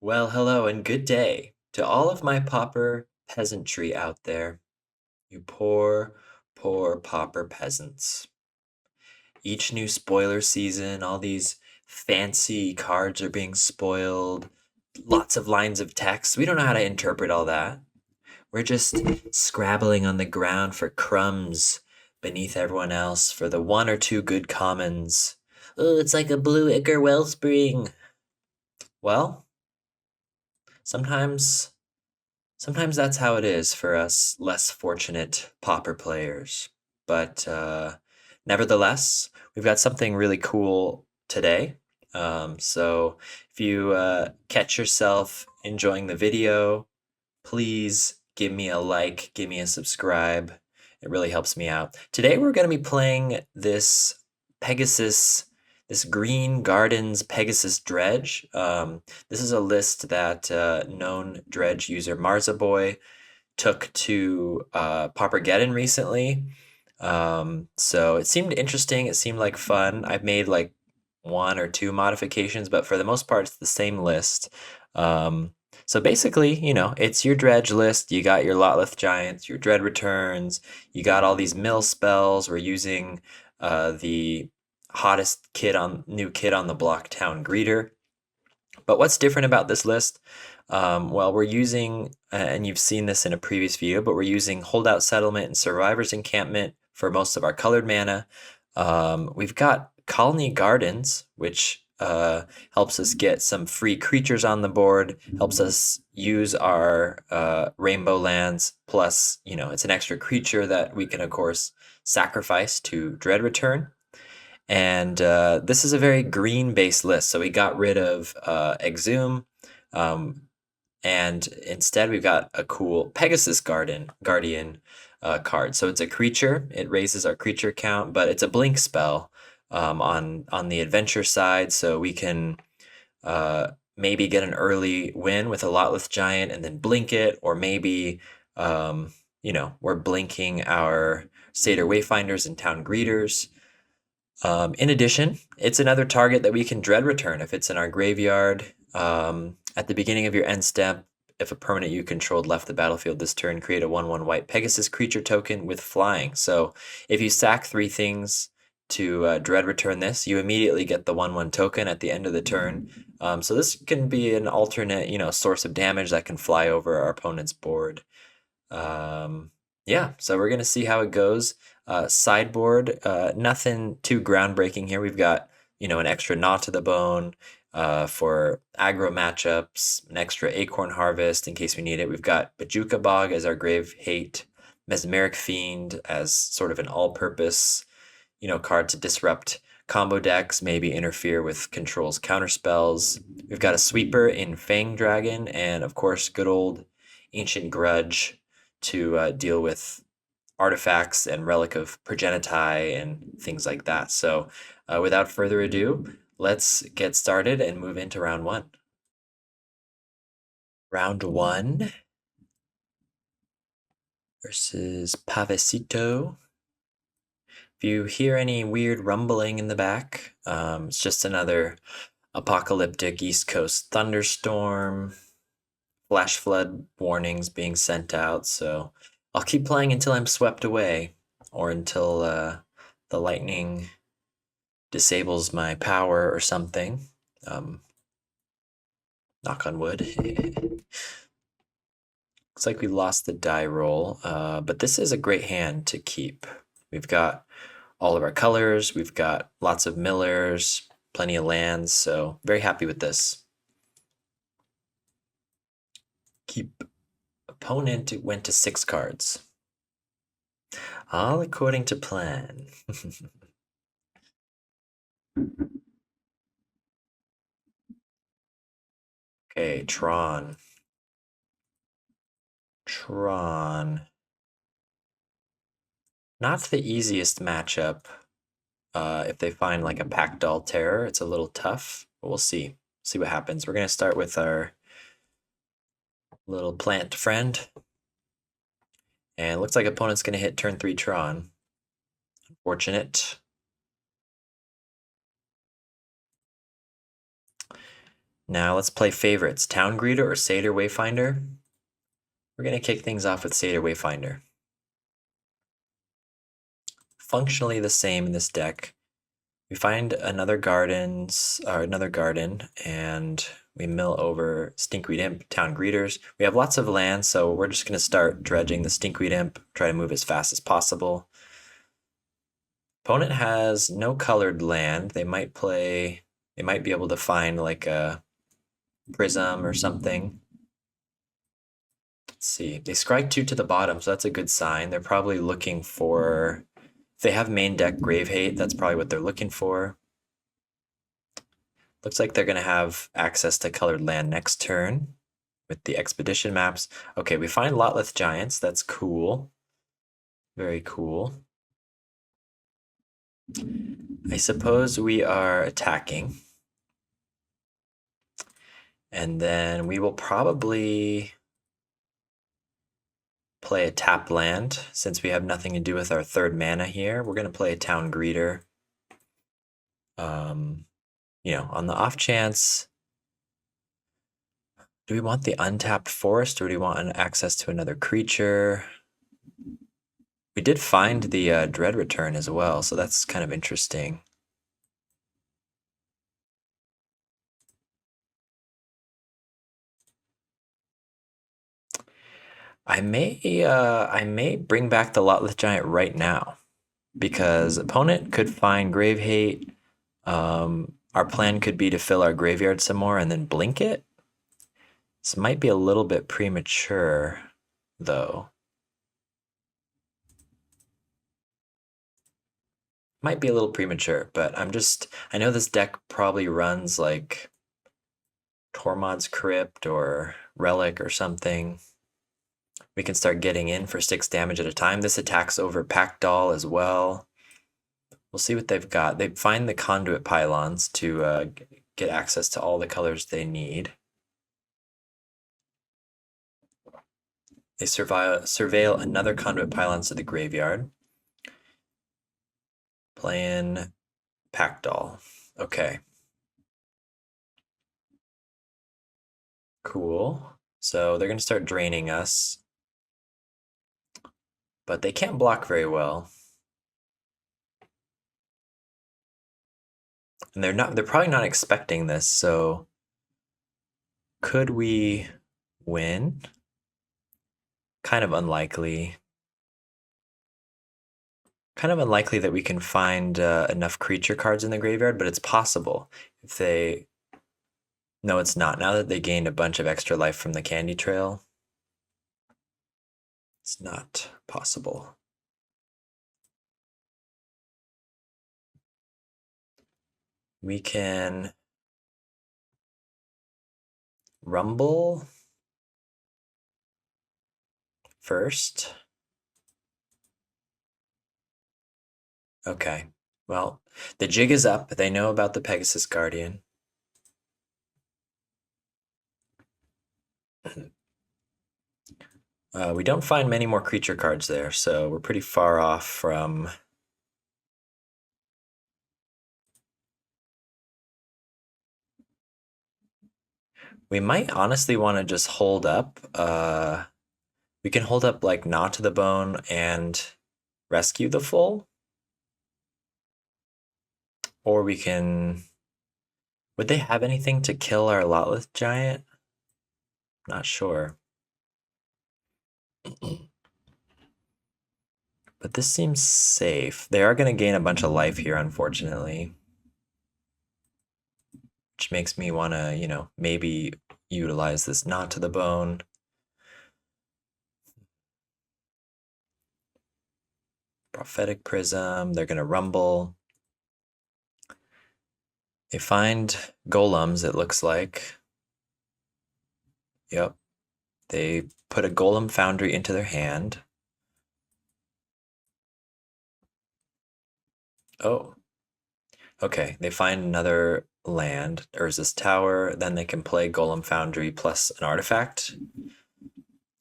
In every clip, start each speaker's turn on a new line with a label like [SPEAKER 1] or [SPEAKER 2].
[SPEAKER 1] Well, hello and good day to all of my pauper peasantry out there. You poor, poor pauper peasants. Each new spoiler season, all these fancy cards are being spoiled, lots of lines of text. We don't know how to interpret all that. We're just scrabbling on the ground for crumbs beneath everyone else for the one or two good commons. Oh, it's like a blue ichor wellspring. Well, sometimes Sometimes that's how it is for us less fortunate pauper players. But nevertheless, we've got something really cool today. So if you catch yourself enjoying the video, please give me a like, give me a subscribe. It really helps me out. Today we're going to be playing this Pegasus, this Green Gardens Pegasus Dredge. This is a list that known Dredge user Marzaboy took to Paupergeddon recently. So it seemed interesting. It seemed like fun. I've made like one or two modifications, but for the most part, it's the same list. So basically, it's your dredge list. You got your Lotleth Giants, your Dread Returns. You got all these mill spells. We're using the hottest new kid on the block, Town Greeter. But what's different about this list? Well, we're using, and you've seen this in a previous video, but we're using Holdout Settlement and Survivor's Encampment for most of our colored mana. We've got Colony Gardens, which helps us get some free creatures on the board, helps us use our rainbow lands, plus, it's an extra creature that we can, of course, sacrifice to Dread Return. And this is a very green-based list, so we got rid of Exhume, and instead we've got a cool Pegasus Guardian card. So it's a creature. It raises our creature count, but it's a blink spell on the adventure side, so we can maybe get an early win with a Lotleth Giant and then blink it, or maybe we're blinking our Satyr Wayfinders and Town Greeters. In addition, it's another target that we can Dread Return if it's in our graveyard. At the beginning of your end step, if a permanent you controlled left the battlefield this turn, create a 1/1 white Pegasus creature token with flying. So if you sack 3 things to Dread Return this, you immediately get the 1/1 token at the end of the turn. So this can be an alternate, source of damage that can fly over our opponent's board. Yeah, so we're going to see how it goes. Sideboard, nothing too groundbreaking here. We've got, an extra Gnaw to the Bone for aggro matchups, an extra Acorn Harvest in case we need it. We've got Bajuka Bog as our Grave Hate, Mesmeric Fiend as sort of an all-purpose, card to disrupt combo decks, maybe interfere with Control's counterspells. We've got a Sweeper in Fang Dragon, and of course, good old Ancient Grudge to deal with artifacts and Relic of Progenitai and things like that. So without further ado, let's get started and move into round 1. Round 1 versus Pavesito. If you hear any weird rumbling in the back, it's just another apocalyptic East Coast thunderstorm. Flash flood warnings being sent out, so I'll keep playing until I'm swept away, or until the lightning disables my power or something. Knock on wood. Looks like we lost the die roll, but this is a great hand to keep. We've got all of our colors, we've got lots of millers, plenty of lands, so very happy with this. Keep. Opponent went to 6 cards. All according to plan. Okay, Tron. Not the easiest matchup. If they find like a Pactdoll Terror, it's a little tough, but we'll see. See what happens. We're going to start with our little plant friend. And it looks like opponent's going to hit turn 3 Tron. Unfortunate. Now let's play favorites. Town Greeter or Satyr Wayfinder? We're going to kick things off with Satyr Wayfinder. Functionally the same in this deck. We find another garden, and we mill over Stinkweed Imp, Town Greeters. We have lots of land, so we're just going to start dredging the Stinkweed Imp, try to move as fast as possible. Opponent has no colored land. They might be able to find like a Prism or something. Let's see. They scry 2 to the bottom, so that's a good sign. They're probably looking for... If they have main deck Grave Hate, that's probably what they're looking for. Looks like they're going to have access to colored land next turn with the expedition maps. Okay, we find Lotleth Giants. That's cool. Very cool. I suppose we are attacking. And then we will probably play a tap land since we have nothing to do with our third mana here. We're going to play a Town Greeter. You know, on the off chance, do we want the untapped forest or do we want access to another creature? We did find the Dread Return as well, so that's kind of interesting. I may bring back the Lotleth Giant right now because opponent could find Grave Hate. Our plan could be to fill our graveyard some more and then blink it. This might be a little bit premature, though. Might be a little premature, but I know this deck probably runs like Tormod's Crypt or Relic or something. We can start getting in for 6 damage at a time. This attacks over Pactdoll as well. We'll see what they've got. They find the conduit pylons to get access to all the colors they need. They surveil another conduit pylons to the graveyard. Playing Pactdoll. Okay. Cool. So they're going to start draining us. But they can't block very well. And they're probably not expecting this, so could we win? Kind of unlikely. Kind of unlikely that we can find enough creature cards in the graveyard, but it's possible. If they... No, it's not. Now that they gained a bunch of extra life from the Candy Trail, it's not possible. We can rumble first. Okay, well, the jig is up. They know about the Pegasus Guardian. We don't find many more creature cards there, so we're pretty far off from... We might honestly want to just hold up. We can hold up like Gnaw to the Bone and rescue the full. Or we can... Would they have anything to kill our Lotleth Giant? Not sure. But this seems safe. They are going to gain a bunch of life here, unfortunately. Which makes me want to, you know, maybe utilize this Gnaw to the Bone. Prophetic Prism. They're going to rumble. They find golems, it looks like. Yep. They put a Golem Foundry into their hand. Oh. Okay, they find another land, Urza's Tower, then they can play Golem Foundry plus an artifact,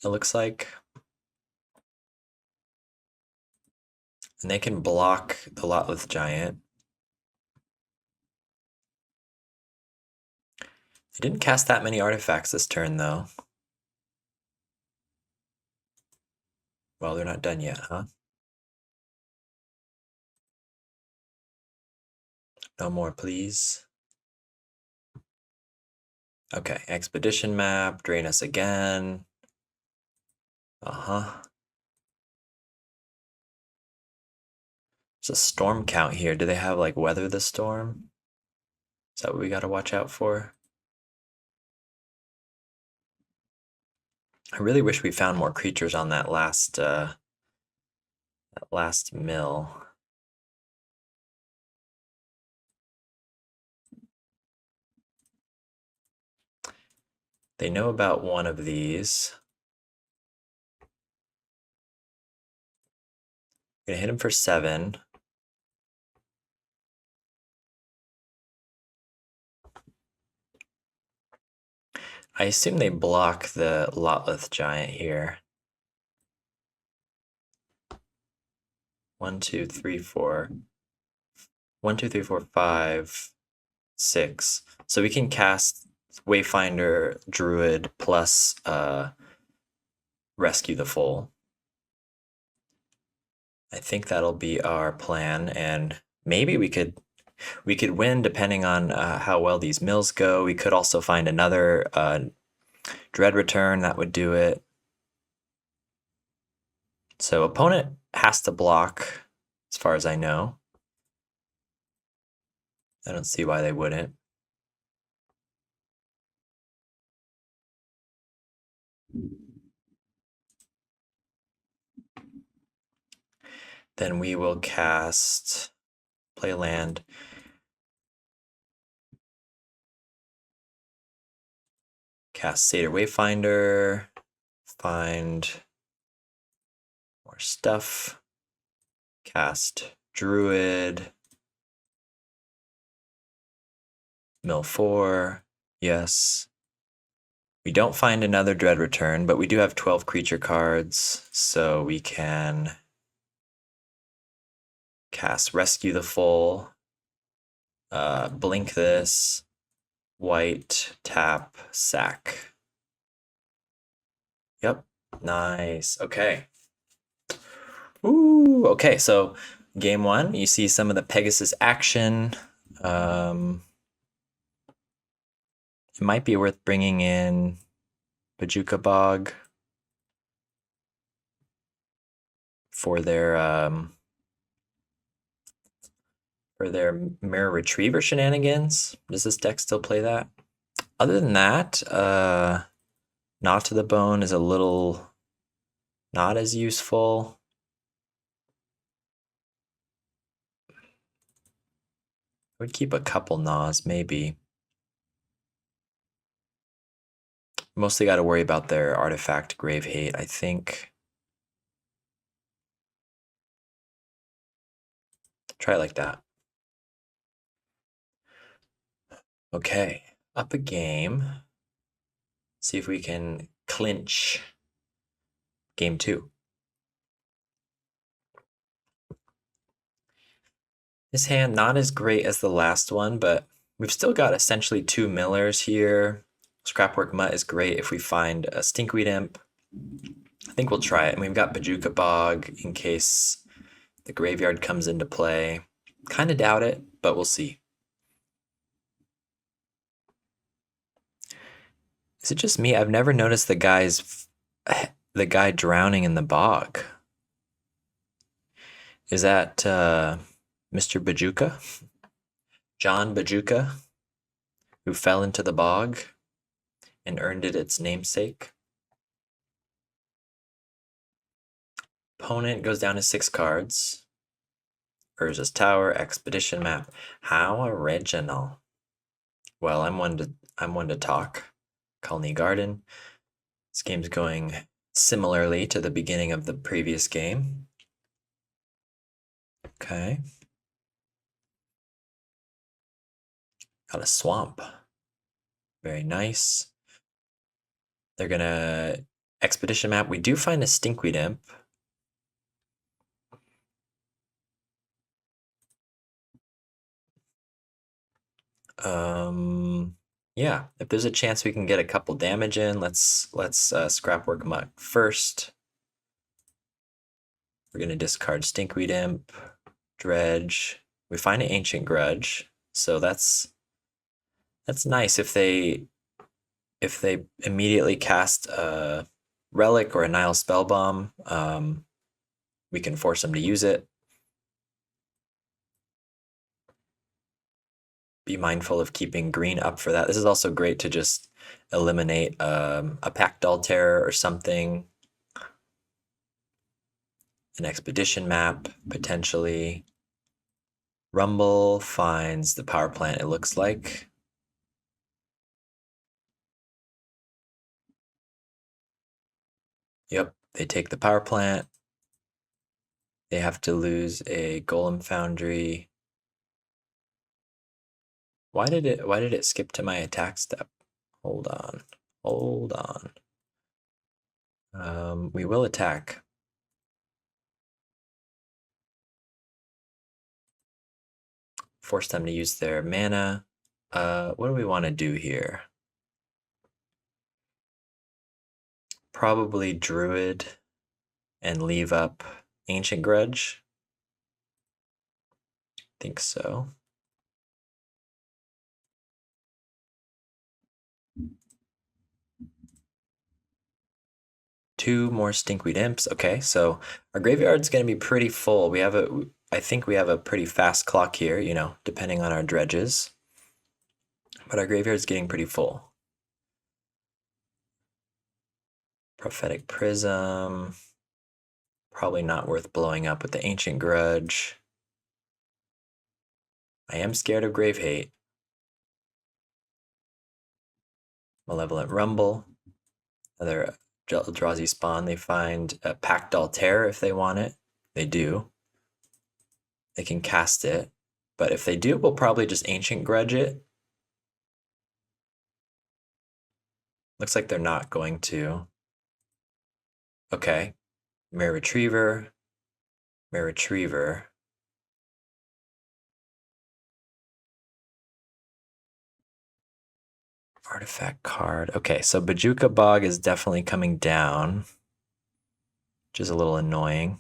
[SPEAKER 1] it looks like. And they can block the Lotleth Giant. They didn't cast that many artifacts this turn, though. Well, they're not done yet, huh? No more, please. Okay, expedition map, drain us again. Uh-huh. There's a storm count here. Do they have, like, weather the storm? Is that what we gotta watch out for? I really wish we found more creatures on that last mill. They know about one of these. Gonna hit him for 7. I assume they block the Lotleth Giant here. 1, 2, 3, 4. 1, 2, 3, 4, 5, 6. So we can cast Wayfinder, Druid, plus Rescue the Foal. I think that'll be our plan, and maybe we could win depending on how well these mills go. We could also find another Dread Return that would do it. So opponent has to block, as far as I know. I don't see why they wouldn't. Then we will cast, play a land. Cast Satyr Wayfinder, find more stuff. Cast Druid, mill 4, yes. We don't find another Dread Return, but we do have 12 creature cards, so we can cast Rescue the Foal, blink this, white, tap, sack. Yep, nice, okay. Ooh, okay, so game 1, you see some of the Pegasus action. It might be worth bringing in Bajuka Bog for their Mirror Retriever shenanigans. Does this deck still play that? Other than that, Not to the Bone is a little not as useful. I would keep a couple Gnaws, maybe. Mostly got to worry about their artifact Grave Hate, I think. Try it like that. Okay, up a game. See if we can clinch game 2. This hand not as great as the last one, but we've still got essentially 2 millers here. Scrapwork Mutt is great if we find a Stinkweed Imp. I think we'll try it. And we've got Bajuka Bog in case the graveyard comes into play. Kind of doubt it, but we'll see. Is it just me? I've never noticed the guy drowning in the bog. Is that Mr. Bajuka? John Bajuka, who fell into the bog and earned it its namesake? Opponent goes down to 6 cards. Urza's Tower, Expedition Map. How original. Well, I'm one to talk. Colony Garden. This game's going similarly to the beginning of the previous game. Okay. Got a swamp. Very nice. They're gonna Expedition Map. We do find a Stinkweed Imp. Yeah, if there's a chance we can get a couple damage in, let's scrapwork them up first. We're gonna discard Stinkweed Imp, Dredge. We find an Ancient Grudge, so that's nice. If they immediately cast a Relic or a Nile Spellbomb, we can force them to use it. Be mindful of keeping green up for that. This is also great to just eliminate a Pactdoll Terror or something. An Expedition map, potentially. Rumble finds the power plant, it looks like. Yep, they take the power plant. They have to lose a Golem Foundry. Why did it skip to my attack step? Hold on. Hold on. We will attack. Force them to use their mana. What do we want to do here? Probably Druid and leave up Ancient Grudge. Think so. Two more Stinkweed Imps. Okay, so our graveyard's going to be pretty full. I think we have a pretty fast clock here, you know, depending on our dredges. But our graveyard's getting pretty full. Prophetic Prism. Probably not worth blowing up with the Ancient Grudge. I am scared of Grave Hate. Malevolent Rumble. Another Eldrazi spawn. They find a Pactdoll Terror if they want it. They do. They can cast it. But if they do, we'll probably just Ancient Grudge it. Looks like they're not going to. Okay. Mirror Retriever. Mirror Retriever. Artifact card. Okay, so Bojuka Bog is definitely coming down, which is a little annoying.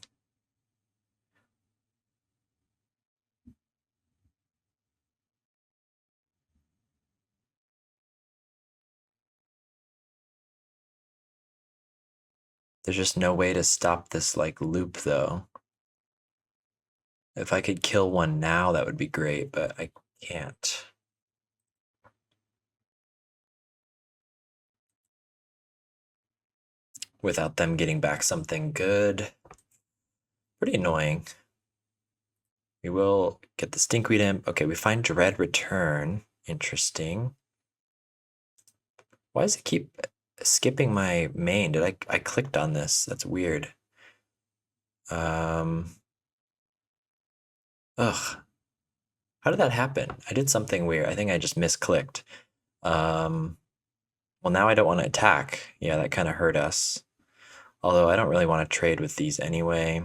[SPEAKER 1] There's just no way to stop this like loop though. If I could kill one now, that would be great, but I can't. Without them getting back something good. Pretty annoying. We will get the Stinkweed Imp. Okay, we find Dread Return. Interesting. Why does it keep skipping my main? Did I clicked on this? That's weird. Ugh. How did that happen? I did something weird. I think I just misclicked. Well, now I don't want to attack. Yeah, that kind of hurt us. Although I don't really want to trade with these anyway.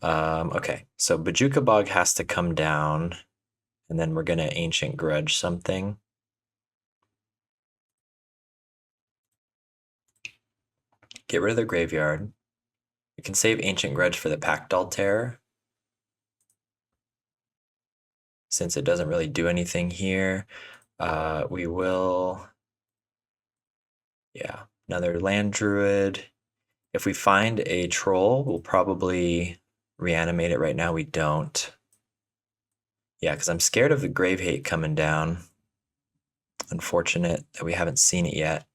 [SPEAKER 1] Okay, so Bojuka Bog has to come down, and then we're gonna Ancient Grudge something. Get rid of the graveyard. We can save Ancient Grudge for the Pactdoll Terror, since it doesn't really do anything here. We will, yeah, another Land Druid. If we find a Troll, we'll probably reanimate it. Right now we don't. Yeah, because I'm scared of the Grave Hate coming down. Unfortunate that we haven't seen it yet.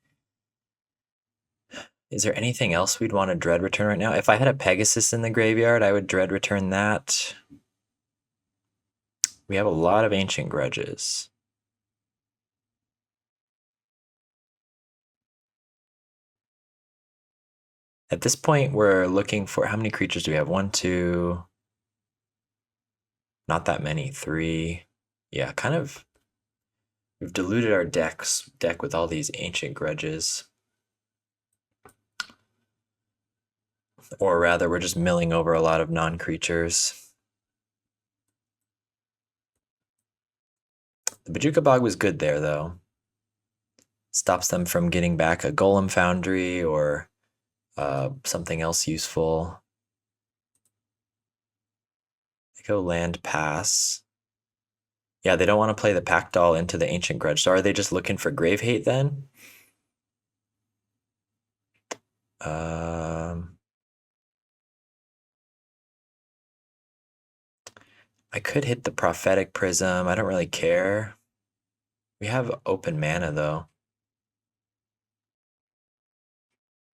[SPEAKER 1] Is there anything else we'd want to Dread Return right now? If I had a Pegasus in the graveyard, I would Dread Return that. We have a lot of Ancient Grudges. At this point, we're looking for, how many creatures do we have? 1, 2, not that many, 3. Yeah, kind of, we've diluted our deck with all these Ancient Grudges. Or rather, we're just milling over a lot of non-creatures. The Bojuka Bog was good there, though. Stops them from getting back a Golem Foundry or something else useful. They go land pass. Yeah, they don't want to play the Pactdoll into the Ancient Grudge. So are they just looking for Grave Hate then? I could hit the Prophetic Prism. I don't really care. We have open mana though.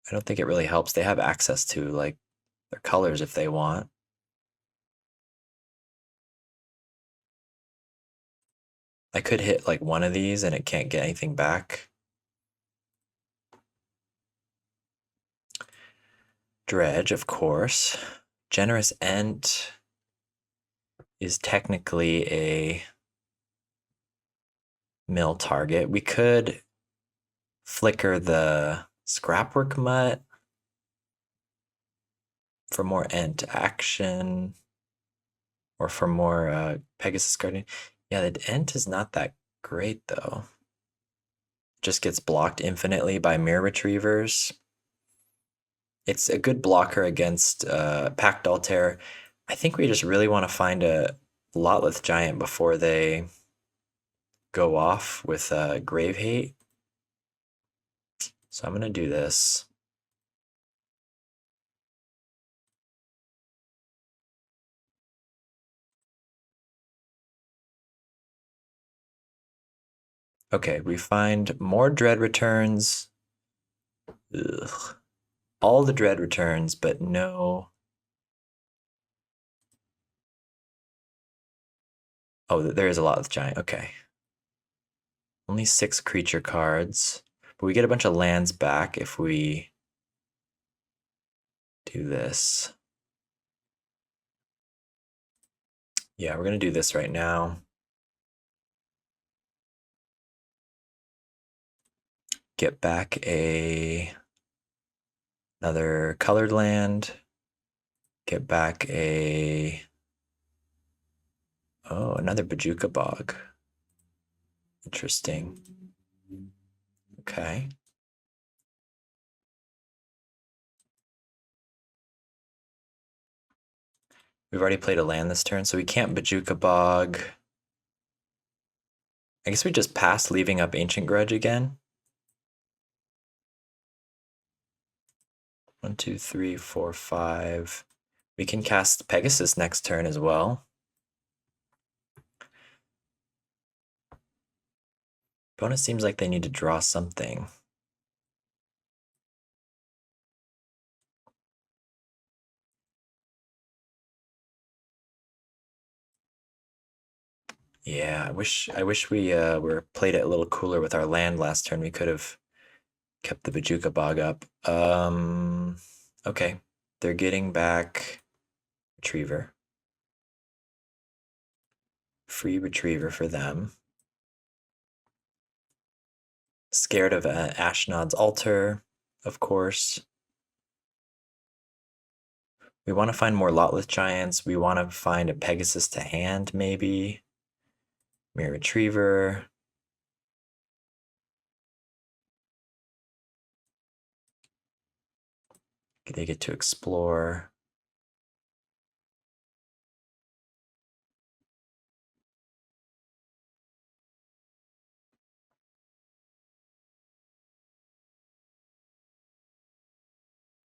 [SPEAKER 1] I don't think it really helps. They have access to like their colors if they want. I could hit like one of these and it can't get anything back. Dredge, of course. Generous Ent is technically a mill target. We could flicker the Scrapwork Mutt for more Ent action or for more Pegasus Guardian. Yeah, the Ent is not that great though. Just gets blocked infinitely by Mirror Retrievers. It's a good blocker against Pactdoll Terror. I think we just really want to find a Lotleth Giant before they go off with Grave Hate. So I'm going to do this. Okay, we find more Dread returns. Ugh. All the Dread returns, but no. Oh, there is a Lotleth Giant. Okay. Only 6 creature cards. But we get a bunch of lands back if we do this. Yeah, we're going to do this right now. Get back another colored land. Get back another Bojuka Bog. Interesting. Okay. We've already played a land this turn, so we can't Bojuka Bog. I guess we just pass, leaving up Ancient Grudge again. 1, 2, 3, 4, 5. We can cast Pegasus next turn as well. Opponent seems like they need to draw something. Yeah, I wish we were played it a little cooler with our land last turn. We could have kept the Bojuka Bog up. Okay, they're getting back Retriever. Free Retriever for them. Scared of Ashnod's Altar, of course. We want to find more Lotleth Giants. We want to find a Pegasus to hand, maybe. Mirror Retriever. They get to explore.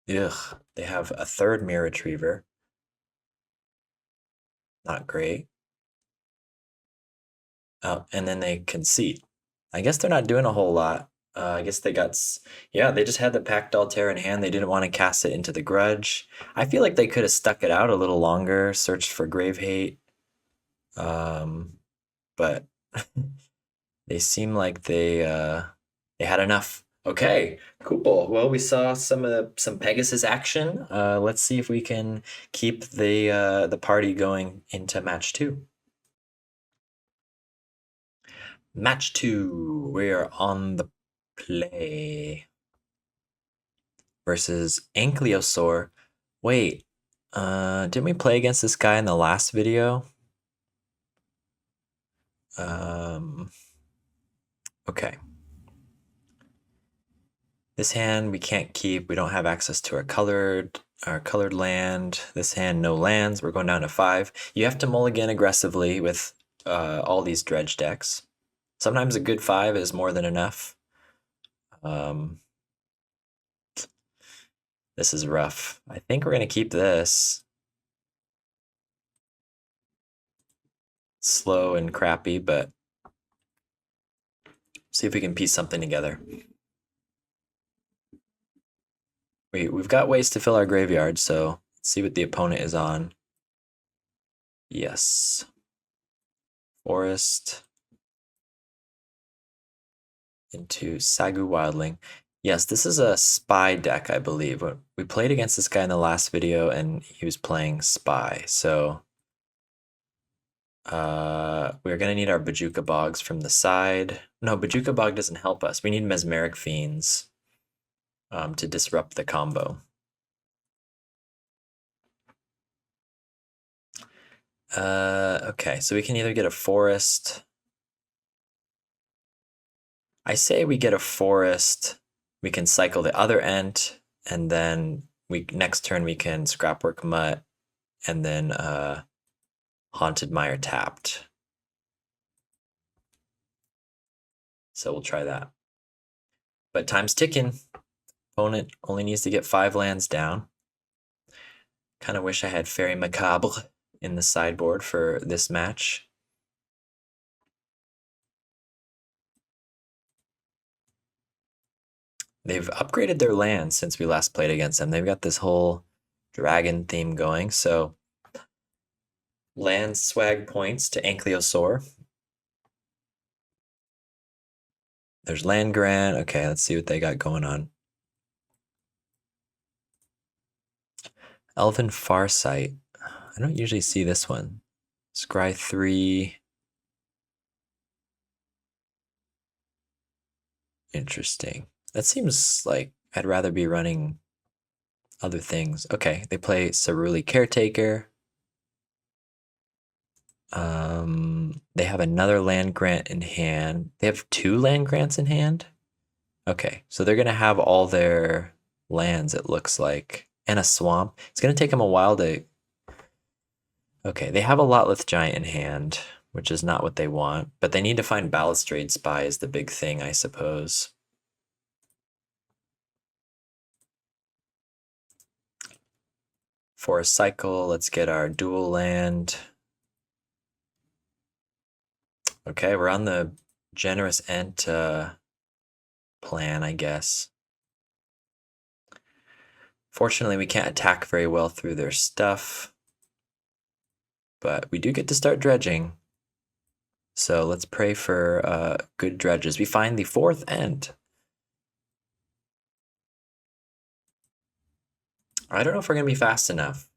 [SPEAKER 1] Ugh, they have a third Mirror Retriever. Not great. Oh, and then they concede. I guess they're not doing a whole lot. I guess they got, yeah, they just had the Pactdoll Terror in hand. They didn't want to cast it into the Grudge. I feel like they could have stuck it out a little longer, searched for Grave Hate. But they seem like they had enough. Okay, cool. Well, we saw some Pegasus action. Let's see if we can keep the party going into match 2. Match 2, we're on the play versus Ankylosaur. Wait, didn't we play against this guy in the last video? Okay. This hand we can't keep. We don't have access to our colored land. This hand, no lands. We're going down to 5. You have to mulligan aggressively with all these dredge decks. Sometimes a good 5 is more than enough. This is rough. I think we're gonna keep this. Slow and crappy, but see if we can piece something together. We've got ways to fill our graveyard, so let's see what the opponent is on. Yes. Forest into Sagu Wildling. Yes, this is a spy deck, I believe. We played against this guy in the last video, and he was playing spy, so we're gonna need our Bojuka Bogs from the side. No, Bojuka Bog doesn't help us. We need Mesmeric Fiends to disrupt the combo. Okay, so we can either get a forest. I say we get a forest. We can cycle the other end, and then next turn we can Scrapwork Mutt, and then Haunted Mire tapped. So we'll try that. But time's ticking. Opponent only needs to get 5 lands down. Kind of wish I had Fairy Macabre in the sideboard for this match. They've upgraded their lands since we last played against them. They've got this whole dragon theme going, so land swag points to Ankylosaur. There's Land Grant. Okay, let's see what they got going on. Elven Farsight. I don't usually see this one. Scry 3. Interesting. That seems like I'd rather be running other things. Okay, they play Ceruli Caretaker. They have another land grant in hand. They have 2 land grants in hand? Okay, so they're gonna have all their lands, it looks like, and a swamp. It's gonna take them a while to... Okay, they have a Lotleth Giant in hand, which is not what they want, but they need to find Balustrade Spy is the big thing, I suppose. For a cycle, let's get our dual land. Okay, we're on the generous Ent plan, I guess. Fortunately, we can't attack very well through their stuff, but we do get to start dredging. So let's pray for good dredges. We find the 4th Ent. I don't know if we're going to be fast enough.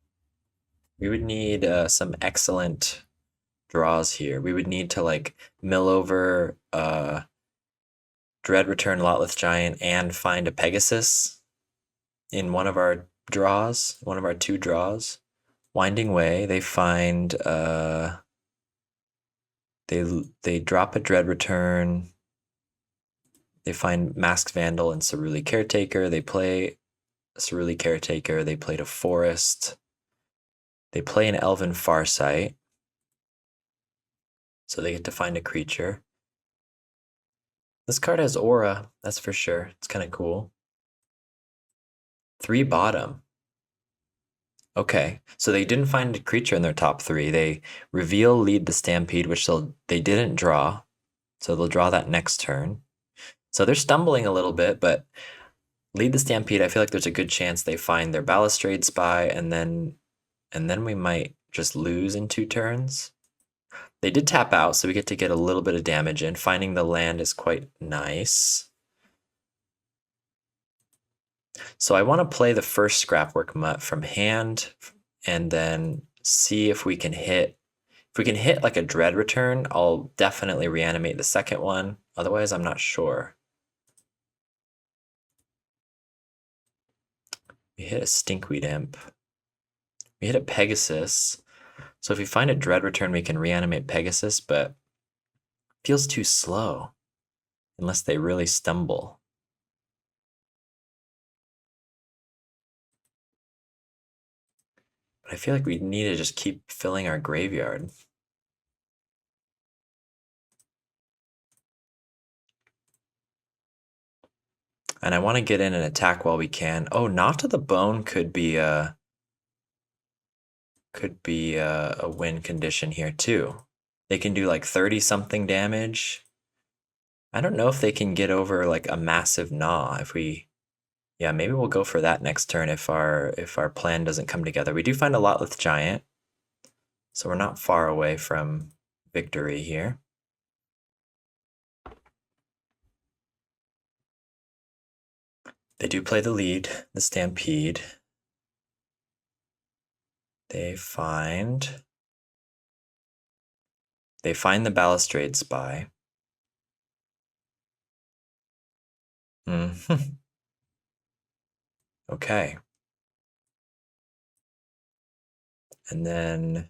[SPEAKER 1] We would need some excellent draws here. We would need to like mill over Dread Return Lotleth Giant and find a Pegasus in one of our draws, one of our 2 draws. Winding Way, they find they drop a Dread Return. They find Masked Vandal and Ceruli Caretaker. They play Ceruli Caretaker. They played a Forest. They play an Elven Farsight. So they get to find a creature. This card has aura, that's for sure. It's kind of cool. 3 bottom. Okay, so they didn't find a creature in their top 3. They reveal Lead the Stampede, which they didn't draw. So they'll draw that next turn. So they're stumbling a little bit, but Lead the Stampede, I feel like there's a good chance they find their Balustrade Spy, and then we might just lose in 2 turns. They did tap out, so we get to get a little bit of damage in. Finding the land is quite nice. So I want to play the first Scrapwork Mutt from hand, and then see if we can hit. If we can hit like a Dread Return, I'll definitely reanimate the second one. Otherwise, I'm not sure. We hit a Stinkweed Imp. We hit a Pegasus. So if we find a Dread Return, we can reanimate Pegasus, but Feels too slow, unless they really stumble. But I feel like we need to just keep filling our graveyard. And I want to get in and attack while we can. Oh, Not to the Bone could be a win condition here too. They can do like 30 something damage. I don't know if they can get over like a massive Gnaw if we, yeah, maybe we'll go for that next turn if our plan doesn't come together. We do find a Lotleth Giant, so we're not far away from victory here. They do play the lead, the Stampede. They find the Balustrade Spy. Okay. And then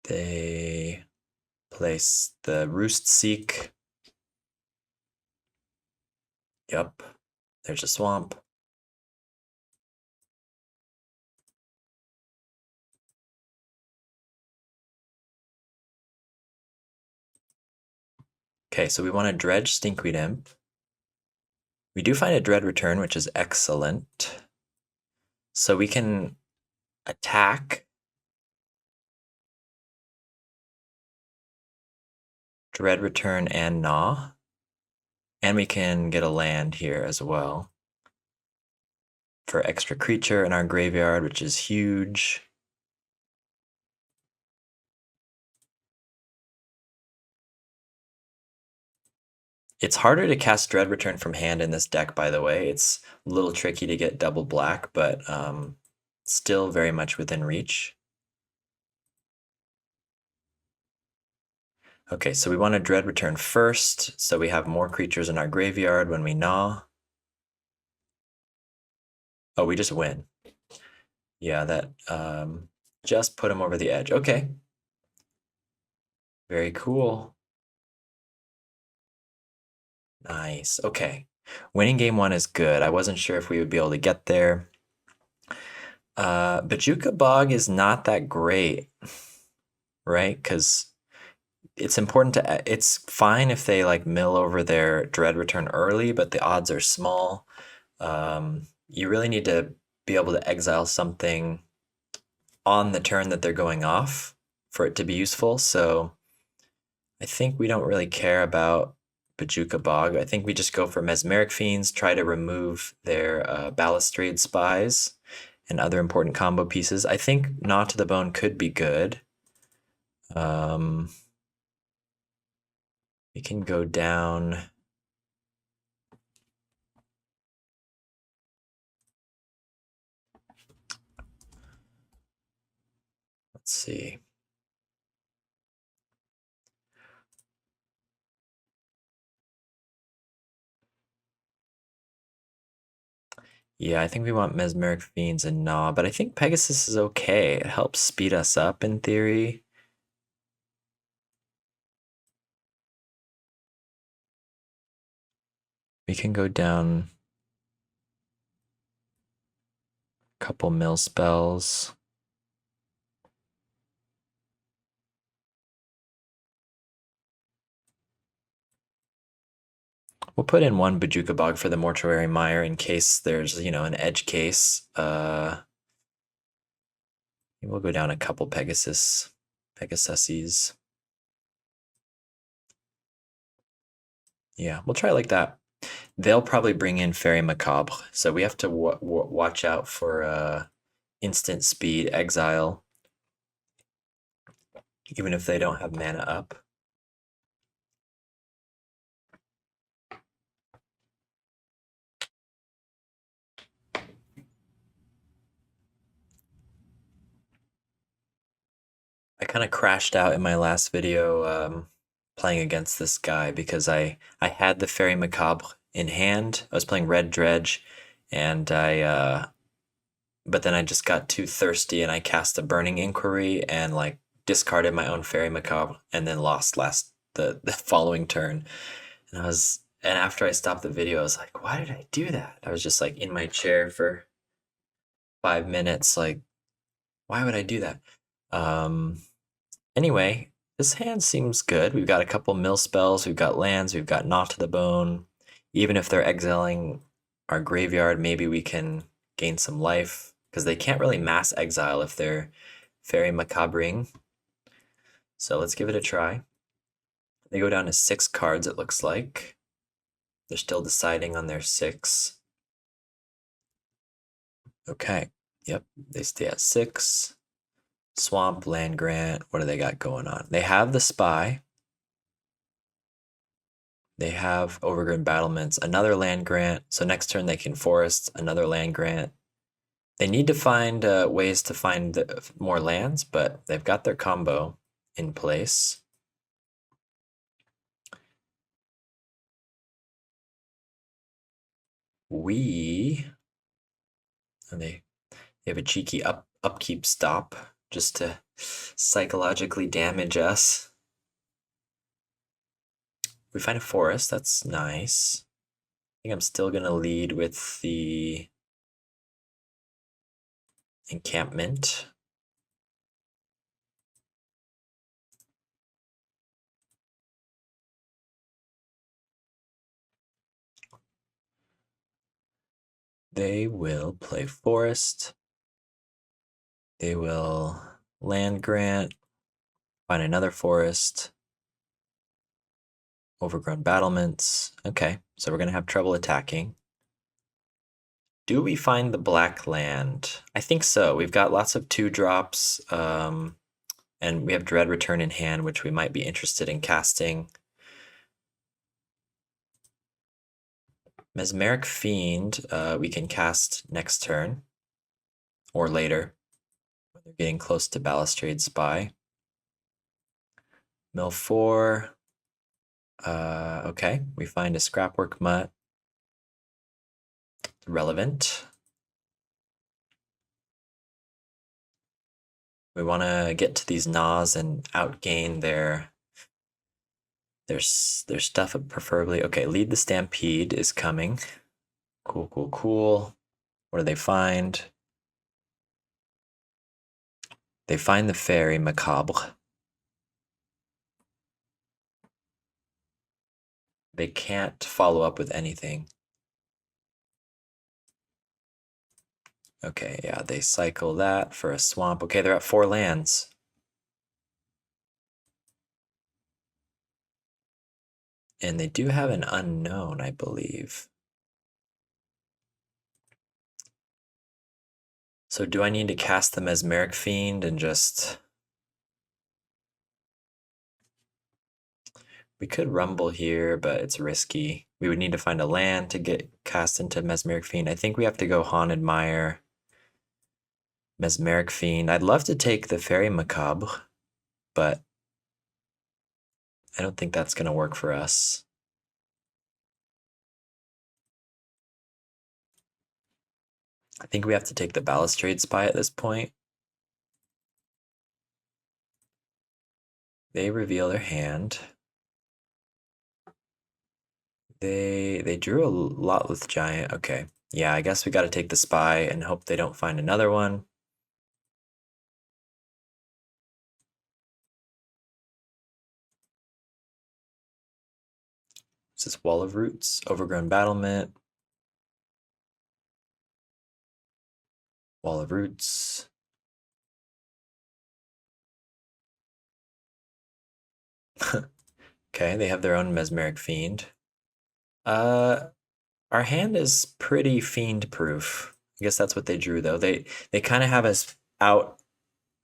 [SPEAKER 1] they place the Roost Seek. Yep, there's a swamp. Okay, so we want to Dredge Stinkweed Imp. We do find a Dread Return, which is excellent. So we can attack, Dread Return, and Gnaw. And we can get a land here as well for extra creature in our graveyard, which is huge. It's harder to cast Dread Return from hand in this deck, by the way. It's a little tricky to get double black, but still very much within reach. Okay, so we want to Dread Return first, so we have more creatures in our graveyard when we Gnaw. Oh, we just win. Yeah, that just put him over the edge. Okay. Very cool. Nice. Okay. Winning game one is good. I wasn't sure if we would be able to get there. Bojuka Bog is not that great, right? Because it's important to, it's fine if they like mill over their Dread Return early, but the odds are small. You really need to be able to exile something on the turn that they're going off for it to be useful. So I think we don't really care about Bojuka Bog. I think we just go for Mesmeric Fiends, try to remove their Balustrade Spies and other important combo pieces. I think Gnaw to the Bone could be good. We can go down. Let's see. Yeah, I think we want Mesmeric Fiends and Gnaw, but I think Pegasus is okay. It helps speed us up in theory. We can go down a couple mill spells. We'll put in one Bojuka Bog for the Mortuary Mire in case there's, an edge case. We'll go down a couple Pegasuses. Yeah, we'll try like that. They'll probably bring in Fairy Macabre, so we have to watch out for instant speed exile, even if they don't have mana up. I kind of crashed out in my last video playing against this guy because I had the Fairy Macabre in hand. I was playing red Dredge, and I but then I just got too thirsty and I cast a Burning Inquiry and like discarded my own Fairy Macabre and then lost the following turn. And after I stopped the video, I was like, why did I do that? I was just like in my chair for 5 minutes, like, why would I do that? Um, anyway, this hand seems good. We've got a couple mill spells, we've got lands, we've got Gnaw to the Bone. Even if they're exiling our graveyard, maybe we can gain some life, because they can't really mass exile if they're Fairy Macabring. So let's give it a try. They go down to 6 cards, it looks like. They're still deciding on their 6. Okay, yep, they stay at 6. Swamp, Land Grant, what do they got going on? They have the Spy. They have Overgrown Battlements, another Land Grant. So next turn they can Forest, another Land Grant. They need to find ways to find more lands, but they've got their combo in place. And they have a cheeky upkeep stop just to psychologically damage us. We find a forest, that's nice. I think I'm still gonna lead with the encampment. They will play forest. They will land grant, find another forest, overgrown battlements. Okay, so we're gonna have trouble attacking. Do we find the black land? I think so. We've got lots of 2-drops, and we have Dread Return in hand, which we might be interested in casting. Mesmeric Fiend, we can cast next turn or later when they're getting close to Balustrade Spy. Mill 4. Okay, we find a Scrapwork Mutt. Relevant. We want to get to these Gnaws and outgain their stuff preferably. Okay, Lead the Stampede is coming. Cool, cool, cool. What do they find? They find the Fairy Macabre. They can't follow up with anything. Okay, yeah, they cycle that for a swamp. Okay, they're at 4 lands. And they do have an unknown, I believe. So do I need to cast the Mesmeric Fiend and just... We could Rumble here, but it's risky. We would need to find a land to get cast into Mesmeric Fiend. I think we have to go Haunted Mire, Mesmeric Fiend. I'd love to take the Fairy Macabre, but I don't think that's going to work for us. I think we have to take the Balustrade Spy at this point. They reveal their hand. They drew a Lotleth Giant. Okay. Yeah, I guess we got to take the Spy and hope they don't find another one. This is Wall of Roots, Overgrown Battlement. Wall of Roots. Okay, they have their own Mesmeric Fiend. Our hand is pretty fiend-proof. I guess that's what they drew, though. They kind of have us out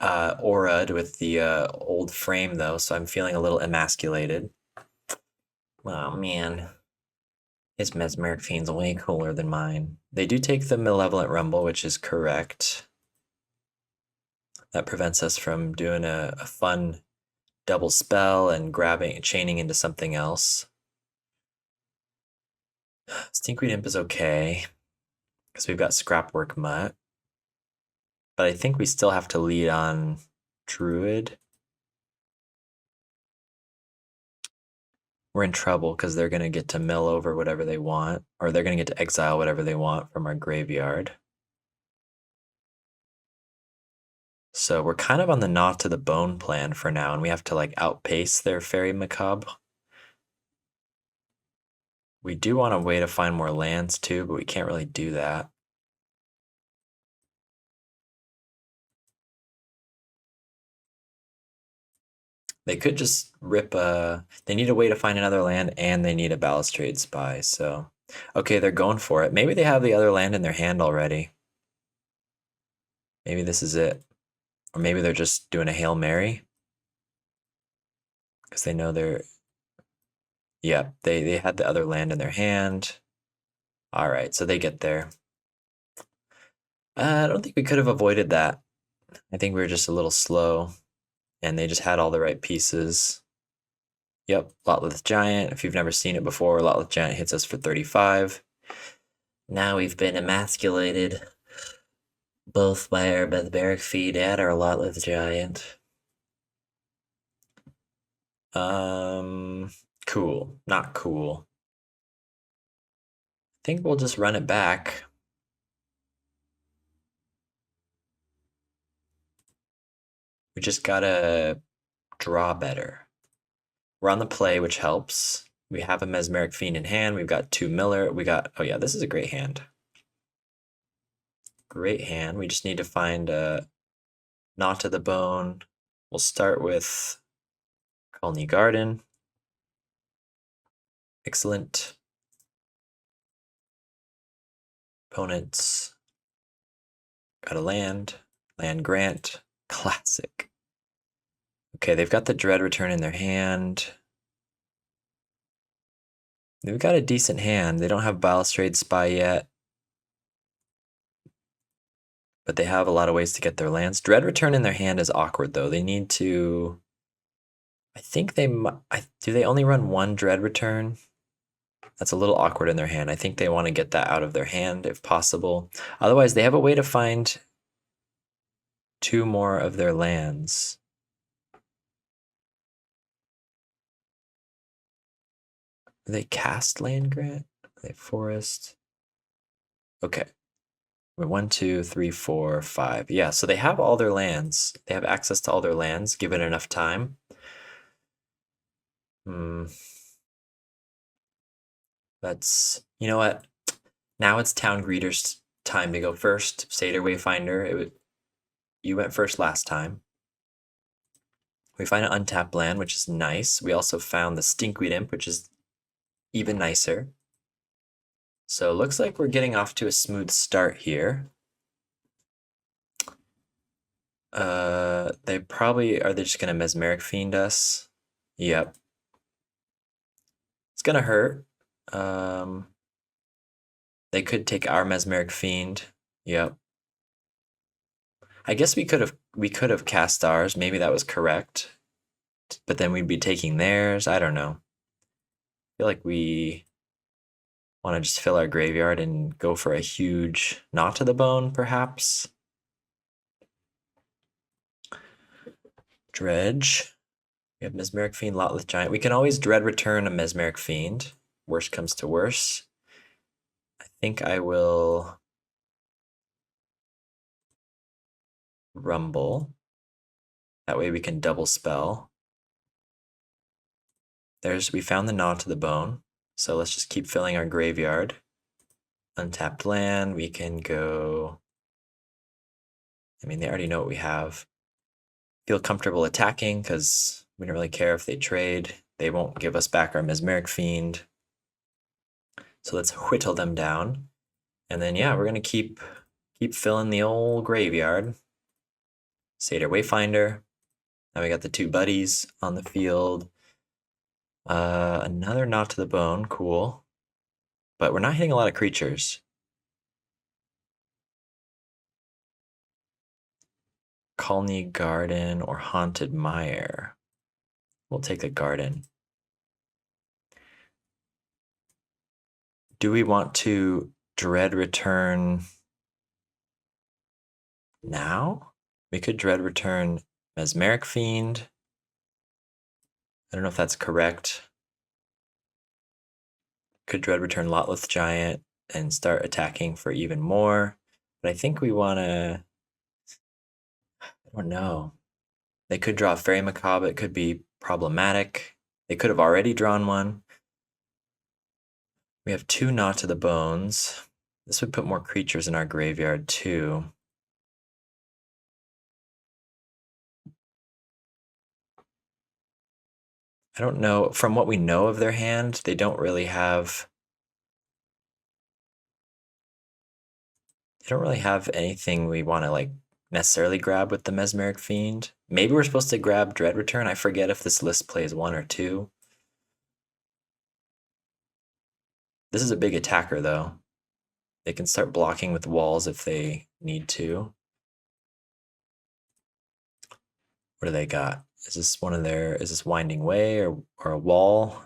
[SPEAKER 1] aura'd with the old frame, though, so I'm feeling a little emasculated. Oh, man. His Mesmeric Fiend's way cooler than mine. They do take the Malevolent Rumble, which is correct. That prevents us from doing a fun double spell and chaining into something else. Stinkweed Imp is okay, because we've got Scrapwork Mutt. but I think we still have to lead on Druid. We're in trouble because they're going to get to mill over whatever they want, or they're going to get to exile whatever they want from our graveyard. So we're kind of on the Gnaw to the Bone plan for now, and we have to like outpace their Fairy Macabre. We do want a way to find more lands too, but we can't really do that. They could just rip they need a way to find another land and they need a Balustrade Spy, so. Okay, they're going for it. Maybe they have the other land in their hand already. Maybe this is it. Or maybe they're just doing a Hail Mary. Because they know they're... Yeah, they had the other land in their hand. Alright, so they get there. I don't think we could have avoided that. I think we were just a little slow. And they just had all the right pieces. Yep, Lotleth Giant. If you've never seen it before, Lotleth Giant hits us for 35. Now we've been emasculated both by our Barbaric Feed and our Lotleth Giant. Cool. Not cool. I think we'll just run it back. We just gotta draw better. We're on the play, which helps. We have a Mesmeric Fiend in hand. We've got 2 Miller. We got... Oh yeah, this is a great hand. Great hand. We just need to find a Gnaw to the Bone. We'll start with Colony Garden. Excellent. Opponents. Got a land. Land grant. Classic. Okay, they've got the Dread Return in their hand. They've got a decent hand. They don't have Balustrade Spy yet. But they have a lot of ways to get their lands. Dread Return in their hand is awkward, though. They need to... I think they... Do they only run 1 Dread Return? That's a little awkward in their hand. I think they want to get that out of their hand, if possible. Otherwise, they have a way to find 2 more of their lands. Do they cast land grant? Are they forest? Okay. 1, 2, 3, 4, 5. Yeah, so they have all their lands. They have access to all their lands, given enough time. That's... You know what? Now it's Town Greeter's time to go first. Satyr Wayfinder. You went first last time. We find an untapped land, which is nice. We also found the Stinkweed Imp, which is even nicer. So it looks like we're getting off to a smooth start here. They probably... Are they just going to Mesmeric Fiend us? Yep. It's going to hurt. They could take our Mesmeric Fiend. Yep. I guess we could have cast ours. Maybe that was correct. But then we'd be taking theirs. I don't know. I feel like we want to just fill our graveyard and go for a huge Gnaw to the Bone, perhaps. Dredge. We have Mesmeric Fiend, Lotleth Giant. We can always Dread Return a Mesmeric Fiend. Worst comes to worst. I think I will Rumble. That way we can double spell. We found the Gnaw to the Bone. So let's just keep filling our graveyard. Untapped land, we can go... I mean, they already know what we have. Feel comfortable attacking because we don't really care if they trade. They won't give us back our Mesmeric Fiend. So let's whittle them down. And then, yeah, we're going to keep filling the old graveyard. Satyr Wayfinder. Now we got the 2 buddies on the field. Another Gnaw to the Bone, cool. But we're not hitting a lot of creatures. Colony Garden or Haunted Mire. We'll take a garden. Do we want to Dread Return now. We could Dread return Mesmeric Fiend. I don't know if that's correct. Could Dread return Lotleth Giant and start attacking for even more. But I think we want to... I don't know. They could draw Fairy Macabre. It could be problematic. They could have already drawn one. We have 2 Gnaw to the Bones. This would put more creatures in our graveyard too. I don't know. From what we know of their hand, they don't really have... They don't really have anything we want to like necessarily grab with the Mesmeric Fiend. Maybe we're supposed to grab Dread Return. I forget if this list plays 1 or 2. This is a big attacker though. They can start blocking with walls if they need to. What do they got? Is this one of their... Is this Winding Way or a wall?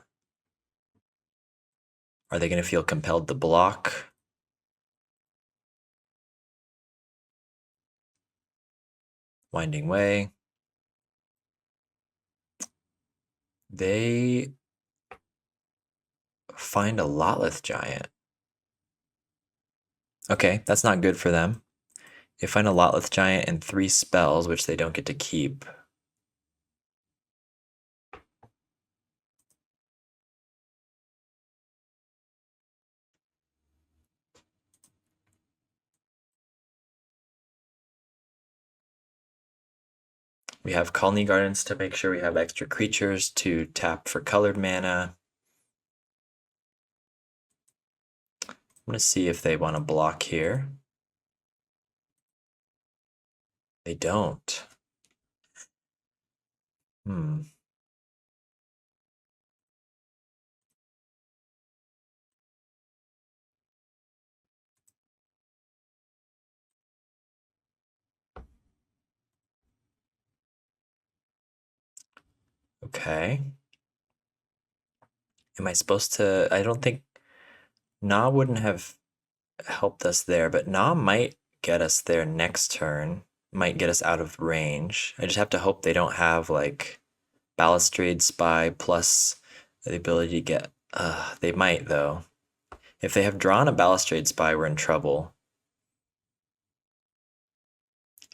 [SPEAKER 1] Are they going to feel compelled to block? Winding Way. They find a Lotleth Giant. Okay, that's not good for them. They find a Lotleth Giant and 3 spells, which they don't get to keep. We have Colony Gardens to make sure we have extra creatures to tap for colored mana. I'm going to see if they want to block here. They don't. Okay. Am I supposed to... I don't think... Na wouldn't have helped us there, but Na might get us there next turn. Might get us out of range. I just have to hope they don't have, like, Balustrade Spy plus the ability to get... they might, though. If they have drawn a Balustrade Spy, we're in trouble.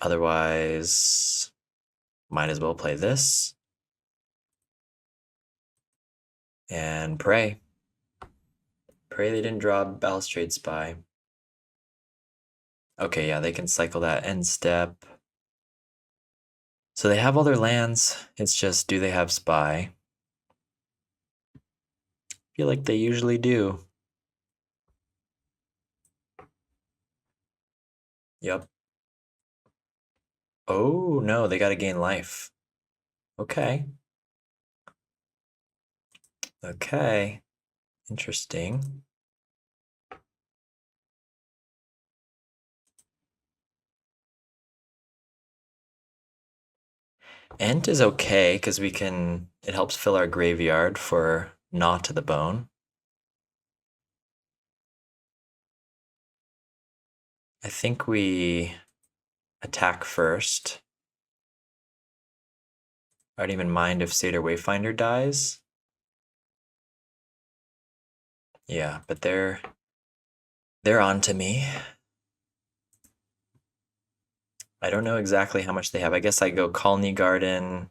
[SPEAKER 1] Otherwise, might as well play this. And pray. Pray they didn't draw Balustrade Spy. Okay, yeah, they can cycle that end step. So they have all their lands. It's just, do they have Spy? I feel like they usually do. Yep. Oh, no, they gotta gain life. Okay. Okay. Interesting. Ent is okay, because we can... It helps fill our graveyard for Gnaw to the Bone. I think we attack first. I don't even mind if Satyr Wayfinder dies. Yeah, but they're on to me. I don't know exactly how much they have. I guess I go Colony Garden,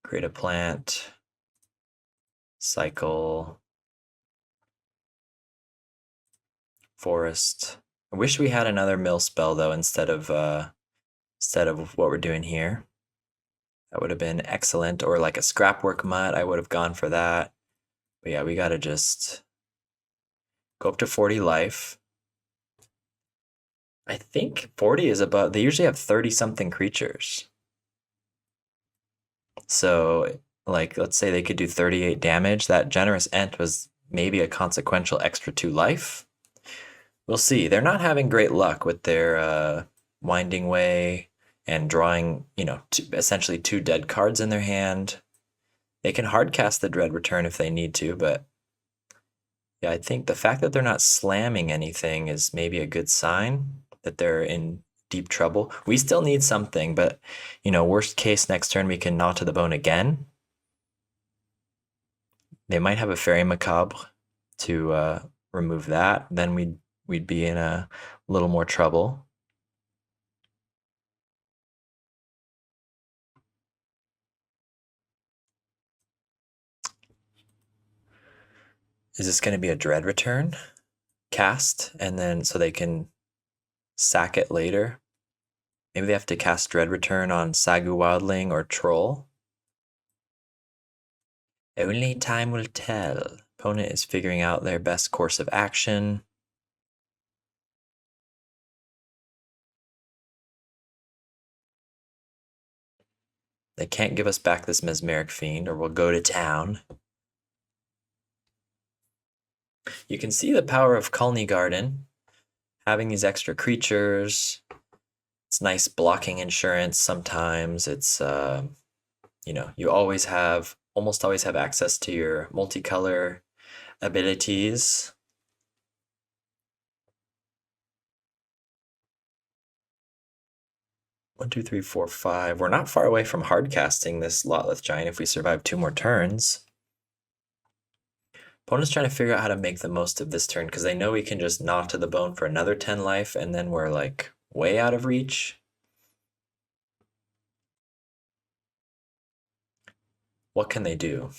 [SPEAKER 1] create a plant, cycle, forest. I wish we had another mill spell though instead of what we're doing here. That would have been excellent. Or like a Scrapwork Mutt, I would have gone for that. But yeah, we gotta just go up to 40 life. I think 40 is about... They usually have 30-something creatures. So, like, let's say they could do 38 damage. That Generous Ent was maybe a consequential extra 2 life. We'll see. They're not having great luck with their Winding Way and drawing, you know, essentially 2 dead cards in their hand. They can hardcast the Dread Return if they need to, but Yeah, I think the fact that they're not slamming anything is maybe a good sign that they're in deep trouble. We still need something, but worst case, next turn we can gnaw to the bone again. They might have a Fairy Macabre to remove that. Then we'd be in a little more trouble. Is this going to be a Dread return cast, and then so they can sack it later? Maybe they have to cast Dread return on Sagu Wildling or Troll. Only time will tell. Opponent is figuring out their best course of action. They can't give us back this Mesmeric Fiend, or we'll go to town. You can see the power of Colony Garden. Having these extra creatures. It's nice blocking insurance sometimes. It's, you almost always have access to your multicolor abilities. One, two, three, four, five. We're not far away from hard casting this Lotleth Giant if we survive 2 more turns. Opponent's trying to figure out how to make the most of this turn because they know we can just gnaw to the bone for another 10 life and then we're like way out of reach. What can they do?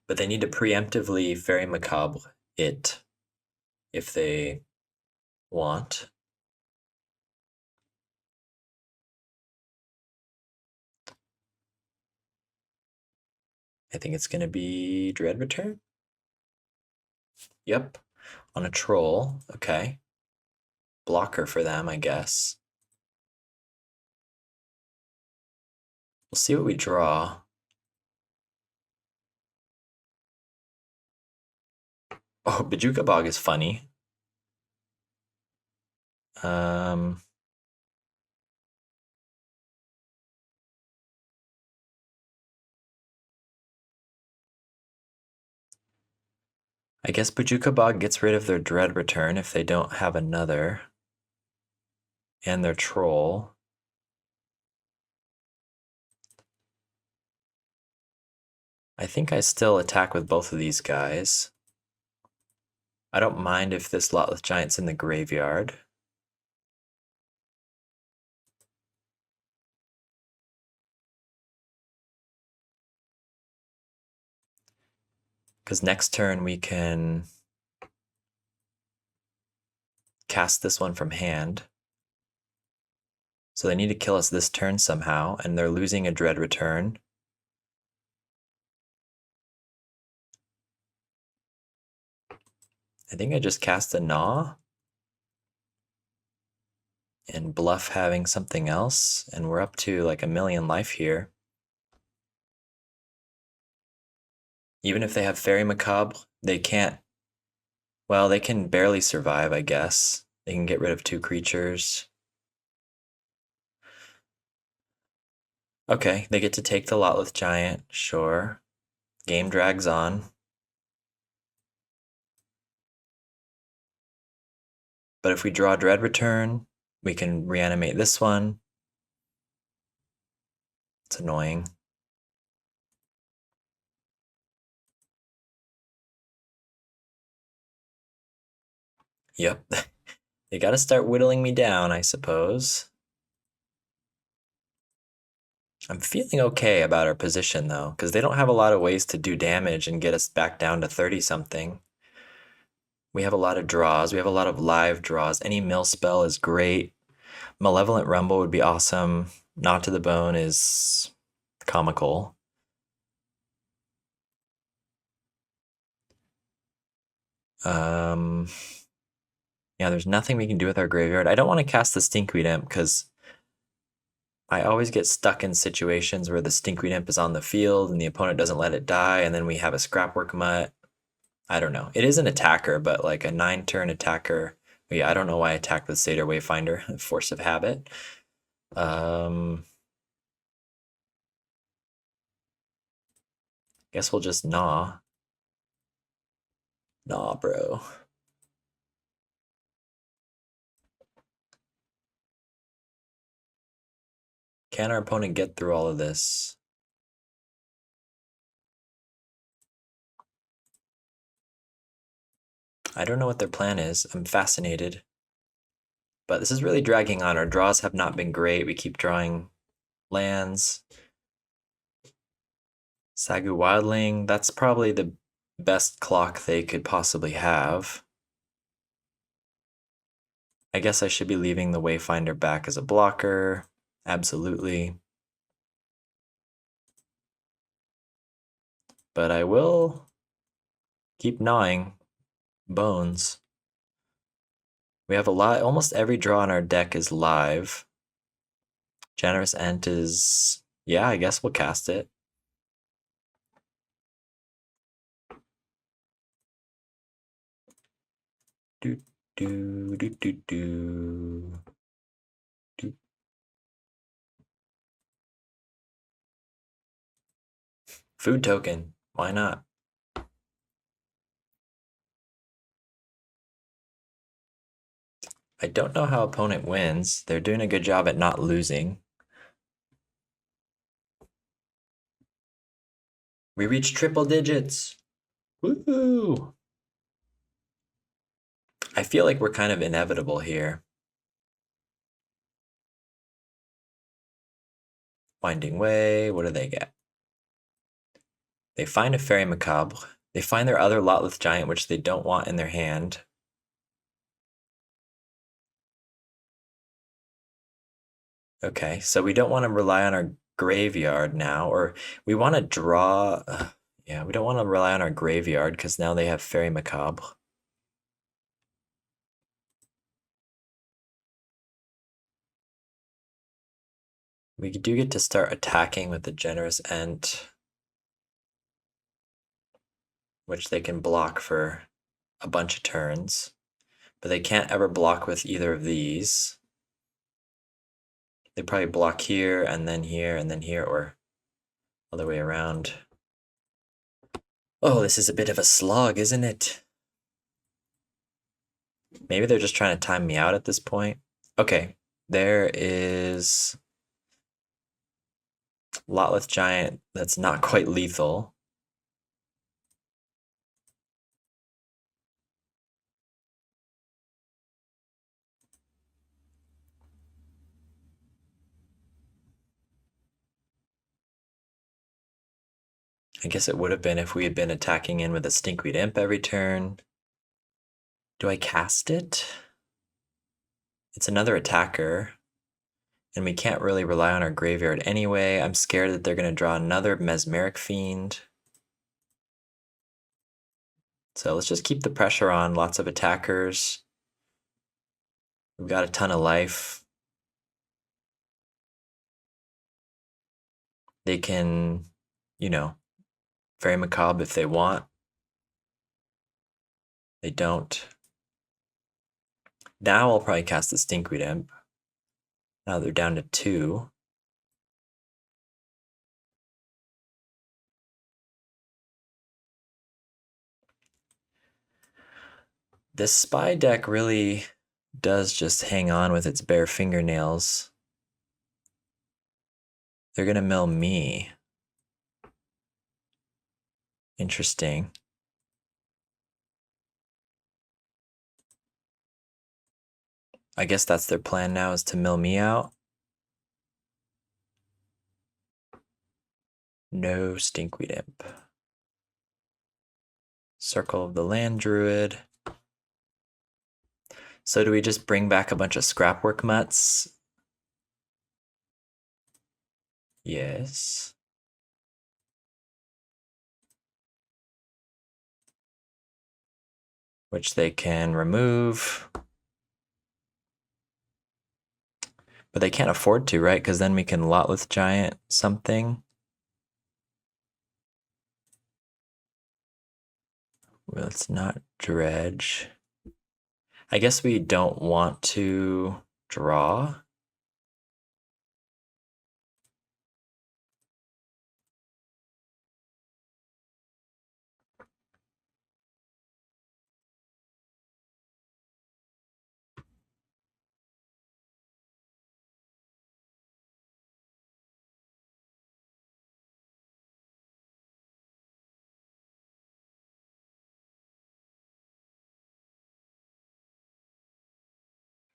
[SPEAKER 1] But they need to preemptively Fairy Macabre it if they want. I think it's going to be Dread Return. Yep, on a Troll. Okay. Blocker for them, I guess. We'll see what we draw. Oh, Bajuka Bog is funny. I guess Bajuka Bog gets rid of their Dread return if they don't have another. And their Troll. I think I still attack with both of these guys. I don't mind if this Lotleth Giant's in the graveyard. Because next turn we can cast this one from hand. So they need to kill us this turn somehow, and they're losing a Dread return. I think I just cast a Gnaw and bluff having something else, and we're up to like 1,000,000 life here. Even if they have Fairy Macabre, they can't. Well, they can barely survive, I guess. They can get rid of 2 creatures. Okay, they get to take the Lotleth Giant, sure. Game drags on. But if we draw Dread Return, we can reanimate this one. It's annoying. Yep. They gotta start whittling me down, I suppose. I'm feeling okay about our position, though, because they don't have a lot of ways to do damage and get us back down to 30-something. We have a lot of draws. We have a lot of live draws. Any mill spell is great. Malevolent Rumble would be awesome. Gnaw to the Bone is comical. Yeah, there's nothing we can do with our graveyard. I don't want to cast the Stinkweed Imp because I always get stuck in situations where the Stinkweed Imp is on the field and the opponent doesn't let it die, and then we have a Scrapwork Mutt. I don't know. It is an attacker, but like a 9-turn attacker. Yeah, I don't know why I attacked with Satyr Wayfinder, Force of Habit. Guess we'll just Gnaw. Nah, bro. Can our opponent get through all of this? I don't know what their plan is. I'm fascinated. But this is really dragging on. Our draws have not been great. We keep drawing lands. Sagu Wildling, that's probably the best clock they could possibly have. I guess I should be leaving the Wayfinder back as a blocker. Absolutely. But I will keep gnawing bones. We have a lot, almost every draw on our deck is live. Generous Ent is, yeah, I guess we'll cast it. Do, do, do, do, do. Do. Food token, why not? I don't know how opponent wins. They're doing a good job at not losing. We reached triple digits. Woohoo! I feel like we're kind of inevitable here. Winding Way, what do they get? They find a Fairy Macabre. They find their other Lotleth Giant, which they don't want in their hand. Okay, so we don't want to rely on our graveyard now, or we want to draw. Yeah, we don't want to rely on our graveyard because now they have Fairy Macabre. We do get to start attacking with the Generous Ent, which they can block for a bunch of turns, but they can't ever block with either of these. They probably block here, and then here, and then here, or other way around. Oh, this is a bit of a slog, isn't it? Maybe they're just trying to time me out at this point. Okay, there is Lotleth Giant that's not quite lethal. I guess it would have been if we had been attacking in with a Stinkweed Imp every turn. Do I cast it? It's another attacker, and we can't really rely on our graveyard anyway. I'm scared that they're going to draw another Mesmeric Fiend. So let's just keep the pressure on. Lots of attackers. We've got a ton of life. They can, you know, Fairy Macabre if they want. They don't. Now I'll probably cast the Stinkweed Imp. Now they're down to 2. This Spy deck really does just hang on with its bare fingernails. They're gonna mill me. Interesting. I guess that's their plan now, is to mill me out. No Stinkweed Imp. Circle of the Land Druid. So do we just bring back a bunch of scrapwork mutts? Yes. Which they can remove. But they can't afford to, right? Because then we can Lotleth Giant something. Well, it's not Dredge. I guess we don't want to draw.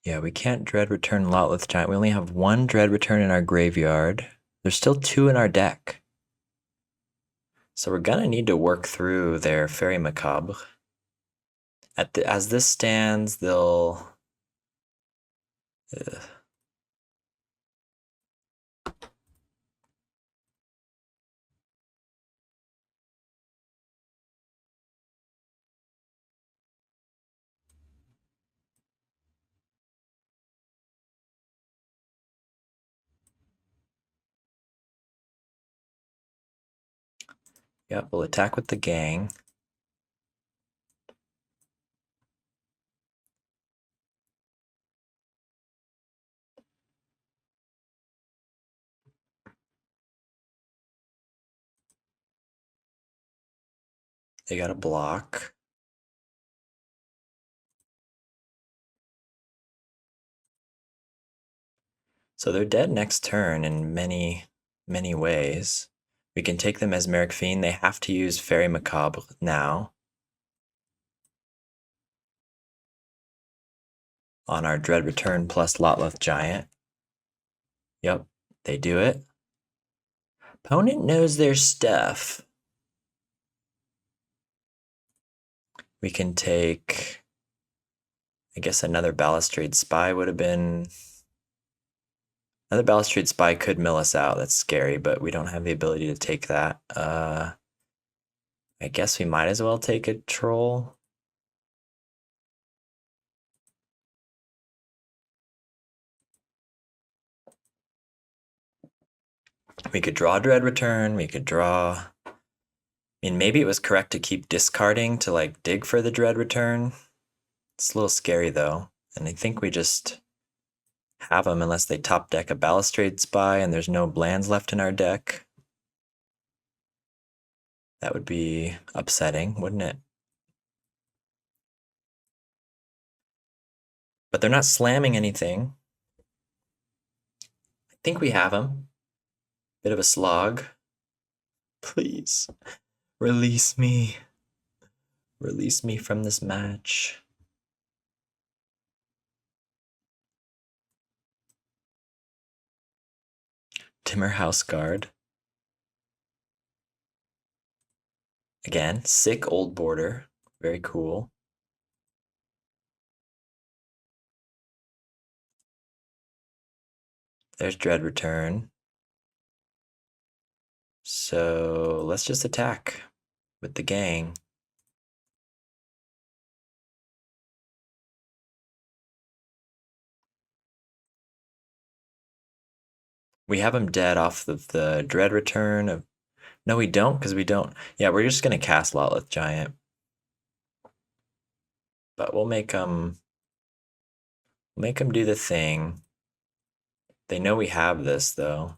[SPEAKER 1] Yeah, we can't Dread Return Lotleth Giant. We only have one Dread Return in our graveyard. There's still two in our deck. So we're gonna need to work through their Fairy Macabre. As this stands, they'll... Yep, we'll attack with the gang. They got a block. So they're dead next turn in many, many ways. We can take them as Mesmeric Fiend. They have to use Fairy Macabre now on our Dread Return plus Lotleth Giant. Yep, they do it. Opponent knows their stuff. We can take, I guess another Balustrade Spy would have been... Another Balustrade Spy could mill us out. That's scary, but we don't have the ability to take that. I guess we might as well take a Troll. We could draw Dread Return. We could draw... I mean, maybe it was correct to keep discarding to like dig for the Dread Return. It's a little scary though, and I think we just have them unless they top deck a Balustrade Spy and there's no lands left in our deck. That would be upsetting, wouldn't it? But they're not slamming anything. I think we have them. Bit of a slog. Please, release me. Release me from this match. Timmer House Guard. Again, sick old border. Very cool. There's Dread Return. So let's just attack with the gang. We have him dead off of the Dread Return. No, we don't, because we don't. Yeah, we're just going to cast Lotleth Giant. But we'll make them do the thing. They know we have this, though.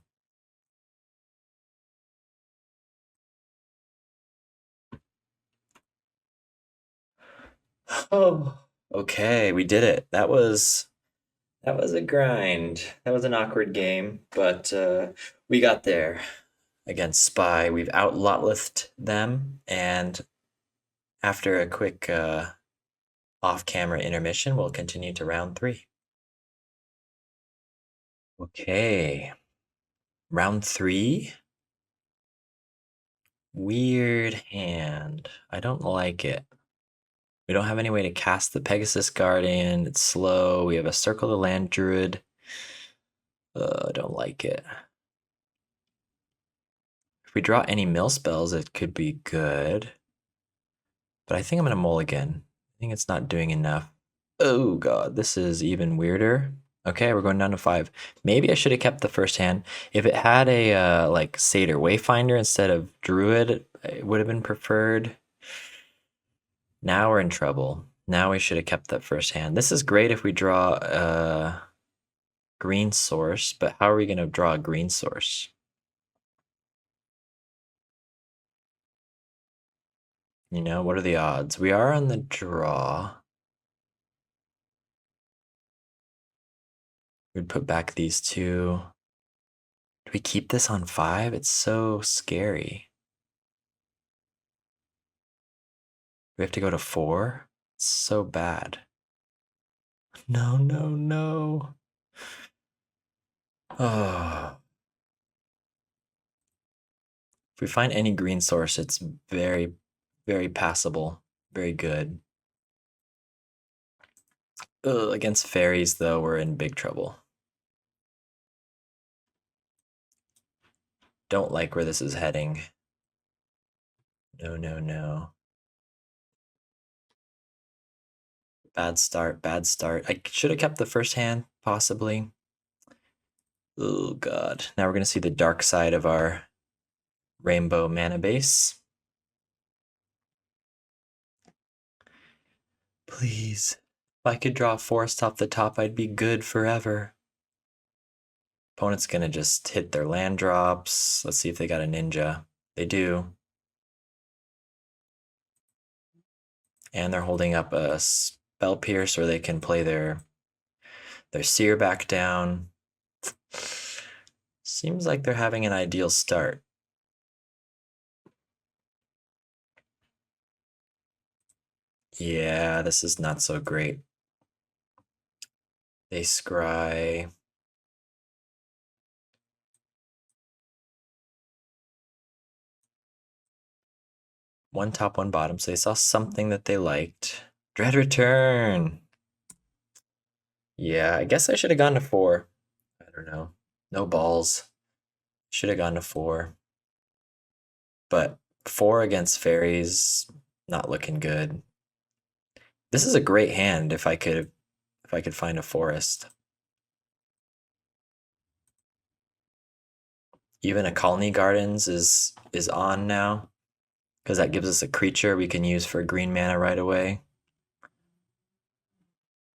[SPEAKER 1] Oh, okay, we did it. That was a grind. That was an awkward game, but we got there. Against Spy, we've out Lotlethed them, and after a quick off-camera intermission, we'll continue to round 3. Okay, round 3. Weird hand. I don't like it. We don't have any way to cast the Pegasus Guardian. It's slow. We have a Circle the Land Druid. I don't like it. If we draw any mill spells, it could be good. But I think I'm going to mulligan. I think it's not doing enough. Oh god, this is even weirder. Okay, we're going down to 5. Maybe I should have kept the first hand. If it had a like Satyr Wayfinder instead of Druid, it would have been preferred. Now we're in trouble. Now we should have kept that first hand. This is great if we draw a green source, but how are we going to draw a green source? You know, what are the odds? We are on the draw. We'd put back these two. Do we keep this on 5? It's so scary. We have to go to 4? It's so bad. No, no, no. Oh. If we find any green source, it's very, very passable. Very good. Ugh, against fairies, though, we're in big trouble. Don't like where this is heading. No, no, no. Bad start, bad start. I should have kept the first hand, possibly. Oh, God. Now we're going to see the dark side of our rainbow mana base. Please. If I could draw a forest off the top, I'd be good forever. Opponent's going to just hit their land drops. Let's see if they got a ninja. They do. And they're holding up a Spell Pierce, or they can play their Seer back down. Seems like they're having an ideal start. Yeah, this is not so great. They scry. One top, one bottom, so they saw something that they liked. Dread Return. Yeah, I guess I should have gone to 4. I don't know. No balls. Should have gone to 4. But 4 against fairies, not looking good. This is a great hand if I could find a forest. Even a Colony Gardens is on now, because that gives us a creature we can use for green mana right away.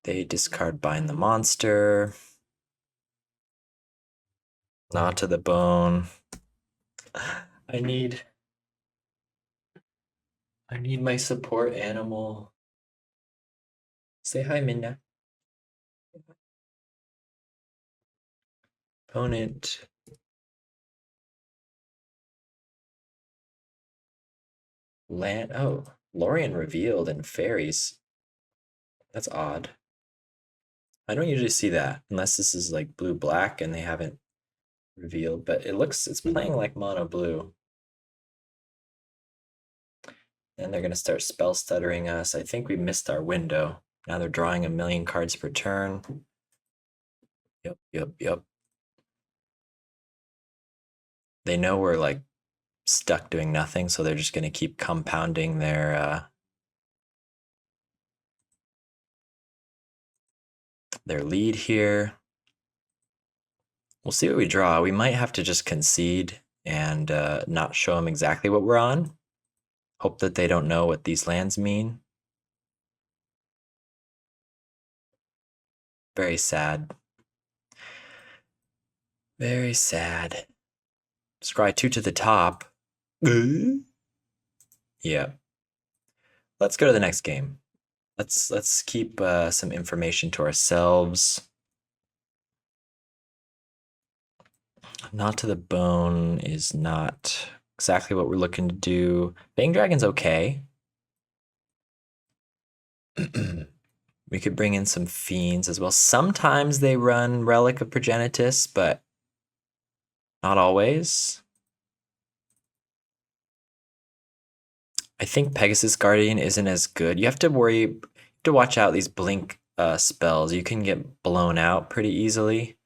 [SPEAKER 1] They discard Bind the Monster. Gnaw to the Bone. I need my support animal. Say hi, Minna. Opponent. Land. Oh, Lorien revealed and fairies. That's odd. I don't usually see that unless this is like blue-black and they haven't revealed, but it's playing like mono blue. And they're gonna start spell stuttering us. I think we missed our window. Now they're drawing a million cards per turn. Yep, yep, yep. They know we're like stuck doing nothing, so they're just gonna keep compounding their lead here. We'll see what we draw. We might have to just concede and not show them exactly what we're on. Hope that they don't know what these lands mean. Very sad. Very sad. Scry 2 to the top. Yeah. Let's go to the next game. Let's keep some information to ourselves. Not to the Bone is not exactly what we're looking to do. Bang Dragon's okay. We could bring in some Fiends as well. Sometimes they run Relic of Progenitus, but not always. I think Pegasus Guardian isn't as good. You have to watch out these blink spells. You can get blown out pretty easily.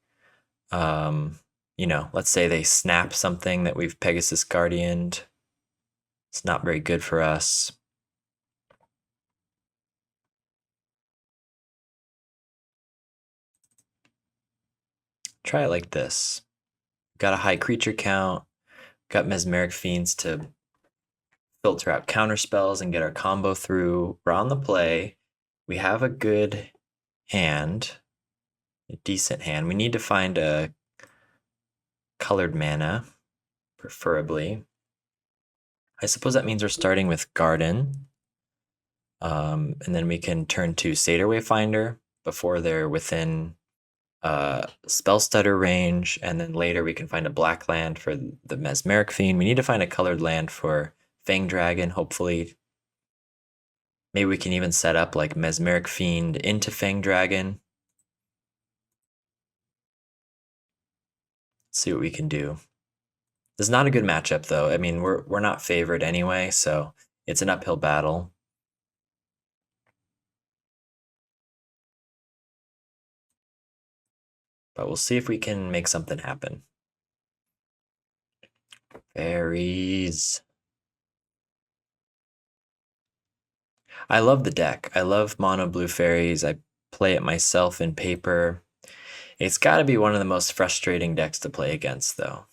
[SPEAKER 1] Let's say they snap something that we've Pegasus Guardianed. It's not very good for us. Try it like this. Got a high creature count. Got Mesmeric Fiends to filter out counter spells and get our combo through. We're on the play. We have a good hand. A decent hand. We need to find a colored mana, preferably. I suppose that means we're starting with Garden. And then we can turn to Satyr Wayfinder before they're within spell stutter range, and then later we can find a black land for the Mesmeric Fiend. We need to find a colored land for Fang Dragon, hopefully. Maybe we can even set up like Mesmeric Fiend into Fang Dragon. See what we can do. This is not a good matchup though. I mean, we're not favored anyway, so it's an uphill battle. But we'll see if we can make something happen. Fairies. I love the deck. I love mono blue fairies. I play it myself in paper. It's got to be one of the most frustrating decks to play against, though.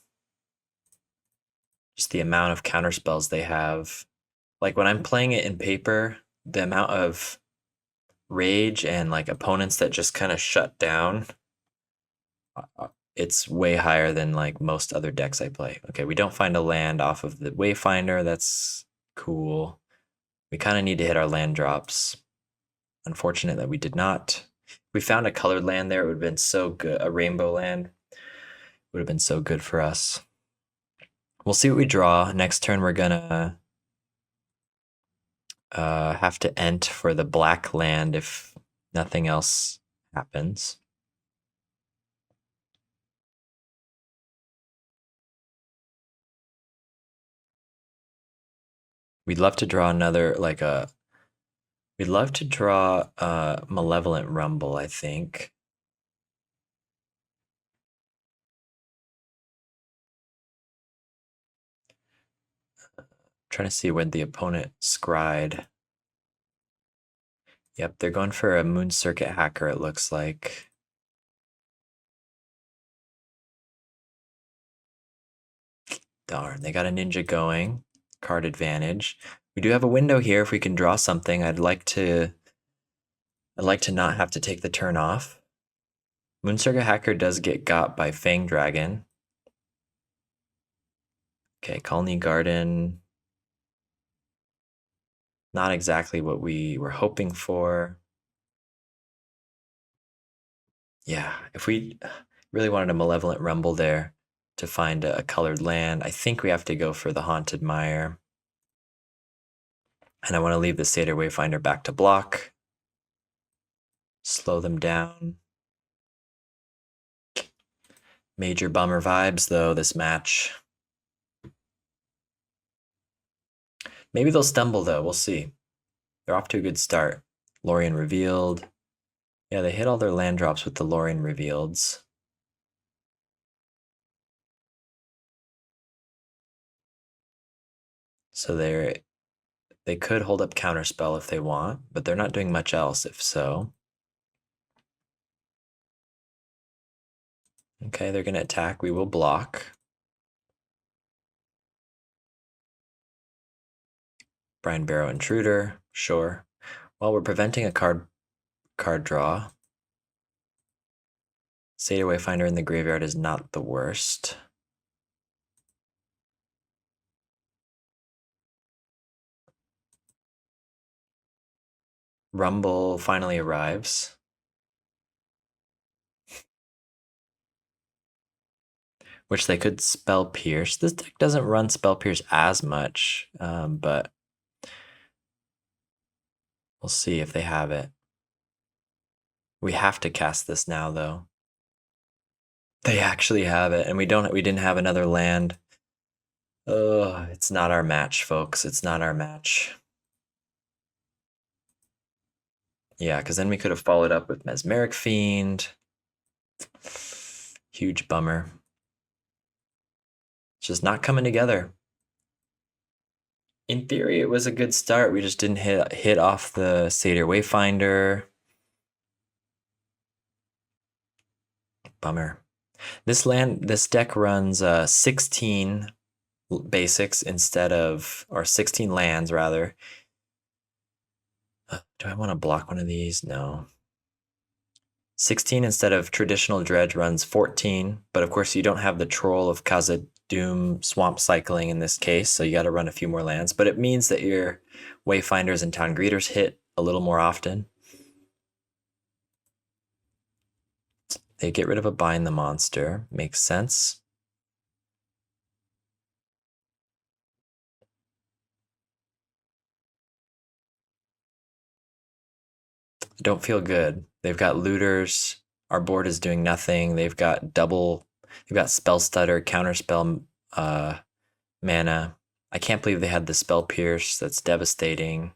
[SPEAKER 1] Just the amount of counterspells they have. Like when I'm playing it in paper, the amount of rage and like opponents that just kind of shut down, it's way higher than like most other decks I play. Okay, we don't find a land off of the Wayfinder. That's cool. We kind of need to hit our land drops. Unfortunate that we did not. If we found a colored land there, it would have been so good. A rainbow land would have been so good for us. We'll see what we draw. Next turn, we're gonna have to ent for the black land if nothing else happens. We'd love to draw another, like a. We'd love to draw a Malevolent Rumble, I think. Trying to see when the opponent scryed. Yep, they're going for a Moon Circuit Hacker, it looks like. Darn, they got a ninja going. Card advantage. We do have a window here if we can draw something. I'd like to not have to take the turn off. Moon Circuit Hacker does get got by Fang Dragon. Okay, Colony Garden. Not exactly what we were hoping for. Yeah, if we really wanted a Malevolent Rumble there to find a colored land, I think we have to go for the Haunted Mire. And I want to leave the Satyr Wayfinder back to block. Slow them down. Major bummer vibes, though, this match. Maybe they'll stumble, though. We'll see. They're off to a good start. Lorien Revealed. Yeah, they hit all their land drops with the Lorien Revealeds. So they could hold up Counterspell if they want, but they're not doing much else if so. Okay, they're going to attack. We will block. Brine Barrow Intruder, sure. Well, we're preventing a card draw. Satyr Wayfinder in the graveyard is not the worst. Rumble finally arrives. Which they could Spell Pierce. This deck doesn't run Spell Pierce as much, but we'll see if they have it. We have to cast this now, though. They actually have it, and we didn't have another land. Ugh, it's not our match, folks. It's not our match. Yeah, because then we could have followed up with Mesmeric Fiend. Huge bummer. It's just not coming together. In theory, it was a good start. We just didn't hit off the Satyr Wayfinder. Bummer. This deck runs 16 basics instead of, or 16 lands rather. Do I want to block one of these? No. 16 instead of traditional Dredge runs 14, but of course you don't have the Troll of Khazad-dûm swamp cycling in this case, so you got to run a few more lands, but it means that your Wayfinders and Town Greeters hit a little more often. They get rid of a Bind the Monster. Makes sense. I don't feel good. They've got looters. Our board is doing nothing. They've got spell stutter, counterspell mana. I can't believe they had the spell pierce. That's devastating.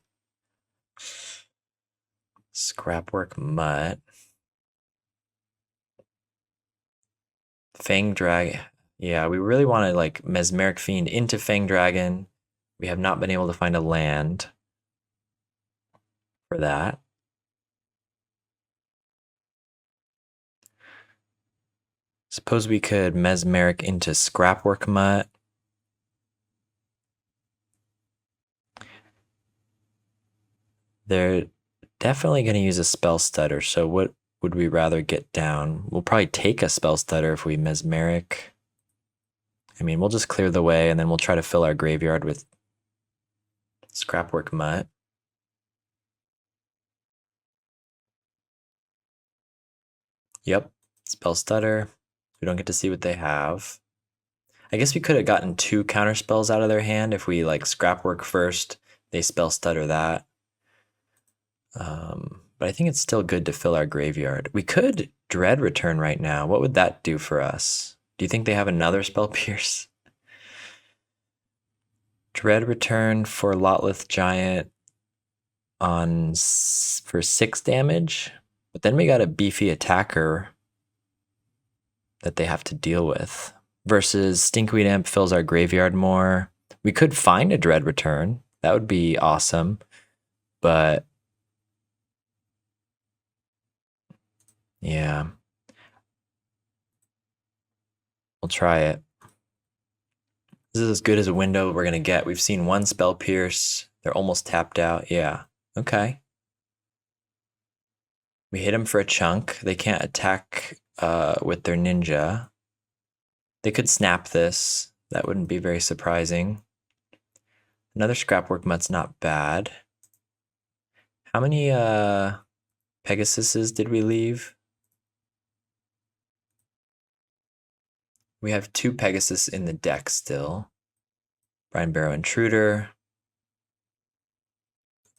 [SPEAKER 1] Scrapwork mutt. Fang Dragon. Yeah, we really want to like Mesmeric Fiend into Fang Dragon. We have not been able to find a land for that. Suppose we could Mesmeric into Scrapwork Mutt. They're definitely going to use a Spell Stutter, so what would we rather get down? We'll probably take a Spell Stutter if we Mesmeric. I mean, we'll just clear the way, and then we'll try to fill our graveyard with Scrapwork Mutt. Yep, Spell Stutter. We don't get to see what they have. I guess we could have gotten 2 counter spells out of their hand if we like Scrapwork first, they Spell Stutter that. But I think it's still good to fill our graveyard. We could Dread Return right now. What would that do for us? Do you think they have another Spell Pierce? Dread Return for Lotleth Giant for 6 damage. But then we got a beefy attacker that they have to deal with. Versus Stinkweed Imp fills our graveyard more. We could find a Dread Return. That would be awesome. But yeah. We'll try it. This is as good as a window we're going to get. We've seen 1 Spell Pierce. They're almost tapped out. Yeah. Okay. We hit them for a chunk. They can't attack with their ninja. They could snap this. That wouldn't be very surprising. Another Scrapwork Mutt's not bad. How many Pegasuses did we leave? We have 2 Pegasus in the deck still. Brine Barrow Intruder.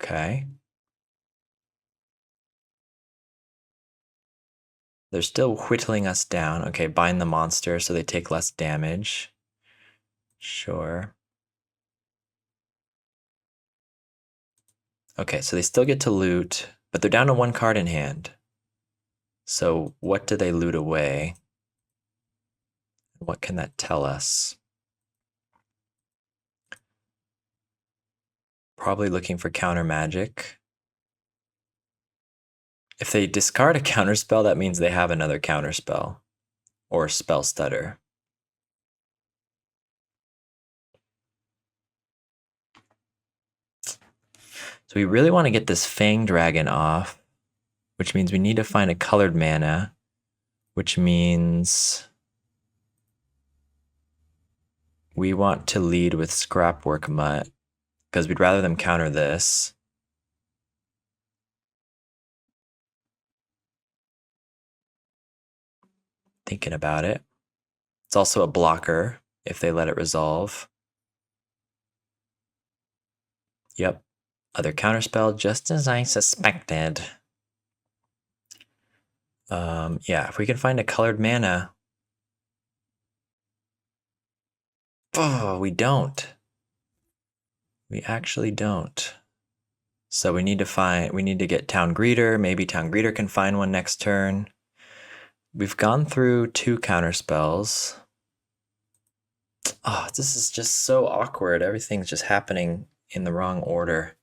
[SPEAKER 1] Okay. They're still whittling us down. Okay, bind the monster so they take less damage. Sure. Okay, so they still get to loot, but they're down to 1 card in hand. So what do they loot away? What can that tell us? Probably looking for counter magic. If they discard a counter spell, that means they have another counter spell or spell stutter. So we really want to get this Fang Dragon off, which means we need to find a colored mana, which means we want to lead with Scrapwork Mutt because we'd rather them counter this. Thinking about it. It's also a blocker if they let it resolve. Yep. Other counterspell, just as I suspected. Yeah, if we can find a colored mana. Oh, we don't. We actually don't. So we need to get Town Greeter. Maybe Town Greeter can find one next turn. We've gone through 2 counterspells. Oh, this is just so awkward. Everything's just happening in the wrong order.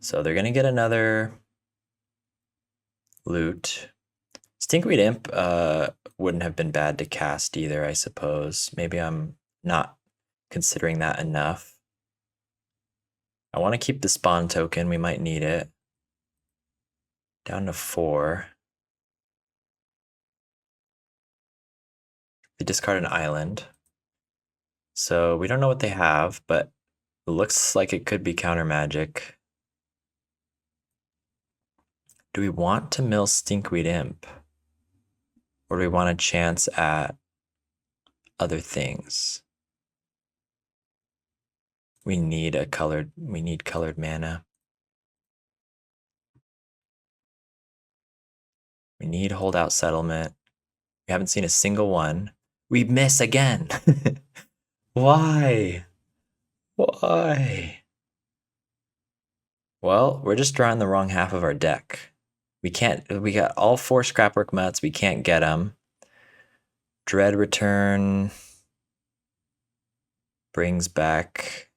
[SPEAKER 1] So they're going to get another loot. Stinkweed Imp wouldn't have been bad to cast either, I suppose. Maybe I'm not considering that enough. I want to keep the spawn token. We might need it. Down to 4. They discard an island. So we don't know what they have, but it looks like it could be counter magic. Do we want to mill Stinkweed Imp? Or do we want a chance at other things? We need colored mana. We need holdout settlement. We haven't seen a single one. We miss again. Why? Why? Well, we're just drawing the wrong half of our deck. We got all 4 Scrapwork Mutts. We can't get them. Dread Return brings back...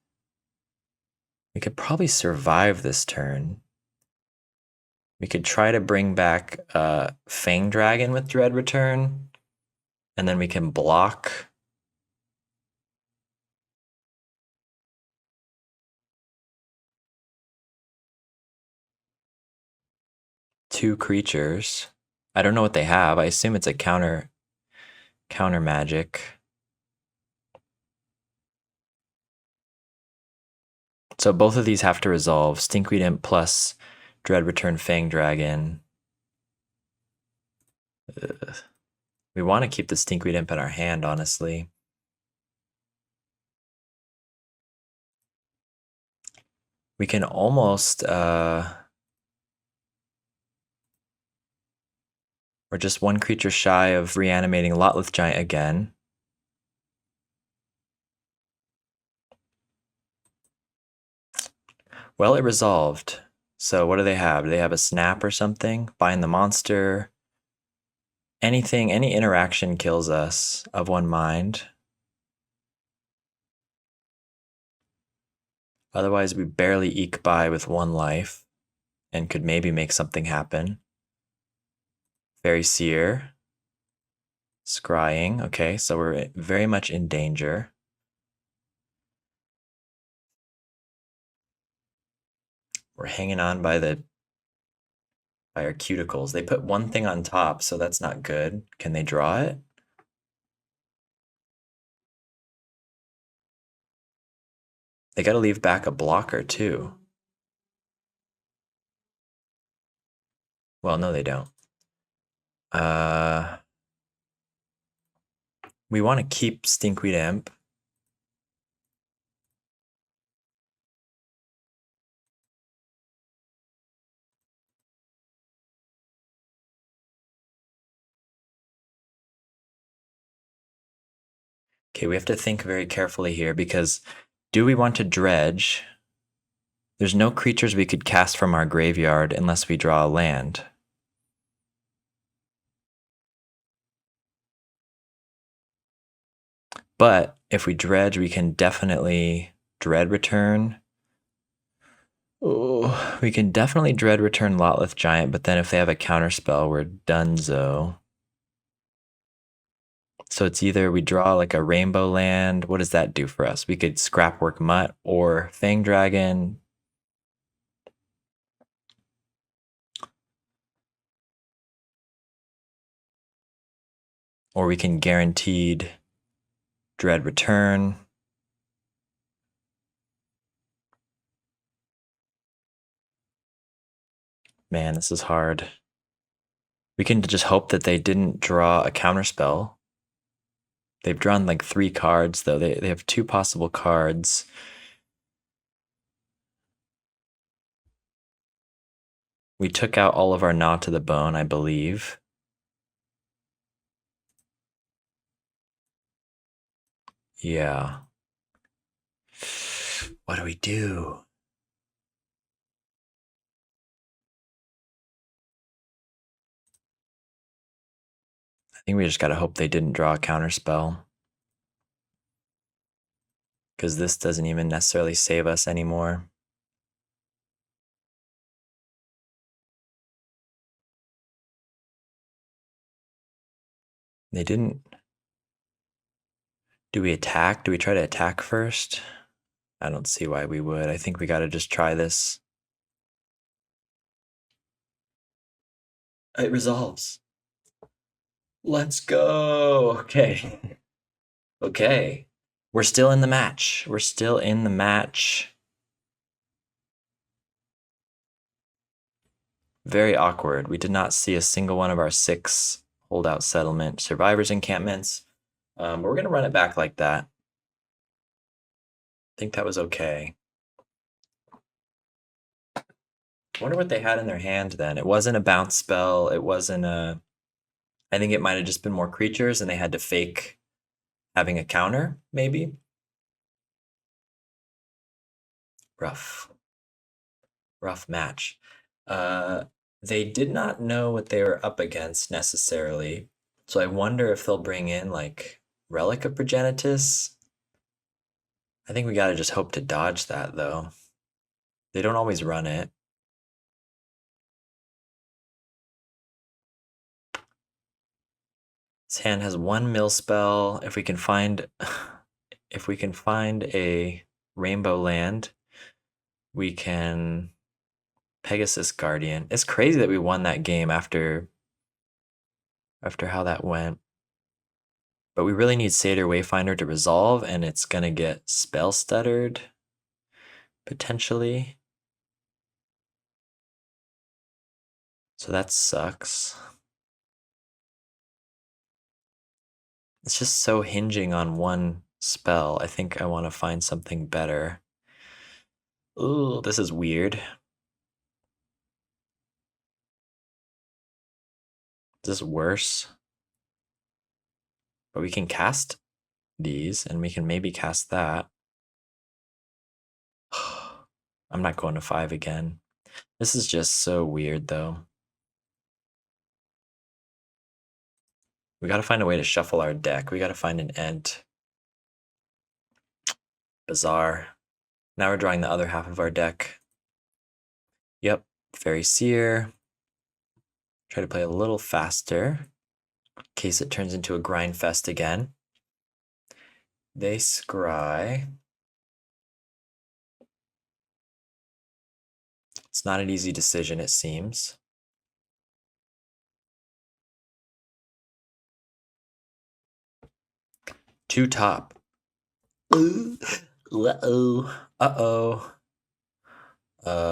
[SPEAKER 1] We could probably survive this turn. We could try to bring back Fang Dragon with Dread Return, and then we can block. Two creatures. I don't know what they have. I assume it's a counter magic. So both of these have to resolve. Stinkweed Imp plus Dread Return Fang Dragon. Ugh. We want to keep the Stinkweed Imp in our hand, honestly. We can almost... we're just 1 creature shy of reanimating Lotleth Giant again. Well, it resolved. So what do they have? Do they have a snap or something? Bind the monster. Anything, any interaction kills us of 1 mind. Otherwise, we barely eke by with 1 life and could maybe make something happen. Fairy Seer. Scrying. Okay, so we're very much in danger. We're hanging on by our cuticles. They put 1 thing on top, so that's not good. Can they draw it? They gotta leave back a blocker too. Well, no, they don't. We want to keep Stinkweed Imp. Okay, we have to think very carefully here because do we want to dredge? There's no creatures we could cast from our graveyard unless we draw a land. But if we dredge, we can definitely Dread Return. Oh, we can definitely Dread Return Lotleth Giant, but then if they have a counterspell, we're donezo. So it's either we draw like a rainbow land. What does that do for us? We could Scrapwork Mutt or Fang Dragon. Or we can guaranteed Dread Return. Man, this is hard. We can just hope that they didn't draw a counterspell. They've drawn like 3 cards, though. They have 2 possible cards. We took out all of our Gnaw to the Bone, I believe. Yeah. What do we do? I think we just gotta hope they didn't draw a counterspell. Because this doesn't even necessarily save us anymore. They didn't. Do we attack? Do we try to attack first? I don't see why we would. I think we gotta just try this. It resolves. Let's go. Okay. Okay. We're still in the match. We're still in the match. Very awkward. We did not see a single one of our 6 holdout settlement survivors encampments. But we're going to run it back like that. think that was okay. I wonder what they had in their hand then. It wasn't a bounce spell. It wasn't a. I think it might have just been more creatures and they had to fake having a counter, maybe. Rough. Rough match. They did not know what they were up against necessarily. So I wonder if they'll bring in like Relic of Progenitus. I think we gotta just hope to dodge that though. They don't always run it. This hand has one mill spell. If we can find a rainbow land, we can Pegasus Guardian. It's crazy that we won that game after how that went. But we really need Satyr Wayfinder to resolve, and it's gonna get spell stuttered potentially. So that sucks. It's just so hinging on one spell. I think I want to find something better. Ooh, this is weird. This is worse. But we can cast these, and we can maybe cast that. I'm not going to 5 again. This is just so weird, though. We gotta find a way to shuffle our deck. We gotta find an Ent. Bizarre. Now we're drawing the other half of our deck. Yep, Fairy Seer. Try to play a little faster in case it turns into a grind fest again. They scry. It's not an easy decision, it seems. Two top. Uh-oh. Uh-oh.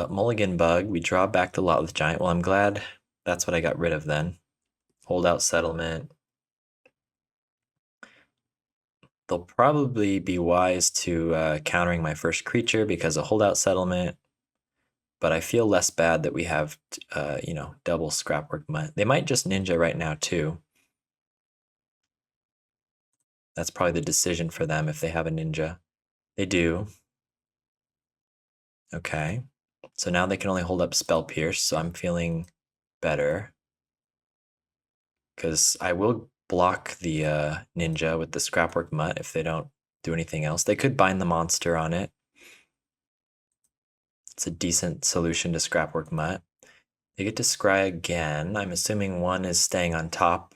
[SPEAKER 1] Mulligan Bug. We draw back the Lotleth Giant. Well, I'm glad that's what I got rid of then. Holdout Settlement. They'll probably be wise to countering my first creature because of Holdout Settlement. But I feel less bad that we have, double Scrapwork Mutt. They might just Ninja right now, too. That's probably the decision for them if they have a Ninja. They do. Okay. So now they can only hold up Spell Pierce, so I'm feeling better. Because I will block the Ninja with the Scrapwork Mutt if they don't do anything else. They could bind the monster on it. It's a decent solution to Scrapwork Mutt. They get to scry again. I'm assuming one is staying on top.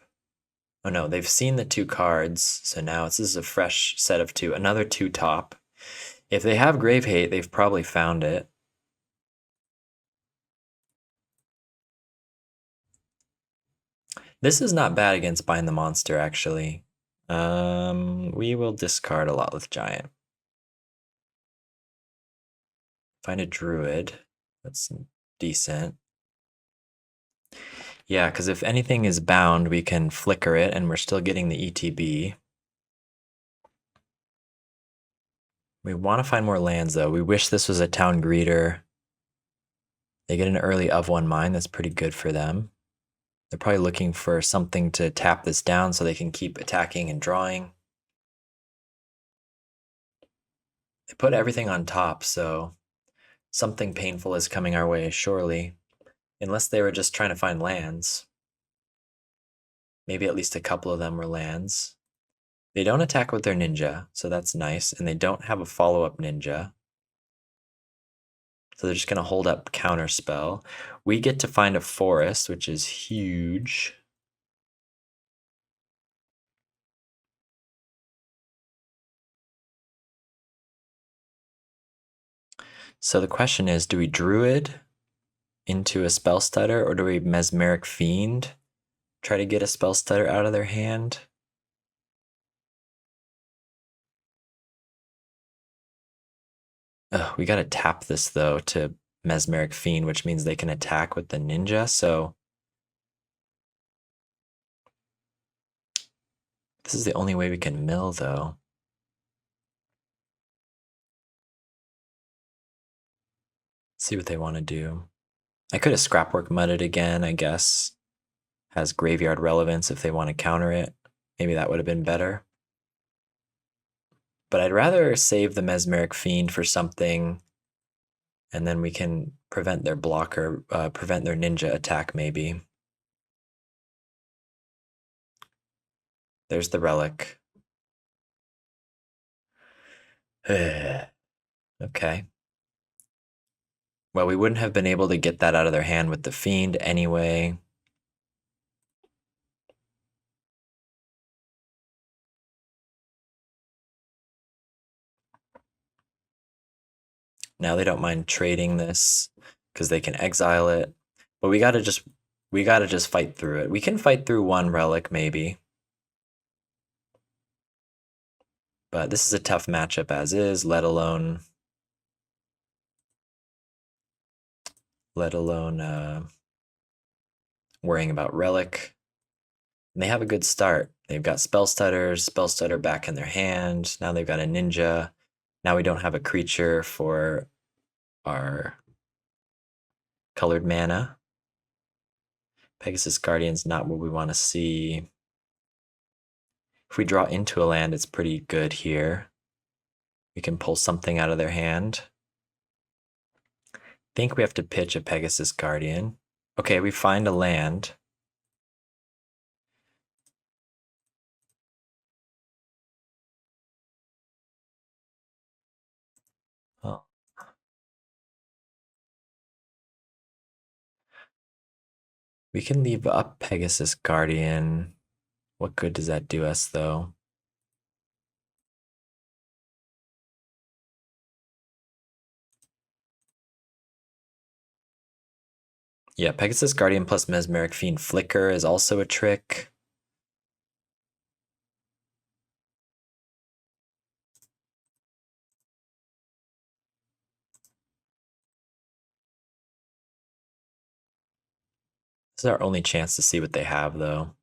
[SPEAKER 1] Oh no, they've seen the 2 cards, so now this is a fresh set of 2. Another 2 top. If they have Grave Hate, they've probably found it. This is not bad against Bind the Monster, actually. We will discard a Lotleth Giant. Find a Druid. That's decent. Yeah, because if anything is bound, we can flicker it, and we're still getting the ETB. We want to find more lands, though. We wish this was a Town Greeter. They get an early of 1 mine. That's pretty good for them. They're probably looking for something to tap this down so they can keep attacking and drawing. They put everything on top, so something painful is coming our way, surely. Unless they were just trying to find lands. Maybe at least a couple of them were lands. They don't attack with their ninja, so that's nice. And they don't have a follow-up ninja. So they're just going to hold up Counterspell. We get to find a forest, which is huge. So the question is, do we Druid into a Spell Stutter, or do we Mesmeric Fiend? Try to get a Spell Stutter out of their hand? We gotta tap this, though, to Mesmeric Fiend, which means they can attack with the ninja, so this is the only way we can mill, though. See what they want to do. I could have Scrapwork mudded again, I guess. Has graveyard relevance if they want to counter it. Maybe that would have been better. But I'd rather save the Mesmeric Fiend for something, and then we can prevent their blocker, prevent their ninja attack maybe. There's the relic. Okay. Well, we wouldn't have been able to get that out of their hand with the Fiend anyway. Now they don't mind trading this because they can exile it. But we gotta just fight through it. We can fight through one relic maybe. But this is a tough matchup as is, let alone worrying about relic. And they have a good start. They've got spell stutter back in their hand. Now they've got a ninja. Now we don't have a creature for our colored mana. Pegasus Guardian's not what we want to see. If we draw into a land, it's pretty good here. We can pull something out of their hand. I think we have to pitch a Pegasus Guardian. Okay, we find a land. Oh. We can leave up Pegasus Guardian. What good does that do us, though? Yeah, Pegasus Guardian plus Mesmeric Fiend Flicker is also a trick. This is our only chance to see what they have, though.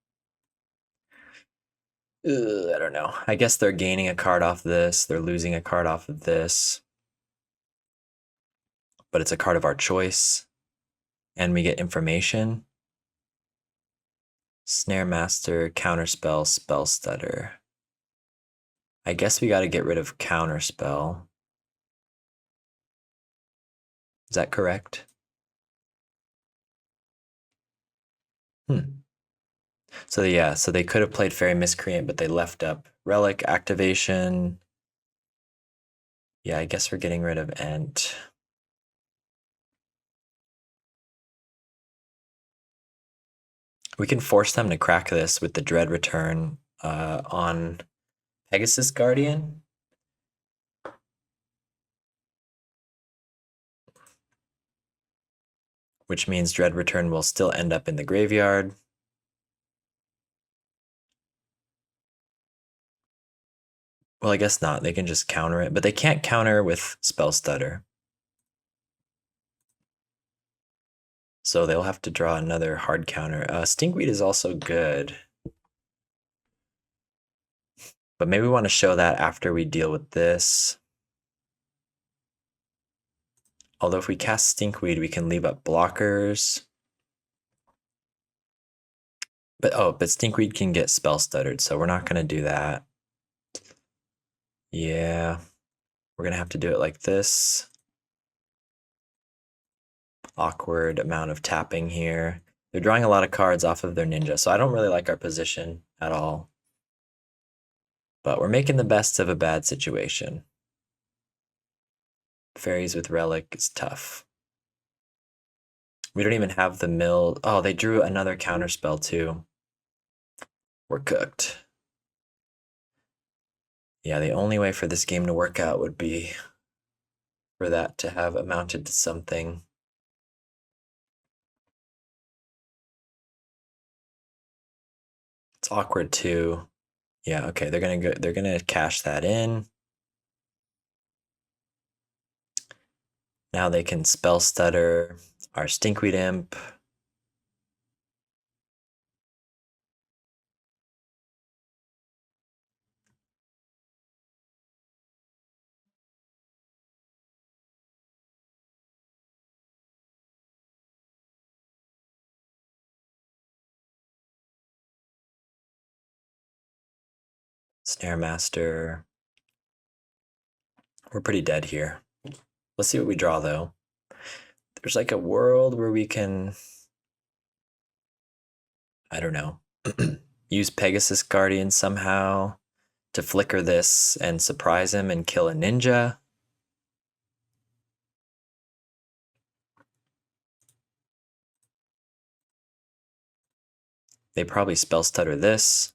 [SPEAKER 1] I don't know. I guess they're gaining a card off this. They're losing a card off of this. But it's a card of our choice. And we get information. Snare Master, Counterspell, Spell Stutter. I guess we got to get rid of Counterspell. Is that correct? So yeah, so they could have played Fairy Miscreant, but they left up Relic activation. Yeah, I guess we're getting rid of Ent. We can force them to crack this with the Dread return on Pegasus Guardian. Which means Dread return will still end up in the graveyard. Well, I guess not. They can just counter it, but they can't counter with Spell Stutter. So they'll have to draw another hard counter. Stinkweed is also good. But maybe we want to show that after we deal with this. Although if we cast Stinkweed, we can leave up blockers. But Stinkweed can get Spell Stuttered, so we're not going to do that. Yeah, we're going to have to do it like this. Awkward amount of tapping here. They're drawing a lot of cards off of their ninja, so I don't really like our position at all. But we're making the best of a bad situation. Fairies with Relic is tough. We don't even have the mill. Oh, they drew another counterspell too. We're cooked. Yeah, the only way for this game to work out would be for that to have amounted to something. It's awkward too. Yeah, okay, they're gonna cash that in. Now they can Spell Stutter our Stinkweed Imp. Snare Master. We're pretty dead here. Let's see what we draw, though. There's like a world where we can, I don't know, use Pegasus Guardian somehow to flicker this and surprise him and kill a ninja. They probably spell stutter this.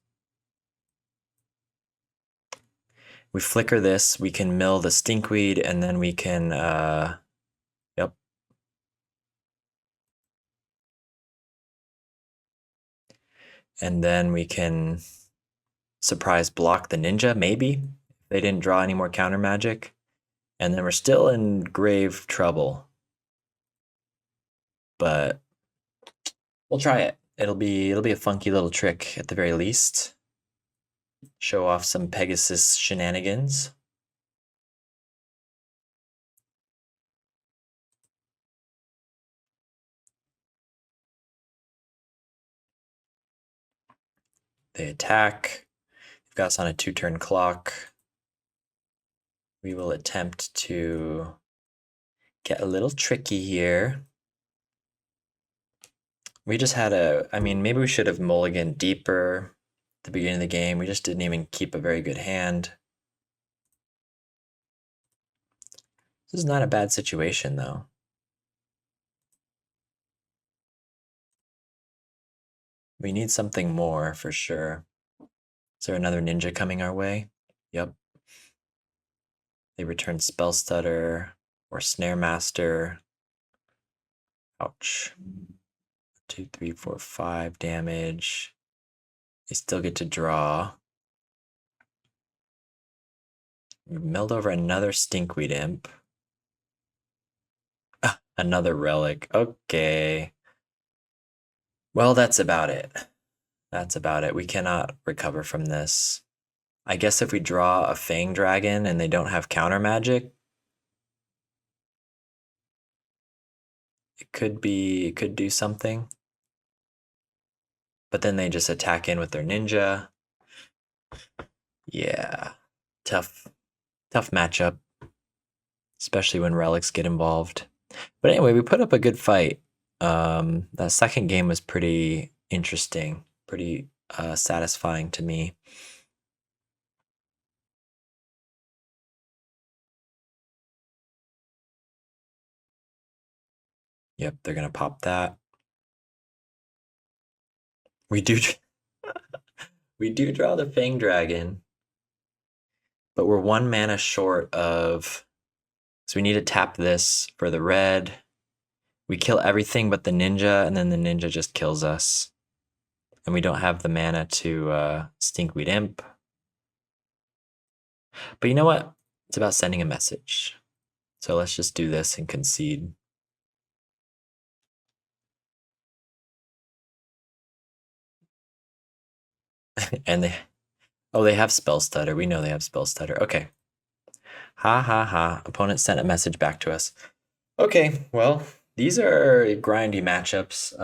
[SPEAKER 1] We flicker this, we can mill the stinkweed, and then we can, yep. And then we can surprise block the ninja, maybe, if they didn't draw any more counter magic. And then we're still in grave trouble. But we'll try it. It'll be a funky little trick at the very least. Show off some Pegasus shenanigans. They attack. We've got us on a 2-turn clock. We will attempt to get a little tricky here. We just had maybe we should have mulliganed deeper at the beginning of the game. We just didn't even keep a very good hand. This is not a bad situation, though. We need something more for sure. Is there another ninja coming our way? Yep. They return Spell Stutter or Snare Master. Ouch. 2, 3, 4, 5 damage. They still get to draw. We milled over another Stinkweed Imp. Ah, another Relic. Okay. Well, that's about it. That's about it. We cannot recover from this. I guess if we draw a Fang Dragon and they don't have counter magic, it could do something. But then they just attack in with their ninja. Yeah. Tough matchup. Especially when relics get involved. But anyway, we put up a good fight. That second game was pretty interesting, pretty satisfying to me. Yep, they're gonna pop that. We do draw the Fang Dragon, but we're 1 mana short of. So we need to tap this for the red. We kill everything but the ninja, and then the ninja just kills us. And we don't have the mana to Stinkweed Imp. But you know what? It's about sending a message. So let's just do this and concede. And they have Spell Stutter. We know they have Spell Stutter. Okay. Ha ha ha. Opponent sent a message back to us. Okay, well, these are grindy matchups,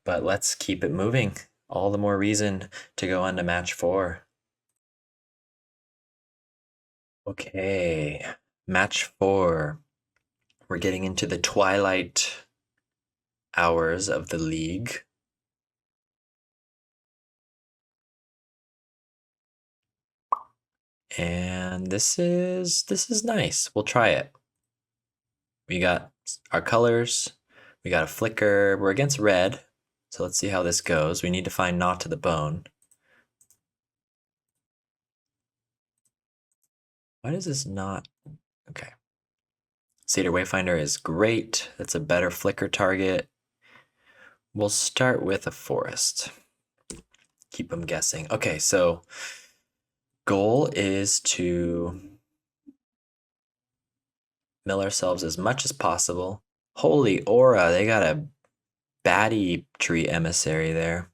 [SPEAKER 1] but let's keep it moving. All the more reason to go on to match 4. Okay, match 4. We're getting into the twilight hours of the league. And this is nice. We'll try it. We got our colors. We got a flicker. We're against red. So let's see how this goes. We need to find Knot to the Bone. Why does this not? Okay. Cedar Wayfinder is great. That's a better flicker target. We'll start with a forest. Keep them guessing. Okay, so goal is to mill ourselves as much as possible. Holy aura, they got a baddie tree emissary there.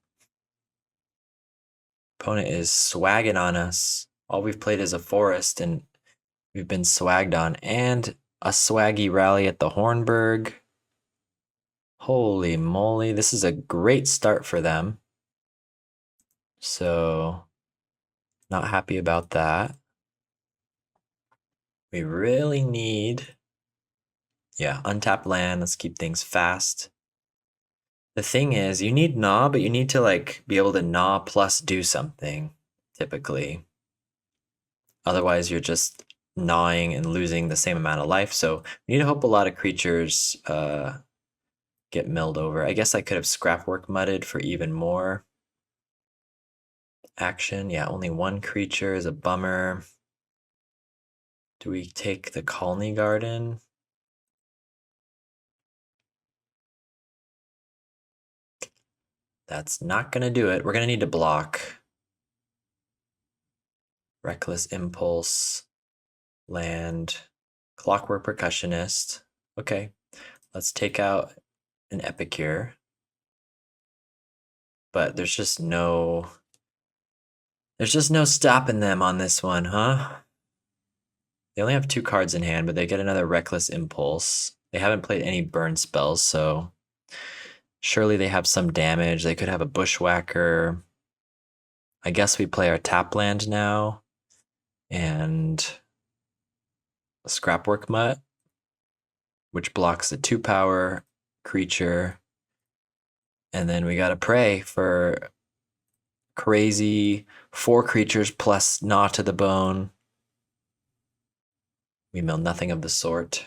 [SPEAKER 1] Opponent is swagging on us. All we've played is a forest, and we've been swagged on. And a swaggy rally at the Hornburg. Holy moly, this is a great start for them. So Not happy about that. We really need, yeah, untapped land. Let's keep things fast. The thing is, you need gnaw, but you need to like be able to gnaw plus do something, typically. Otherwise, you're just gnawing and losing the same amount of life. So we need to hope a lot of creatures get milled over. I guess I could have scrapwork mudded for even more action. Yeah, only one creature is a bummer. Do we take the Colony Garden? That's not gonna do it. We're gonna need to block. Reckless Impulse, land, Clockwork Percussionist. Okay, let's take out an Epicure. But there's just no stopping them on this one, huh? They only have 2 cards in hand, but they get another Reckless Impulse. They haven't played any burn spells, so surely they have some damage. They could have a Bushwhacker. I guess we play our tap land now. And a Scrapwork Mutt, which blocks the 2-power creature. And then we gotta pray for crazy 4 creatures plus Gnaw to the Bone. We mill nothing of the sort.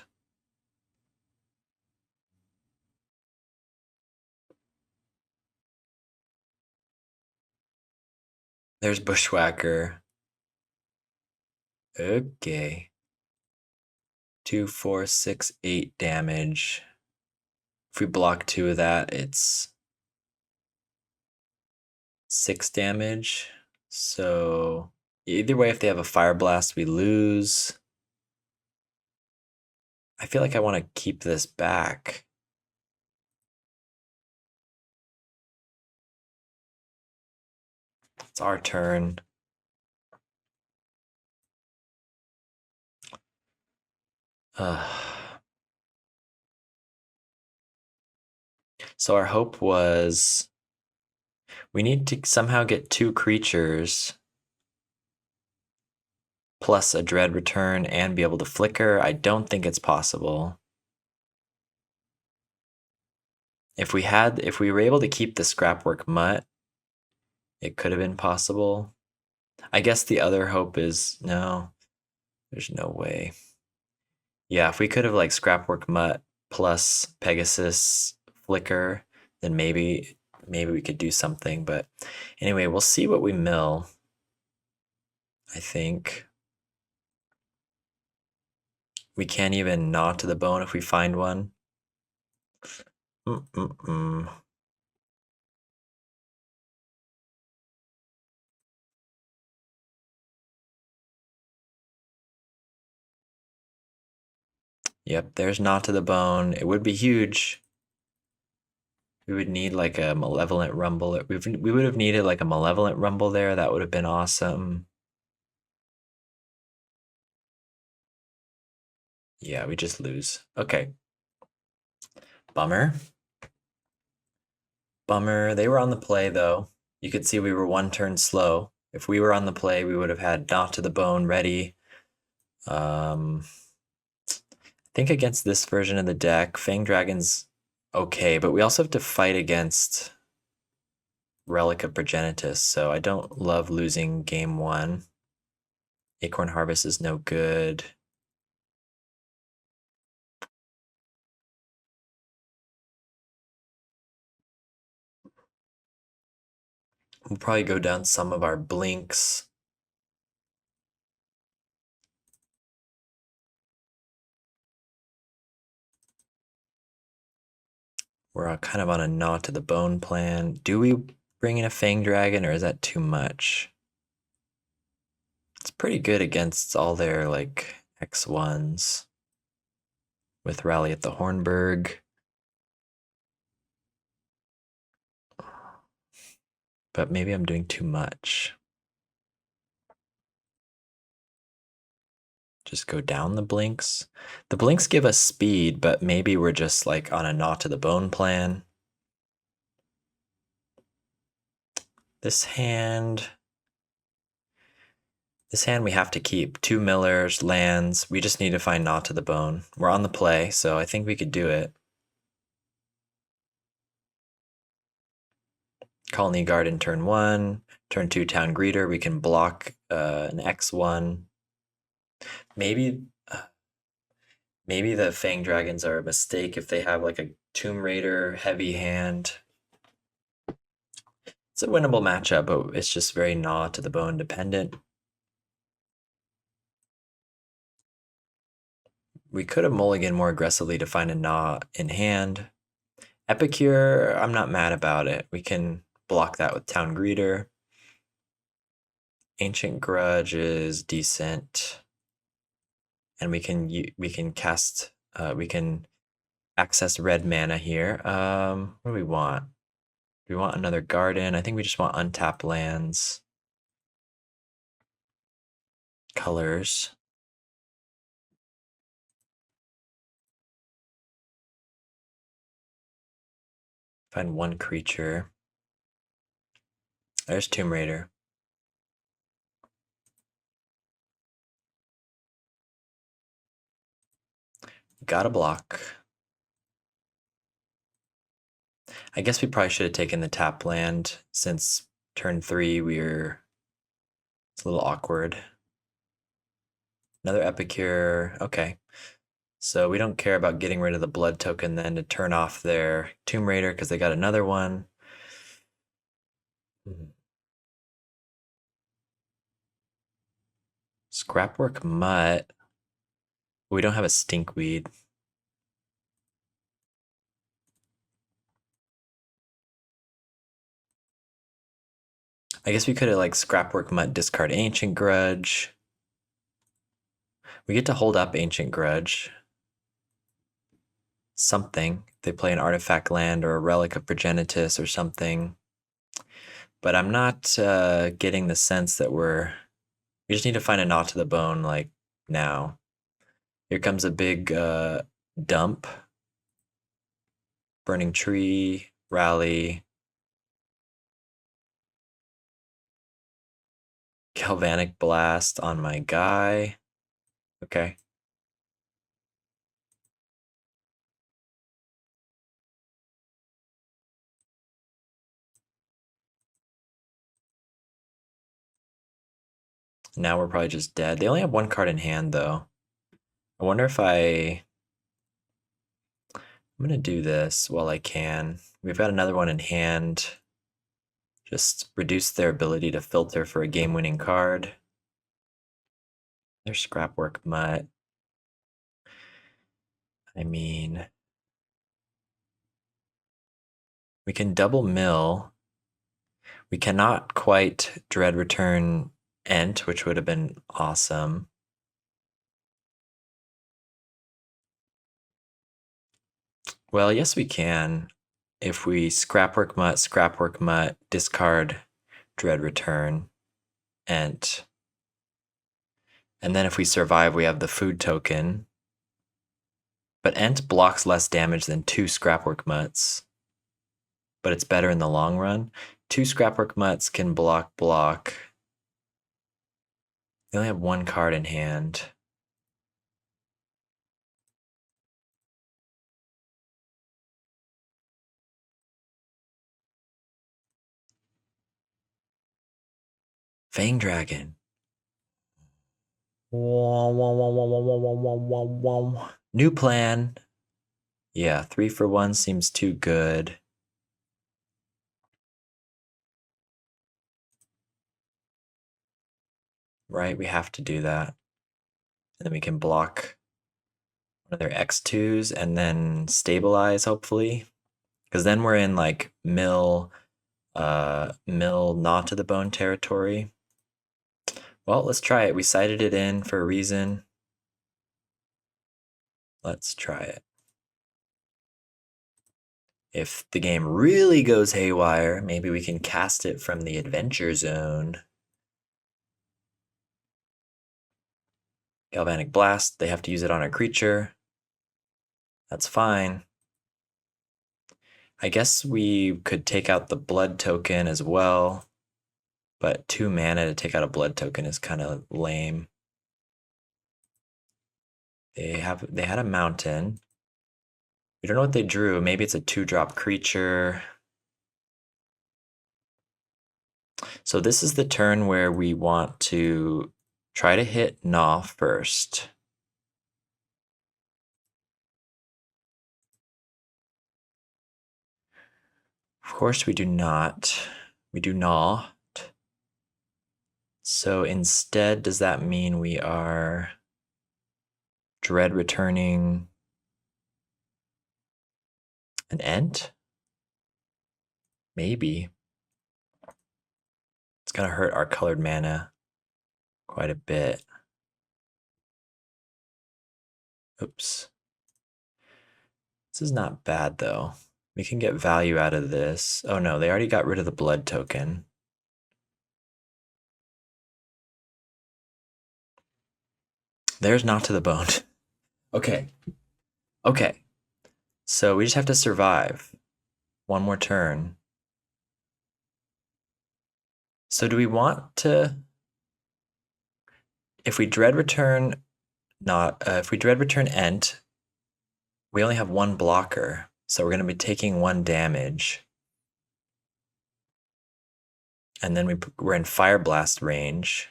[SPEAKER 1] There's Bushwhacker. Okay. 2, 4, 6, 8 damage. If we block 2 of that, it's 6 damage. So either way, if they have a Fire Blast, we lose. I feel like I want to keep this back. It's our turn. So our hope was we need to somehow get 2 creatures plus a Dread return and be able to flicker. I don't think it's possible. If we were able to keep the Scrapwork Mutt, it could have been possible. I guess the other hope is no, there's no way. Yeah, if we could have like Scrapwork Mutt plus Pegasus flicker, then maybe we could do something. But anyway, we'll see what we mill. I think we can't even gnaw to the bone if we find one. Yep, there's Gnaw to the Bone. It would be huge. We would need like a Malevolent Rumble. We would have needed like a Malevolent Rumble there. That would have been awesome. Yeah, we just lose. Okay. Bummer. Bummer. They were on the play though. You could see we were 1 turn slow. If we were on the play, we would have had Gnaw to the Bone ready. I think against this version of the deck, Fang Dragon's okay, but we also have to fight against Relic of Progenitus, so I don't love losing game 1. Acorn Harvest is no good. We'll probably go down some of our blinks. We're kind of on a Gnaw to the Bone plan. Do we bring in a Fang Dragon, or is that too much? It's pretty good against all their like X1s with Rally at the Hornburg. But maybe I'm doing too much. Just go down the blinks. The blinks give us speed, but maybe we're just like on a Gnaw to the Bone plan. This hand, This hand we have to keep. 2 millers, lands. We just need to find Gnaw to the Bone. We're on the play, so I think we could do it. Colony Garden turn 1. Turn 2 Town Greeter. We can block an X1. Maybe the Fang Dragons are a mistake if they have like a Tomb Raider heavy hand. It's a winnable matchup, but it's just very Gnaw to the Bone dependent. We could have mulliganed more aggressively to find a Gnaw in hand. Epicure, I'm not mad about it. We can block that with Town Greeter. Ancient Grudge is decent. And we can cast, we can access red mana here. What do we want? Do we want another garden? I think we just want untapped lands. Colors. Find one creature. There's Tomb Raider. Got a block. I guess we probably should have taken the tap land since turn 3 it's a little awkward. Another Epicure. Okay. So we don't care about getting rid of the blood token then to turn off their Tomb Raider because they got another one. Scrapwork Mutt. We don't have a Stinkweed. I guess we could have like Scrapwork Mutt, discard Ancient Grudge. We get to hold up Ancient Grudge. Something. They play an artifact land or a Relic of Progenitus or something. But I'm not getting the sense that we just need to find a Gnaw to the Bone like now. Here comes a big dump. Burning Tree, Rally. Galvanic Blast on my guy. Okay. Now we're probably just dead. They only have one card in hand, though. I wonder if I'm gonna do this while I can. We've got another one in hand. Just reduce their ability to filter for a game-winning card. There's Scrapwork Mutt. I mean, we can double mill. We cannot quite Dread Return Ent, which would have been awesome. Well, yes, we can. If we Scrapwork Mutt, discard Dread Return, Ent. And then if we survive, we have the food token. But Ent blocks less damage than 2 Scrapwork Mutts. But it's better in the long run. 2 Scrapwork Mutts can block. They only have one card in hand. Fang Dragon. New plan. Yeah, 3 for 1 seems too good. Right, we have to do that. And then we can block one of their X2s and then stabilize, hopefully. Because then we're in like mill Gnaw to the Bone territory. Well, let's try it. We cited it in for a reason. Let's try it. If the game really goes haywire, maybe we can cast it from the adventure zone. Galvanic Blast, they have to use it on a creature. That's fine. I guess we could take out the blood token as well. but 2 mana to take out a blood token is kind of lame. They had a mountain. We don't know what they drew. Maybe it's a 2-drop creature. So this is the turn where we want to try to hit Gnaw first. Of course we do not. We do Gnaw. So instead, does that mean we are Dread returning an Ent? Maybe. It's gonna hurt our colored mana quite a bit. Oops. This is not bad though. We can get value out of this. Oh no, they already got rid of the blood token. There's Not to the Bone. Okay. Okay. So we just have to survive. One more turn. So do we want to... If we Dread return Ent, we only have 1 blocker. So we're going to be taking 1 damage. And then we're in Fire Blast range.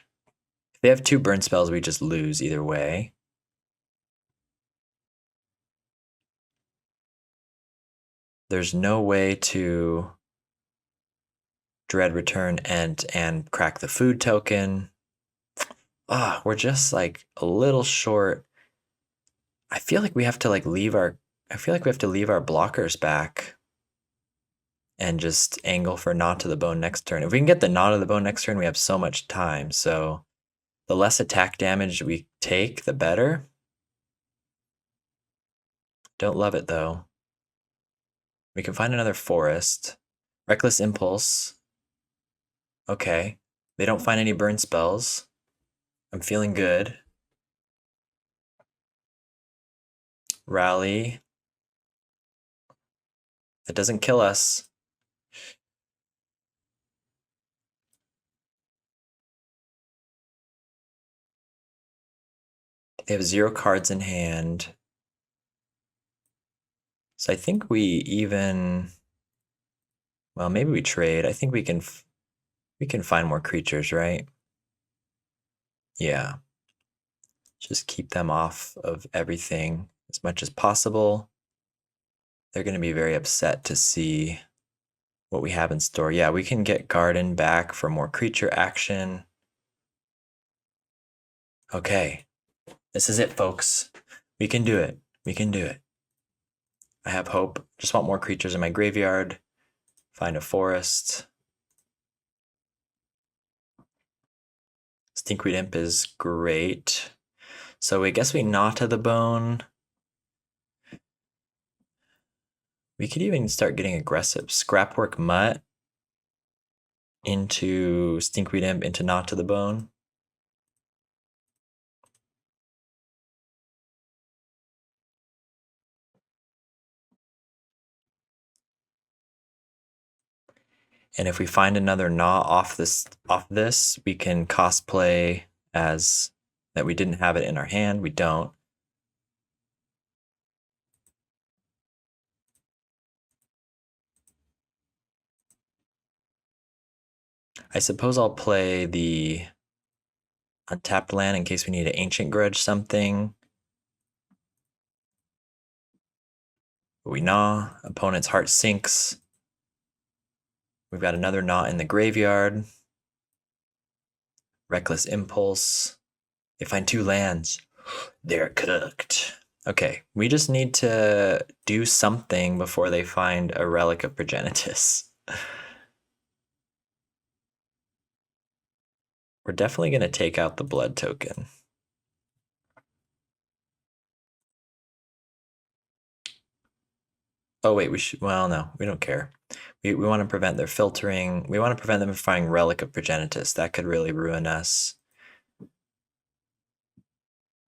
[SPEAKER 1] If they have 2 burn spells, we just lose either way. There's no way to Dread return Ent and crack the food token. We're just like a little short. I feel like we have to leave our blockers back and just angle for Gnaw to the Bone next turn. If we can get the Gnaw to the Bone next turn, we have so much time. So the less attack damage we take, the better. Don't love it though. We can find another forest. Reckless Impulse. Okay. They don't find any burn spells. I'm feeling good. Rally. That doesn't kill us. They have 0 cards in hand. So I think we even... Well, maybe we trade. I think we can find more creatures, right? Yeah. Just keep them off of everything as much as possible. They're going to be very upset to see what we have in store. Yeah, we can get Garden back for more creature action. Okay. This is it, folks. We can do it. We can do it. I have hope. Just want more creatures in my graveyard. Find a forest. Stinkweed Imp is great. So I guess we Gnaw to the Bone. We could even start getting aggressive. Scrapwork Mutt into Stinkweed Imp into Gnaw to the Bone. And if we find another Gnaw off this, we can cosplay as that we didn't have it in our hand. We don't. I suppose I'll play the untapped land in case we need an Ancient Grudge something. We Gnaw. Opponent's heart sinks. We've got another Gnaw in the graveyard. Reckless Impulse. They find 2 lands. They're cooked. Okay, we just need to do something before they find a Relic of Progenitus. We're definitely going to take out the blood token. Oh wait, well no, we don't care. We want to prevent their filtering. We want to prevent them from finding Relic of Progenitus. That could really ruin us.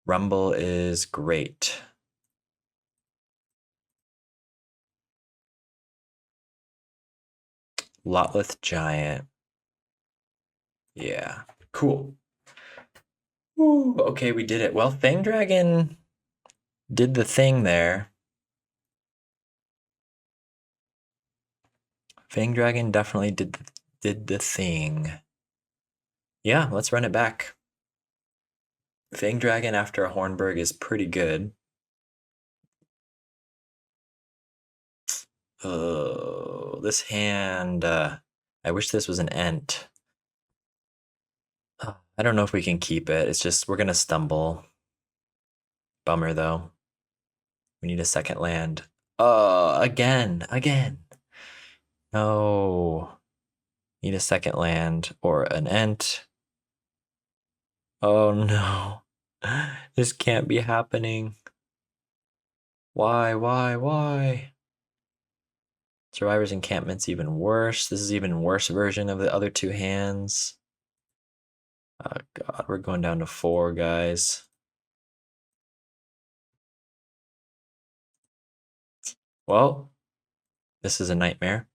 [SPEAKER 1] Rumble is great. Lotleth Giant. Yeah, cool. Ooh, okay, we did it. Well, Fang Dragon did the thing there. Fang Dragon definitely did the thing. Yeah, let's run it back. Fang Dragon after a Hornberg is pretty good. Oh, this hand. I wish this was an Ent. I don't know if we can keep it. It's just we're gonna stumble. Bummer though. We need a second land. Again. No. Need a second land or an Ent. Oh no. This can't be happening. Why? Survivor's Encampment's even worse. This is even worse version of the other two hands. Oh god, we're going down to 4, guys. Well, this is a nightmare.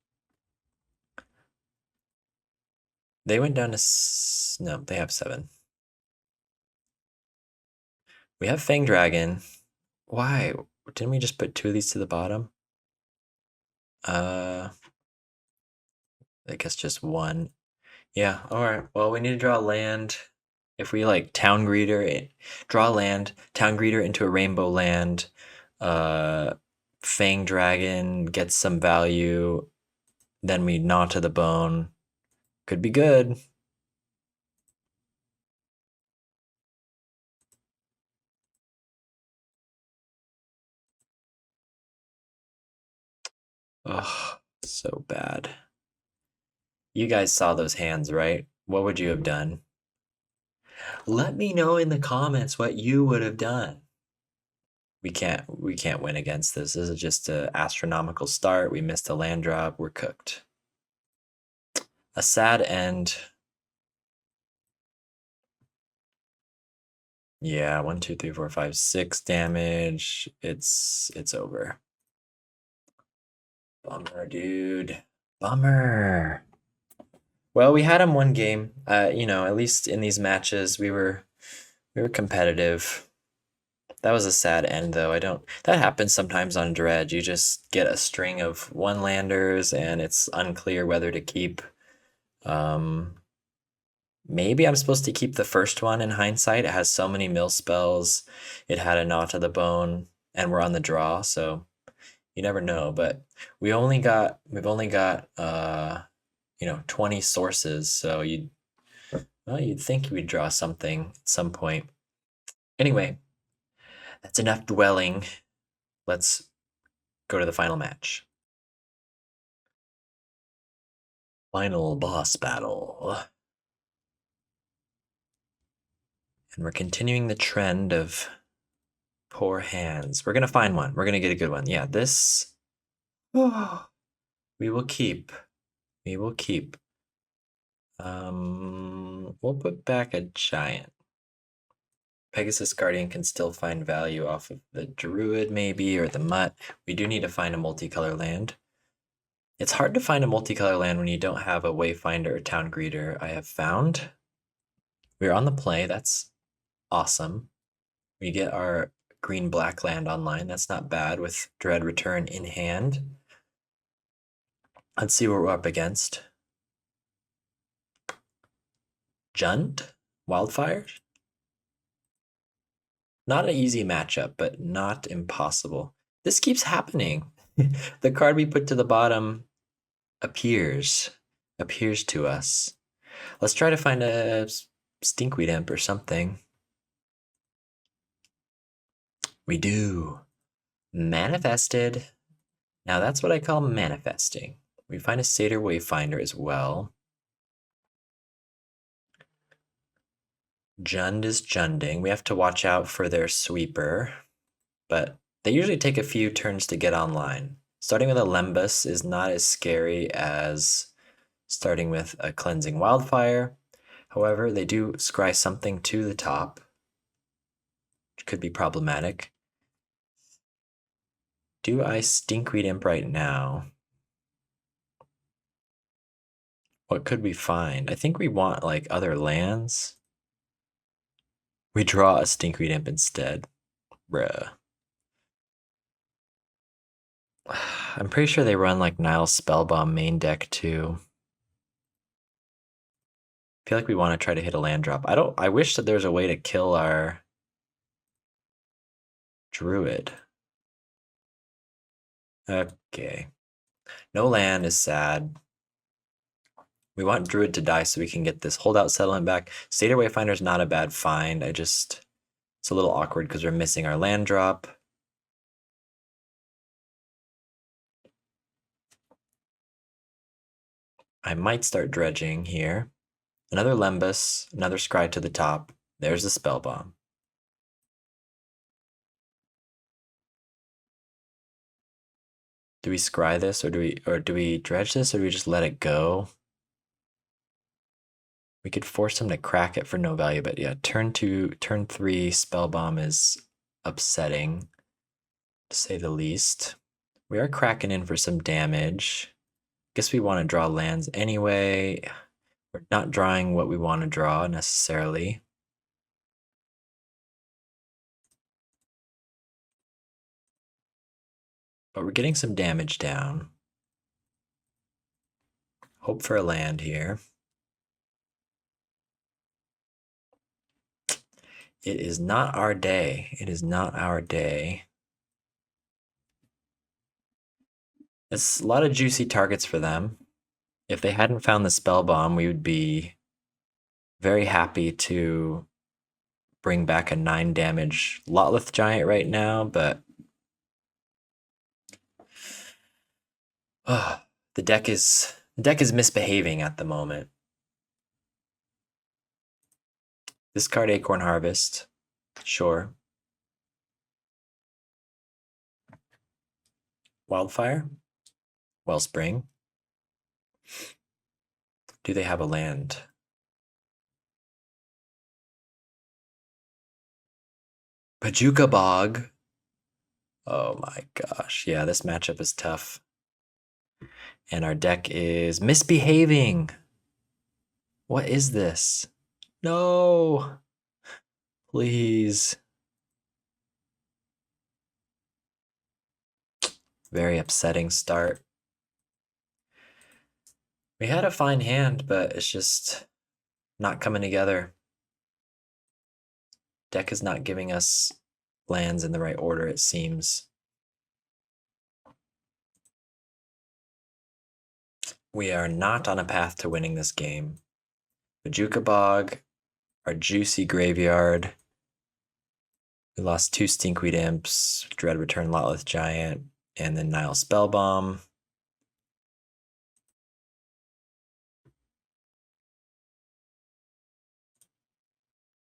[SPEAKER 1] They went down to no, they have 7. We have Fang Dragon. Why? Didn't we just put 2 of these to the bottom? I guess just 1. Yeah, alright. Well, we need to draw land. If we like Town Greeter, draw land, Town Greeter into a rainbow land, Fang Dragon gets some value, then we gnaw to the bone. Could be good. Ugh, so bad. You guys saw those hands, right? What would you have done? Let me know in the comments what you would have done. We can't win against this. This is just an astronomical start. We missed a land drop. We're cooked. A sad end. Yeah, 1, 2, 3, 4, 5, 6 damage. It's over. Bummer, dude. Bummer. Well, we had him one game. You know, at least in these matches, we were competitive. That was a sad end, though. That happens sometimes on Dredge. You just get a string of one landers, and it's unclear whether to keep. Maybe I'm supposed to keep the first one in hindsight. It has so many mill spells. It had a gnaw to the bone, and we're on the draw, so you never know. But we've only got 20 sources, so you'd think you would draw something at some point. Anyway, that's enough dwelling. Let's go to the final match. Final boss battle. And we're continuing the trend of poor hands. We're going to find one. We're going to get a good one. Yeah, this. Oh, we will keep. We'll put back a giant. Pegasus Guardian can still find value off of the Druid, maybe, or the Mutt. We do need to find a multicolor land. It's hard to find a multicolor land when you don't have a Wayfinder or Town Greeter, I have found. We're on the play. That's awesome. We get our green-black land online. That's not bad with Dread Return in hand. Let's see what we're up against. Jund? Wildfire? Not an easy matchup, but not impossible. This keeps happening. The card we put to the bottom appears to us. Let's try to find a Stinkweed Imp or something. We do. Manifested. Now that's what I call manifesting. We find a Satyr Wayfinder as well. Jund is Junding. We have to watch out for their sweeper, but they usually take a few turns to get online. Starting with a Lembas is not as scary as starting with a Cleansing Wildfire. However, they do scry something to the top, which could be problematic. Do I Stinkweed Imp right now? What could we find? I think we want like other lands. We draw a Stinkweed Imp instead. Bruh. I'm pretty sure they run like Nile Spellbomb main deck too. I feel like we want to try to hit a land drop. I wish that there's a way to kill our Druid. Okay. No land is sad. We want Druid to die so we can get this holdout settlement back. Stater Wayfinder is not a bad find. It's a little awkward because we're missing our land drop. I might start dredging here. Another Lembas, another Scry to the top. There's the Spell Bomb. Do we scry this or do we dredge this or do we just let it go? We could force him to crack it for no value, but yeah, turn 3 Spell Bomb is upsetting, to say the least. We are cracking in for some damage. Guess we want to draw lands anyway. We're not drawing what we want to draw necessarily. But we're getting some damage down. Hope for a land here. It is not our day. It is not our day. It's a lot of juicy targets for them. If they hadn't found the Spell Bomb, we would be very happy to bring back a 9 damage Lotleth Giant right now, but the deck is misbehaving at the moment. Discard Acorn Harvest. Sure. Wildfire? Wellspring. Do they have a land? Pajuka Bog. Oh my gosh. Yeah, this matchup is tough. And our deck is misbehaving. What is this? No. Please. Very upsetting start. We had a fine hand, but it's just not coming together. Deck is not giving us lands in the right order, it seems. We are not on a path to winning this game. Pajuka Bog, our juicy graveyard. We lost 2 Stinkweed Imps, Dread Return Lotleth Giant, and then Nile Spellbomb.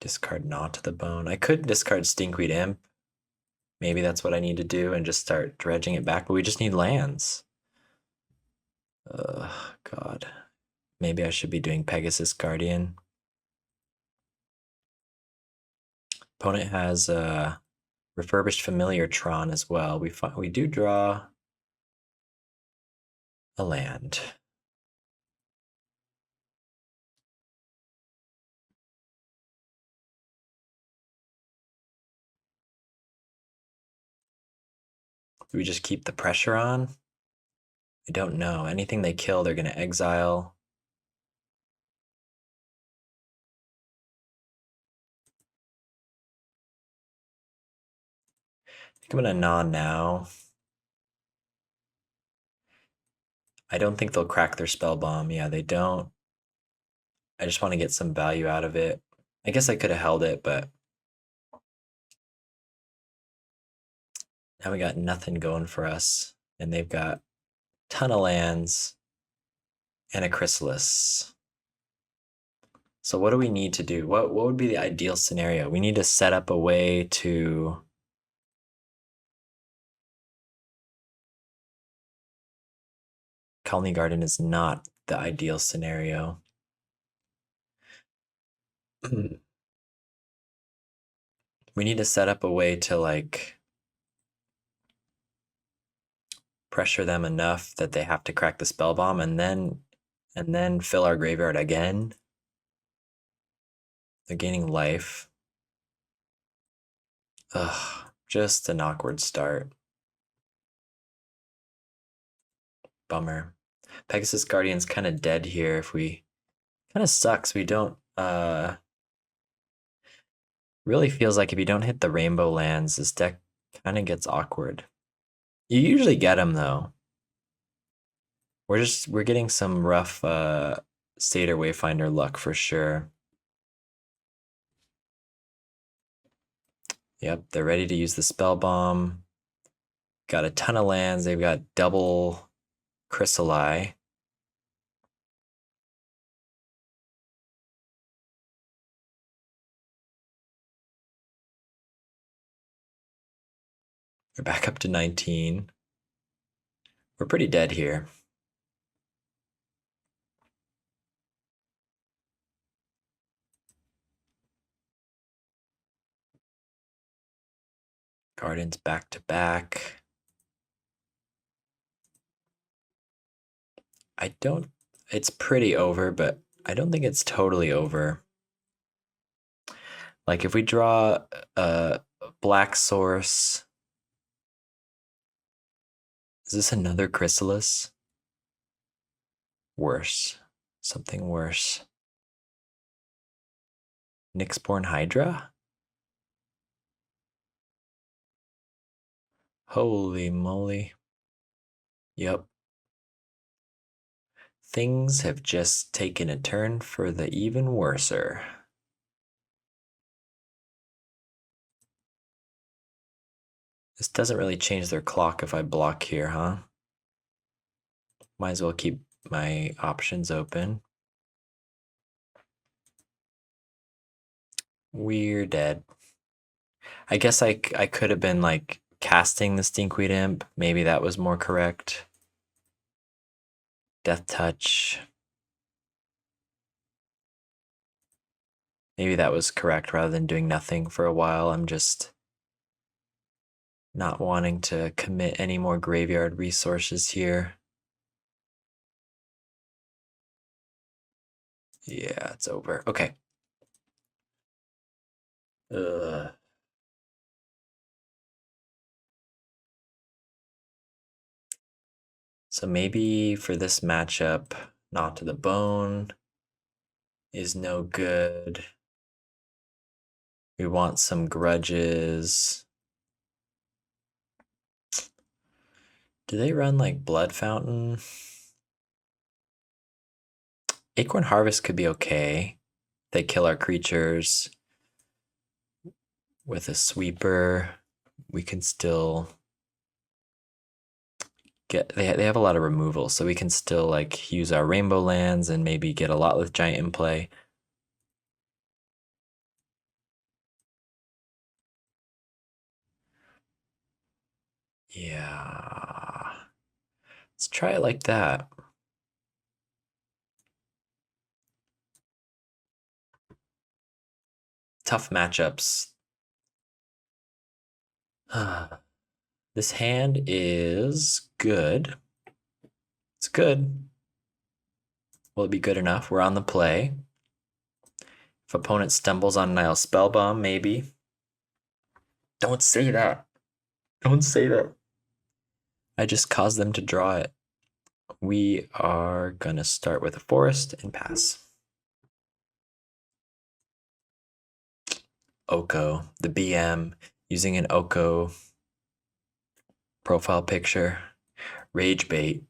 [SPEAKER 1] Discard Gnaw to the Bone. I could discard Stinkweed Imp. Maybe that's what I need to do and just start dredging it back, but we just need lands. God. Maybe I should be doing Pegasus Guardian. Opponent has Refurbished Familiar Tron as well. We do draw a land. Do we just keep the pressure on? I don't know. Anything they kill, they're going to exile. I think I'm going to gnaw now. I don't think they'll crack their Spell Bomb. Yeah, they don't. I just want to get some value out of it. I guess I could have held it, but now we got nothing going for us. And they've got a ton of lands and a Chrysalis. So what do we need to do? What would be the ideal scenario? We need to set up a way to Colony Garden is not the ideal scenario. We need to set up a way to like pressure them enough that they have to crack the Spell Bomb, and then and then fill our graveyard again. They're gaining life. Ugh, just an awkward start. Bummer. Pegasus Guardian's kind of dead here if we... Kind of sucks. We don't... Really feels like if you don't hit the rainbow lands, this deck kind of gets awkward. You usually get them, though. We're getting some rough Satyr Wayfinder luck for sure. Yep, they're ready to use the Spell Bomb. Got a ton of lands. They've got double Chrysalai. We're back up to 19. We're pretty dead here. Gardens back to back. It's pretty over, but I don't think it's totally over. Like if we draw a black source, is this another Chrysalis? Worse. Something worse. Nyxborn Hydra? Holy moly. Yep. Things have just taken a turn for the even worser. This doesn't really change their clock if I block here, huh? Might as well keep my options open. We're dead. I guess I could have been like casting the Stinkweed Imp. Maybe that was more correct. Death Touch. Maybe that was correct rather than doing nothing for a while. I'm just not wanting to commit any more graveyard resources here. Yeah, it's over. Okay. Ugh. So maybe for this matchup, Not to the Bone is no good. We want some grudges. Do they run like Blood Fountain? Acorn Harvest could be okay. They kill our creatures with a sweeper. We can still get... They have a lot of removal, so we can still like use our rainbow lands and maybe get a Lotleth Giant in play. Yeah. Let's try it like that. Tough matchups. This hand is good. It's good. Will it be good enough? We're on the play. If opponent stumbles on Nile Spellbomb, maybe. Don't say that. Don't say that. I just caused them to draw it. We are gonna start with a forest and pass. Oko, the BM, using an Oko profile picture. Rage bait.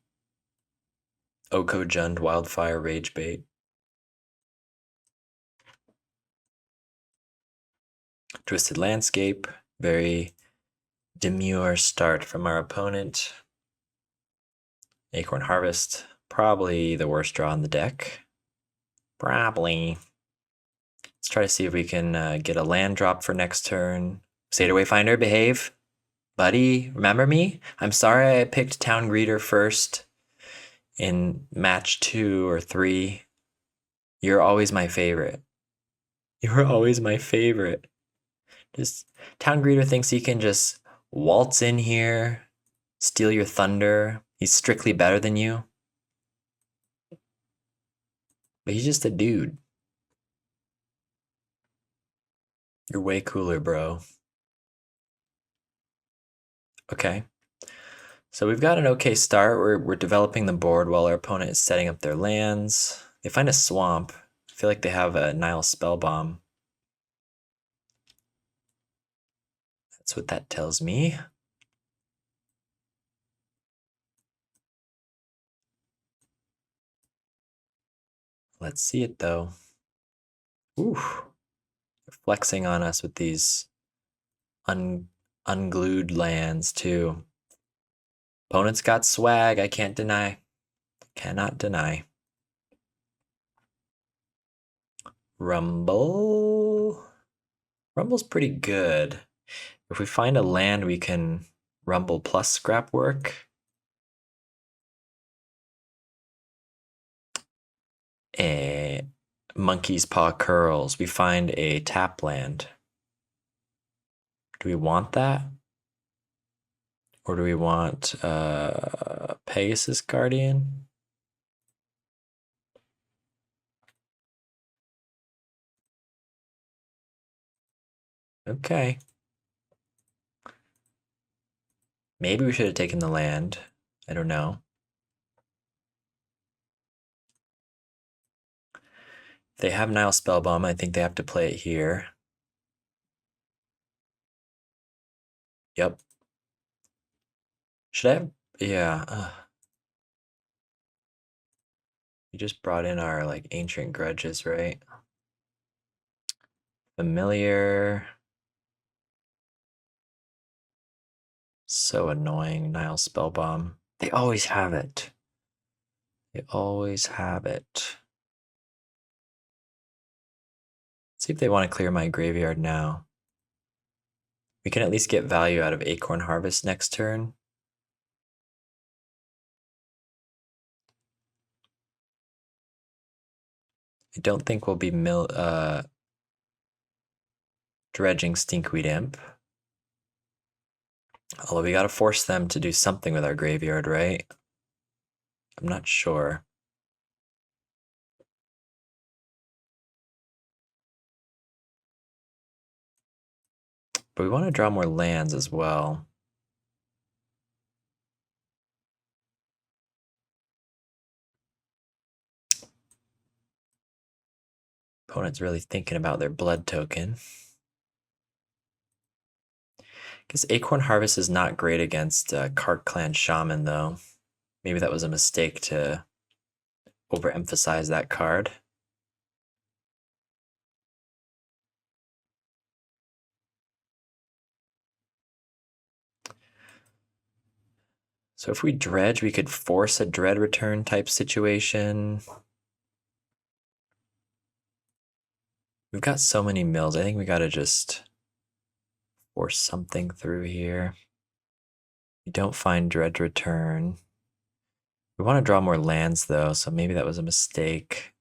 [SPEAKER 1] Oko Jund Wildfire Rage bait. Twisted Landscape, very demure start from our opponent. Acorn Harvest, probably the worst draw in the deck. Probably. Let's try to see if we can get a land drop for next turn. Satyr Wayfinder, behave. Buddy, remember me? I'm sorry I picked Town Greeter first in match 2 or 3. You're always my favorite. You're always my favorite. Just Town Greeter thinks he can just waltz in here, steal your thunder. He's strictly better than you. But he's just a dude. You're way cooler, bro. Okay. So we've got an okay start. We're developing the board while our opponent is setting up their lands. They find a swamp. I feel like they have a Nile Spellbomb. That's what that tells me. Let's see it though. Ooh. They're flexing on us with these unglued lands too. Opponent's got swag, I can't deny. Cannot deny. Rumble. Rumble's pretty good. If we find a land we can rumble plus scrap work. A Monkey's Paw Curls. We find a tap land. Do we want that? Or do we want Pegasus Guardian? Okay. Maybe we should have taken the land. I don't know. They have Nile Spellbomb. I think they have to play it here. Yep. Should I have? Yeah. We just brought in our like ancient grudges, right? Familiar. So annoying, Nile Spellbomb. They always have it. They always have it. Let's see if they want to clear my graveyard now. We can at least get value out of Acorn Harvest next turn. I don't think we'll be dredging Stinkweed Imp. Although we gotta force them to do something with our graveyard, right? I'm not sure. But we want to draw more lands as well. Opponent's really thinking about their blood token. Guess Acorn Harvest is not great against Cart Clan Shaman, though. Maybe that was a mistake to overemphasize that card. So if we dredge, we could force a dread return type situation. We've got so many mills. I think we gotta just force something through here. We don't find dredge return. We want to draw more lands though, so maybe that was a mistake.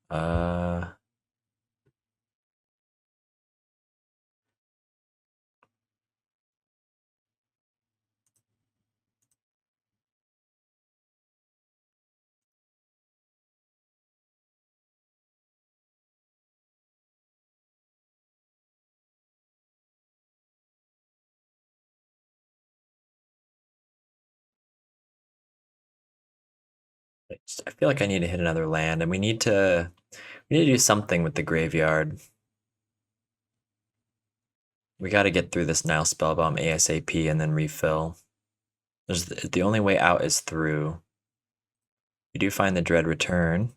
[SPEAKER 1] I feel like I need to hit another land, and we need to do something with the graveyard. We got to get through this Nile Spellbomb ASAP and then refill. The only way out is through. We do find the Dread Return.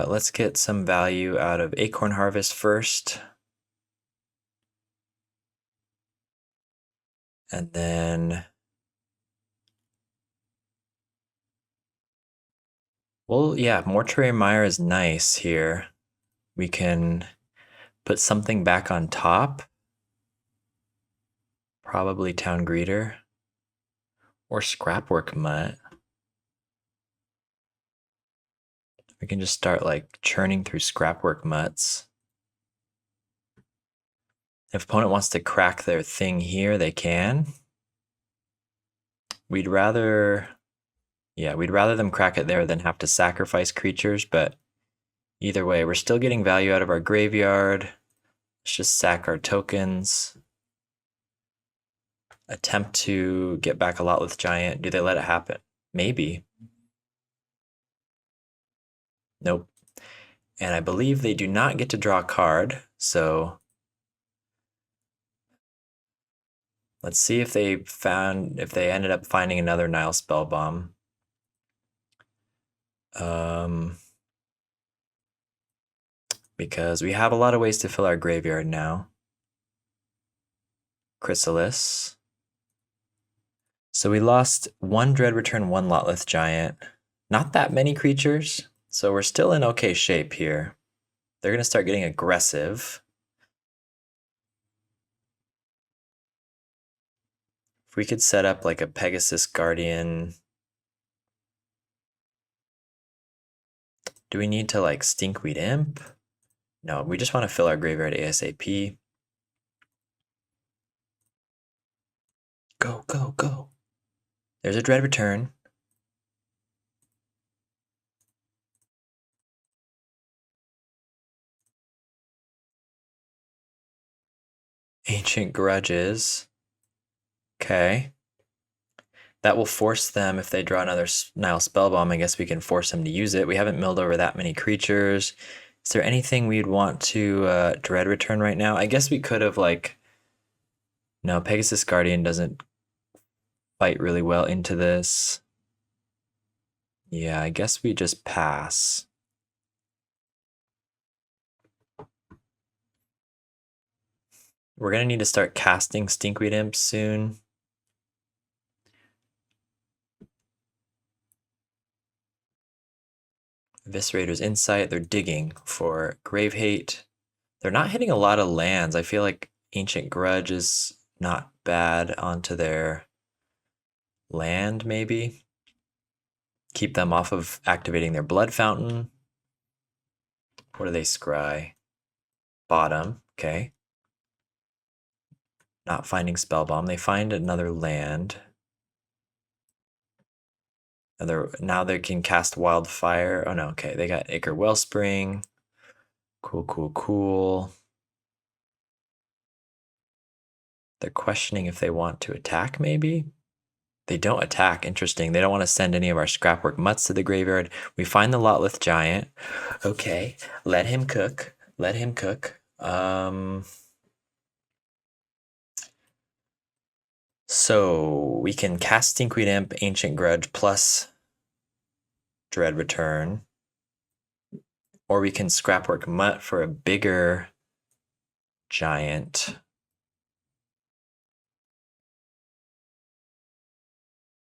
[SPEAKER 1] Let's get some value out of Acorn Harvest first. And then well, yeah, Mortuary Mire is nice here. We can put something back on top. Probably Town Greeter. Or Scrapwork Mutt. We can just start like churning through Scrapwork Mutts. If opponent wants to crack their thing here, they can. We'd rather them crack it there than have to sacrifice creatures, but either way, we're still getting value out of our graveyard. Let's just sack our tokens. Attempt to get back a Lotleth Giant. Do they let it happen? Maybe. Nope. And I believe they do not get to draw a card, so let's see if they ended up finding another Nile Spellbomb. Because we have a lot of ways to fill our graveyard now. Chrysalis. So we lost one Dread Return, one Lotleth Giant. Not that many creatures, so we're still in okay shape here. They're going to start getting aggressive. If we could set up like a Pegasus Guardian. Do we need to like Stinkweed Imp? No, we just want to fill our graveyard ASAP. Go, go, go. There's a Dread Return. Ancient Grudges. Okay. That will force them, if they draw another Nile Spellbomb, I guess we can force them to use it. We haven't milled over that many creatures. Is there anything we'd want to Dread Return right now? I guess we could have like... No, Pegasus Guardian doesn't fight really well into this. Yeah, I guess we just pass. We're going to need to start casting Stinkweed Imps soon. Eviscerator's Insight, they're digging for Grave Hate. They're not hitting a lot of lands. I feel like Ancient Grudge is not bad onto their land, maybe. Keep them off of activating their Blood Fountain. What do they scry? Bottom, okay. Not finding Spellbomb. They find another land. Now they can cast Wildfire. Oh no, okay. They got Acre Wellspring. Cool, cool, cool. They're questioning if they want to attack, maybe? They don't attack. Interesting. They don't want to send any of our Scrapwork Mutts to the graveyard. We find the Lotleth Giant. Okay, let him cook. Let him cook. So we can cast Stinkweed Imp, Ancient Grudge, plus Dread Return. Or we can Scrapwork Mutt for a bigger giant.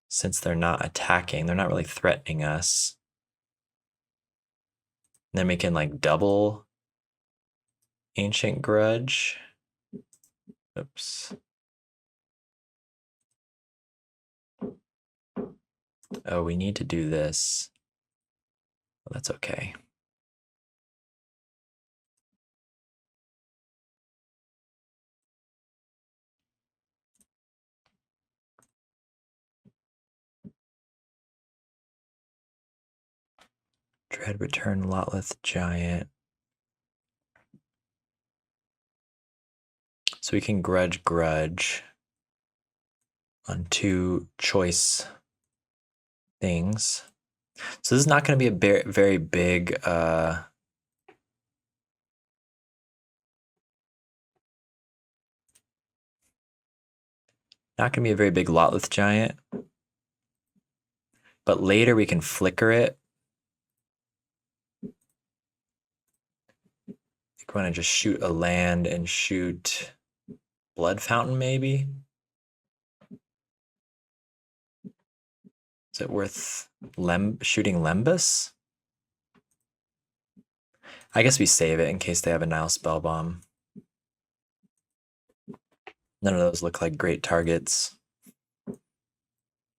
[SPEAKER 1] Since they're not attacking, they're not really threatening us. Then we can like double Ancient Grudge. Oops. Oh, we need to do this. Well, that's okay. Dread Return, Lotleth Giant. So we can Grudge on two choice things. So this is not going to be a very big not going to be a very big Lotleth Giant. But later we can flicker it. I want to just shoot a land and shoot Blood Fountain, maybe? Is it worth shooting Lembas? I guess we save it in case they have a Nile Spellbomb. None of those look like great targets.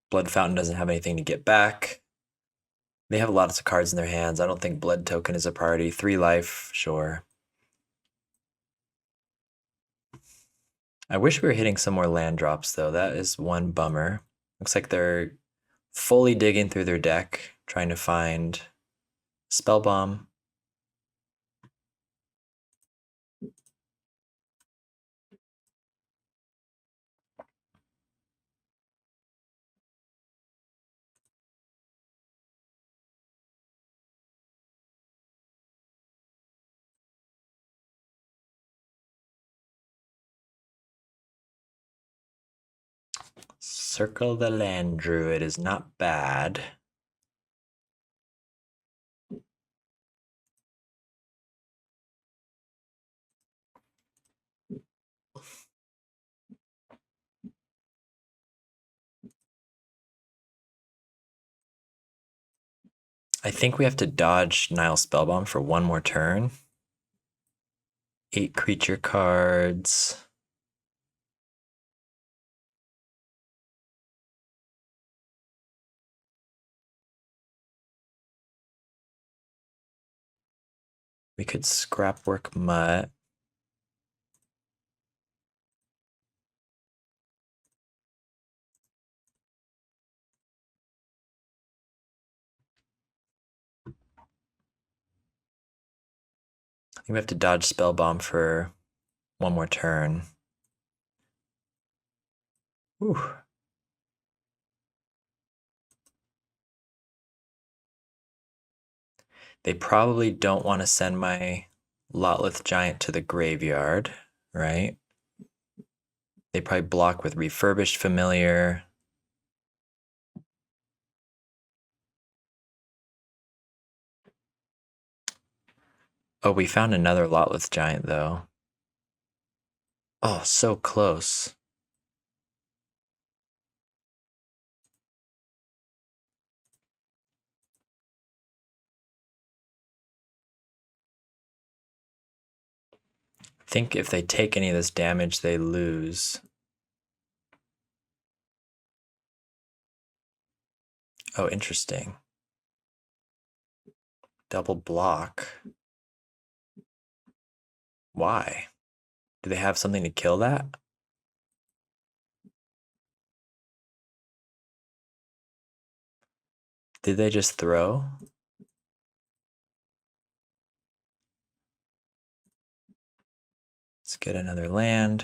[SPEAKER 1] Blood Fountain doesn't have anything to get back. They have lots of cards in their hands. I don't think Blood Token is a priority. 3 life, sure. I wish we were hitting some more land drops, though. That is one bummer. Looks like they're fully digging through their deck, trying to find Spell Bomb. Circle the Land Druid is not bad. I think we have to dodge Nile Spellbomb for one more turn. 8 creature cards. We could Scrapwork Mutt. I think we have to dodge Spellbomb for one more turn. Whew. They probably don't want to send my Lotleth Giant to the graveyard, right? They probably block with Refurbished Familiar. Oh, we found another Lotleth Giant, though. Oh, so close. I think if they take any of this damage, they lose. Oh, interesting. Double block. Why? Do they have something to kill that? Did they just throw? Let's get another land.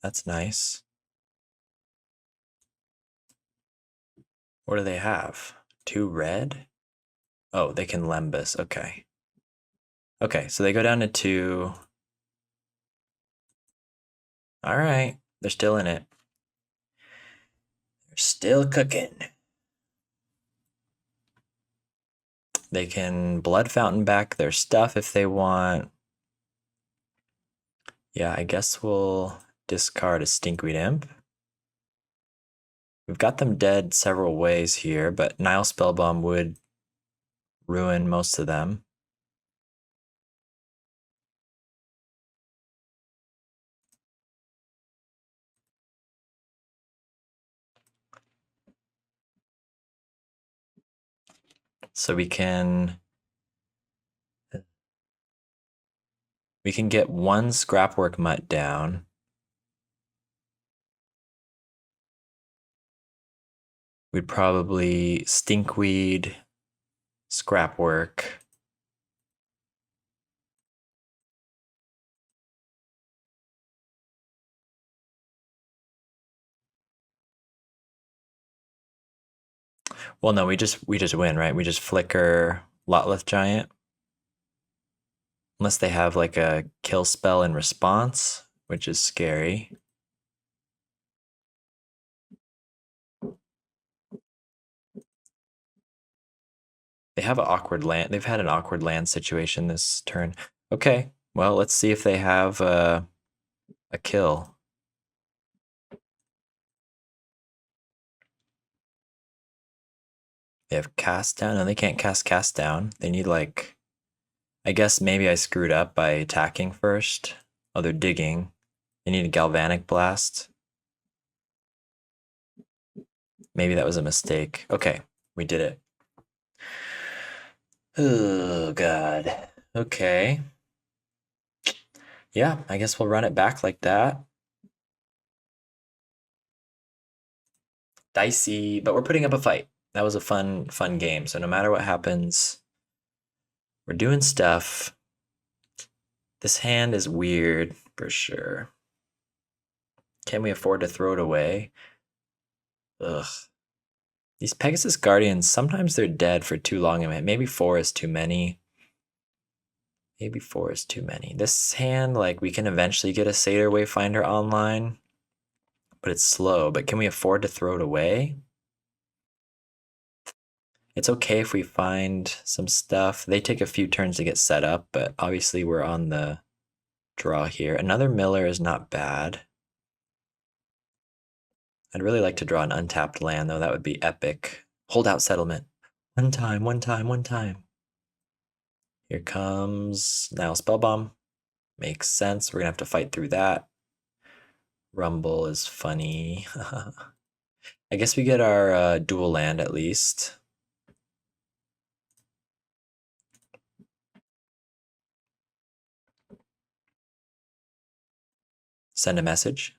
[SPEAKER 1] That's nice. What do they have? 2 red? Oh, they can Lembus. Okay. Okay, so they go down to 2. All right, they're still in it. They're still cooking. They can Blood Fountain back their stuff if they want. Yeah, I guess we'll discard a Stinkweed Imp. We've got them dead several ways here, but Nile Spellbomb would ruin most of them. So we can get 1 Scrapwork Mutt down. We'd probably Stinkweed, Scrapwork. Well, no, we just win, right? We just flicker Lotleth Giant. Unless they have like a kill spell in response, which is scary. They have an awkward land. They've had an awkward land situation this turn. Okay, well, let's see if they have a kill. They have cast down. No, they can't cast down. They need like, I guess maybe I screwed up by attacking first. Oh, they're digging. They need a Galvanic Blast. Maybe that was a mistake. Okay, we did it. Oh, God. Okay. Yeah, I guess we'll run it back like that. Dicey, but we're putting up a fight. That was a fun game. So no matter what happens, we're doing stuff. This hand is weird for sure. Can we afford to throw it away? Ugh. These Pegasus Guardians, sometimes they're dead for too long. Maybe 4 is too many. Maybe 4 is too many. This hand, like, we can eventually get a Satyr Wayfinder online, but it's slow. But can we afford to throw it away? It's okay if we find some stuff. They take a few turns to get set up, but obviously we're on the draw here. Another Miller is not bad. I'd really like to draw an untapped land, though. That would be epic. Hold out settlement. One time, one time, one time. Here comes now Spellbomb. Makes sense. We're gonna have to fight through that. Rumble is funny. I guess we get our dual land at least. Send a message.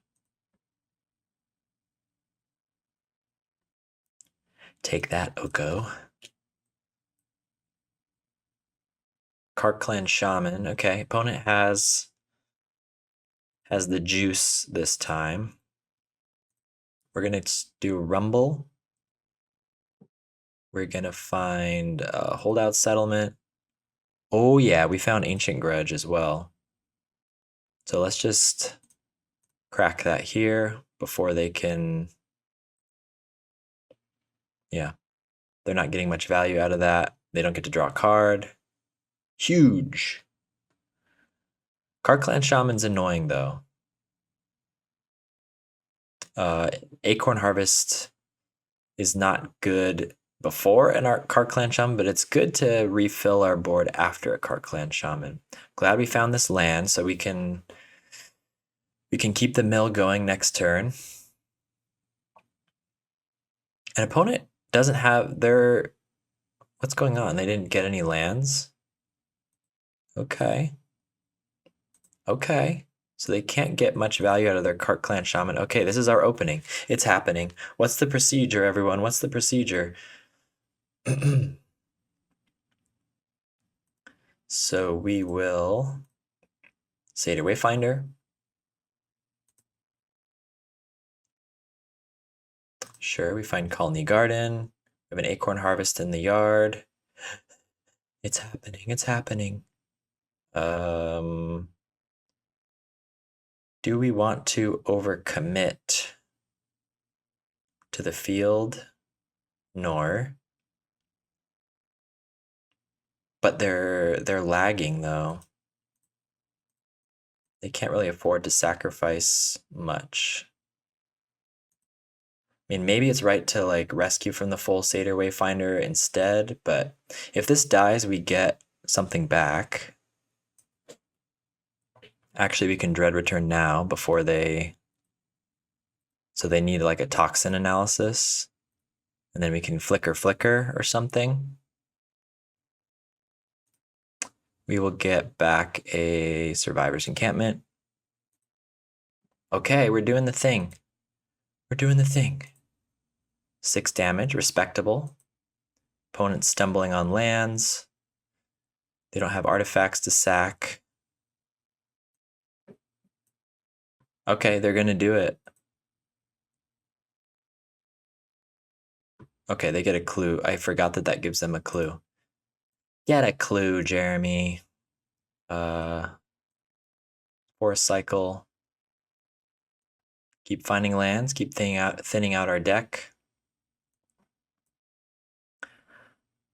[SPEAKER 1] Take that, Oko. Cart Clan Shaman. Okay, opponent has the juice this time. We're gonna do Rumble. We're gonna find Holdout Settlement. Oh yeah, we found Ancient Grudge as well. So let's just crack that here before they can... Yeah, they're not getting much value out of that. They don't get to draw a card. Huge. Cart Clan Shaman's annoying though. Acorn Harvest is not good before an Cart Clan Shaman, but it's good to refill our board after a Cart Clan Shaman. Glad we found this land so we can keep the mill going next turn. An opponent doesn't have their... What's going on? They didn't get any lands? Okay. Okay. So they can't get much value out of their Cart Clan Shaman. Okay, this is our opening. It's happening. What's the procedure, everyone? What's the procedure? So we will Satyr Wayfinder. Sure, we find Colony Garden. We have an Acorn Harvest in the yard. It's happening. It's happening. Do we want to overcommit to the field? Nor. But they're lagging though. They can't really afford to sacrifice much. I mean, maybe it's right to like rescue from the full Satyr Wayfinder instead, but if this dies, we get something back. Actually, we can Dread Return now before they... So they need like a toxin analysis. And then we can flicker or something. We will get back a Survivor's Encampment. Okay, we're doing the thing. We're doing the thing. 6 damage, respectable. Opponent stumbling on lands. They don't have artifacts to sack. Okay, they're gonna do it. Okay, they get a clue. I forgot that gives them a clue. Get a clue, Jeremy. Forest Cycle. Keep finding lands, keep thinning out our deck.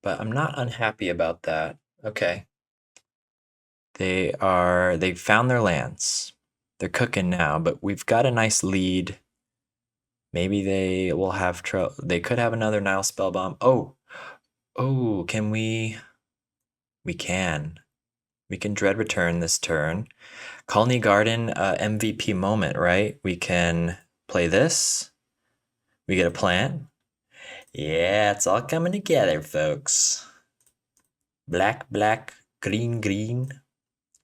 [SPEAKER 1] But I'm not unhappy about that. Okay. They found their lands. They're cooking now, but we've got a nice lead. Maybe they will have trouble. They could have another Nile Spellbomb. Oh, can we? We can. We can Dread Return this turn. Colony Garden, MVP moment, right? We can play this. We get a plant. Yeah, it's all coming together, folks. Black, green,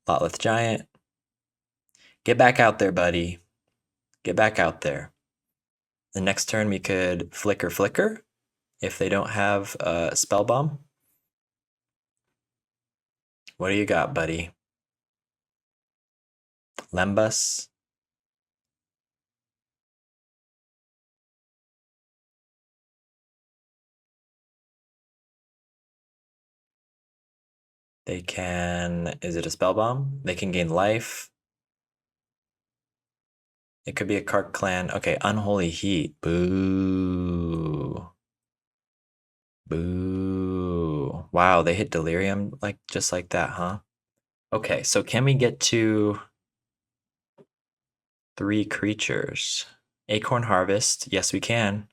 [SPEAKER 1] Lotleth Giant. Get back out there, buddy. Get back out there. The next turn we could flicker if they don't have Spell Bomb. What do you got, buddy? Lembas. They can, is it a Spell Bomb? They can gain life. It could be a Kark Clan. Okay, Unholy Heat. Boo. Boo. Wow, they hit Delirium like just like that, huh? Okay, so can we get to 3 creatures? Acorn Harvest. Yes, we can.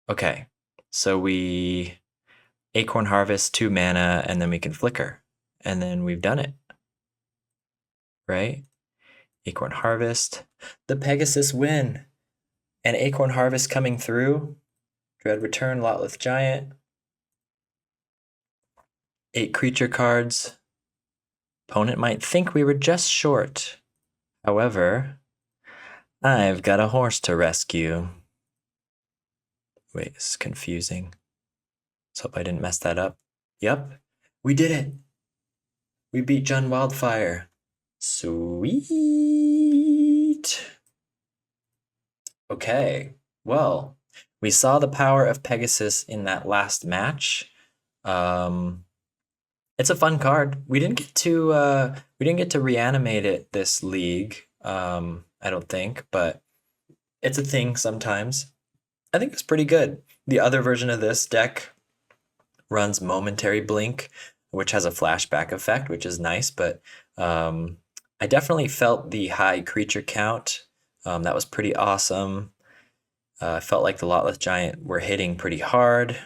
[SPEAKER 1] Okay, so we Acorn Harvest, 2 mana, and then we can flicker. And then we've done it. Right? Acorn Harvest. The Pegasus win. And Acorn Harvest coming through. Dread Return, Lotleth Giant. 8 creature cards. Opponent might think we were just short. However, I've got a horse to rescue. Wait, this is confusing. Let's hope I didn't mess that up. Yep, we did it. We beat John Wildfire. Sweet. Okay, well, we saw the power of Pegasus in that last match. It's a fun card. We didn't get to reanimate it this league. I don't think, but it's a thing sometimes. I think it's pretty good. The other version of this deck runs Momentary Blink, which has a flashback effect, which is nice, but I definitely felt the high creature count. That was pretty awesome. I felt like the Lotleth Giant were hitting pretty hard.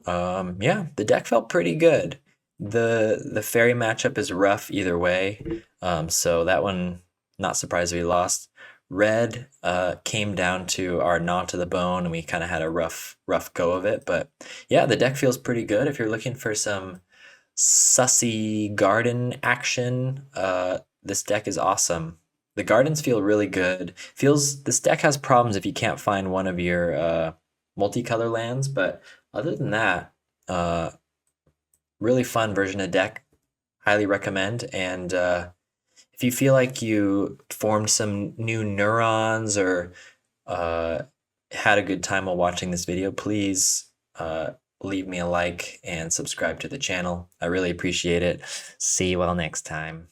[SPEAKER 1] Yeah, the deck felt pretty good. The fairy matchup is rough either way, so that one, not surprised we lost. Red came down to our Gnaw to the Bone, and we kind of had a rough go of it. But yeah, the deck feels pretty good. If you're looking for some sussy garden action, this deck is awesome. The gardens feel really good. This deck has problems if you can't find one of your multicolor lands, but other than that, really fun version of deck. Highly recommend. And if you feel like you formed some new neurons or had a good time while watching this video, please leave me a like and subscribe to the channel. I really appreciate it. See you all next time.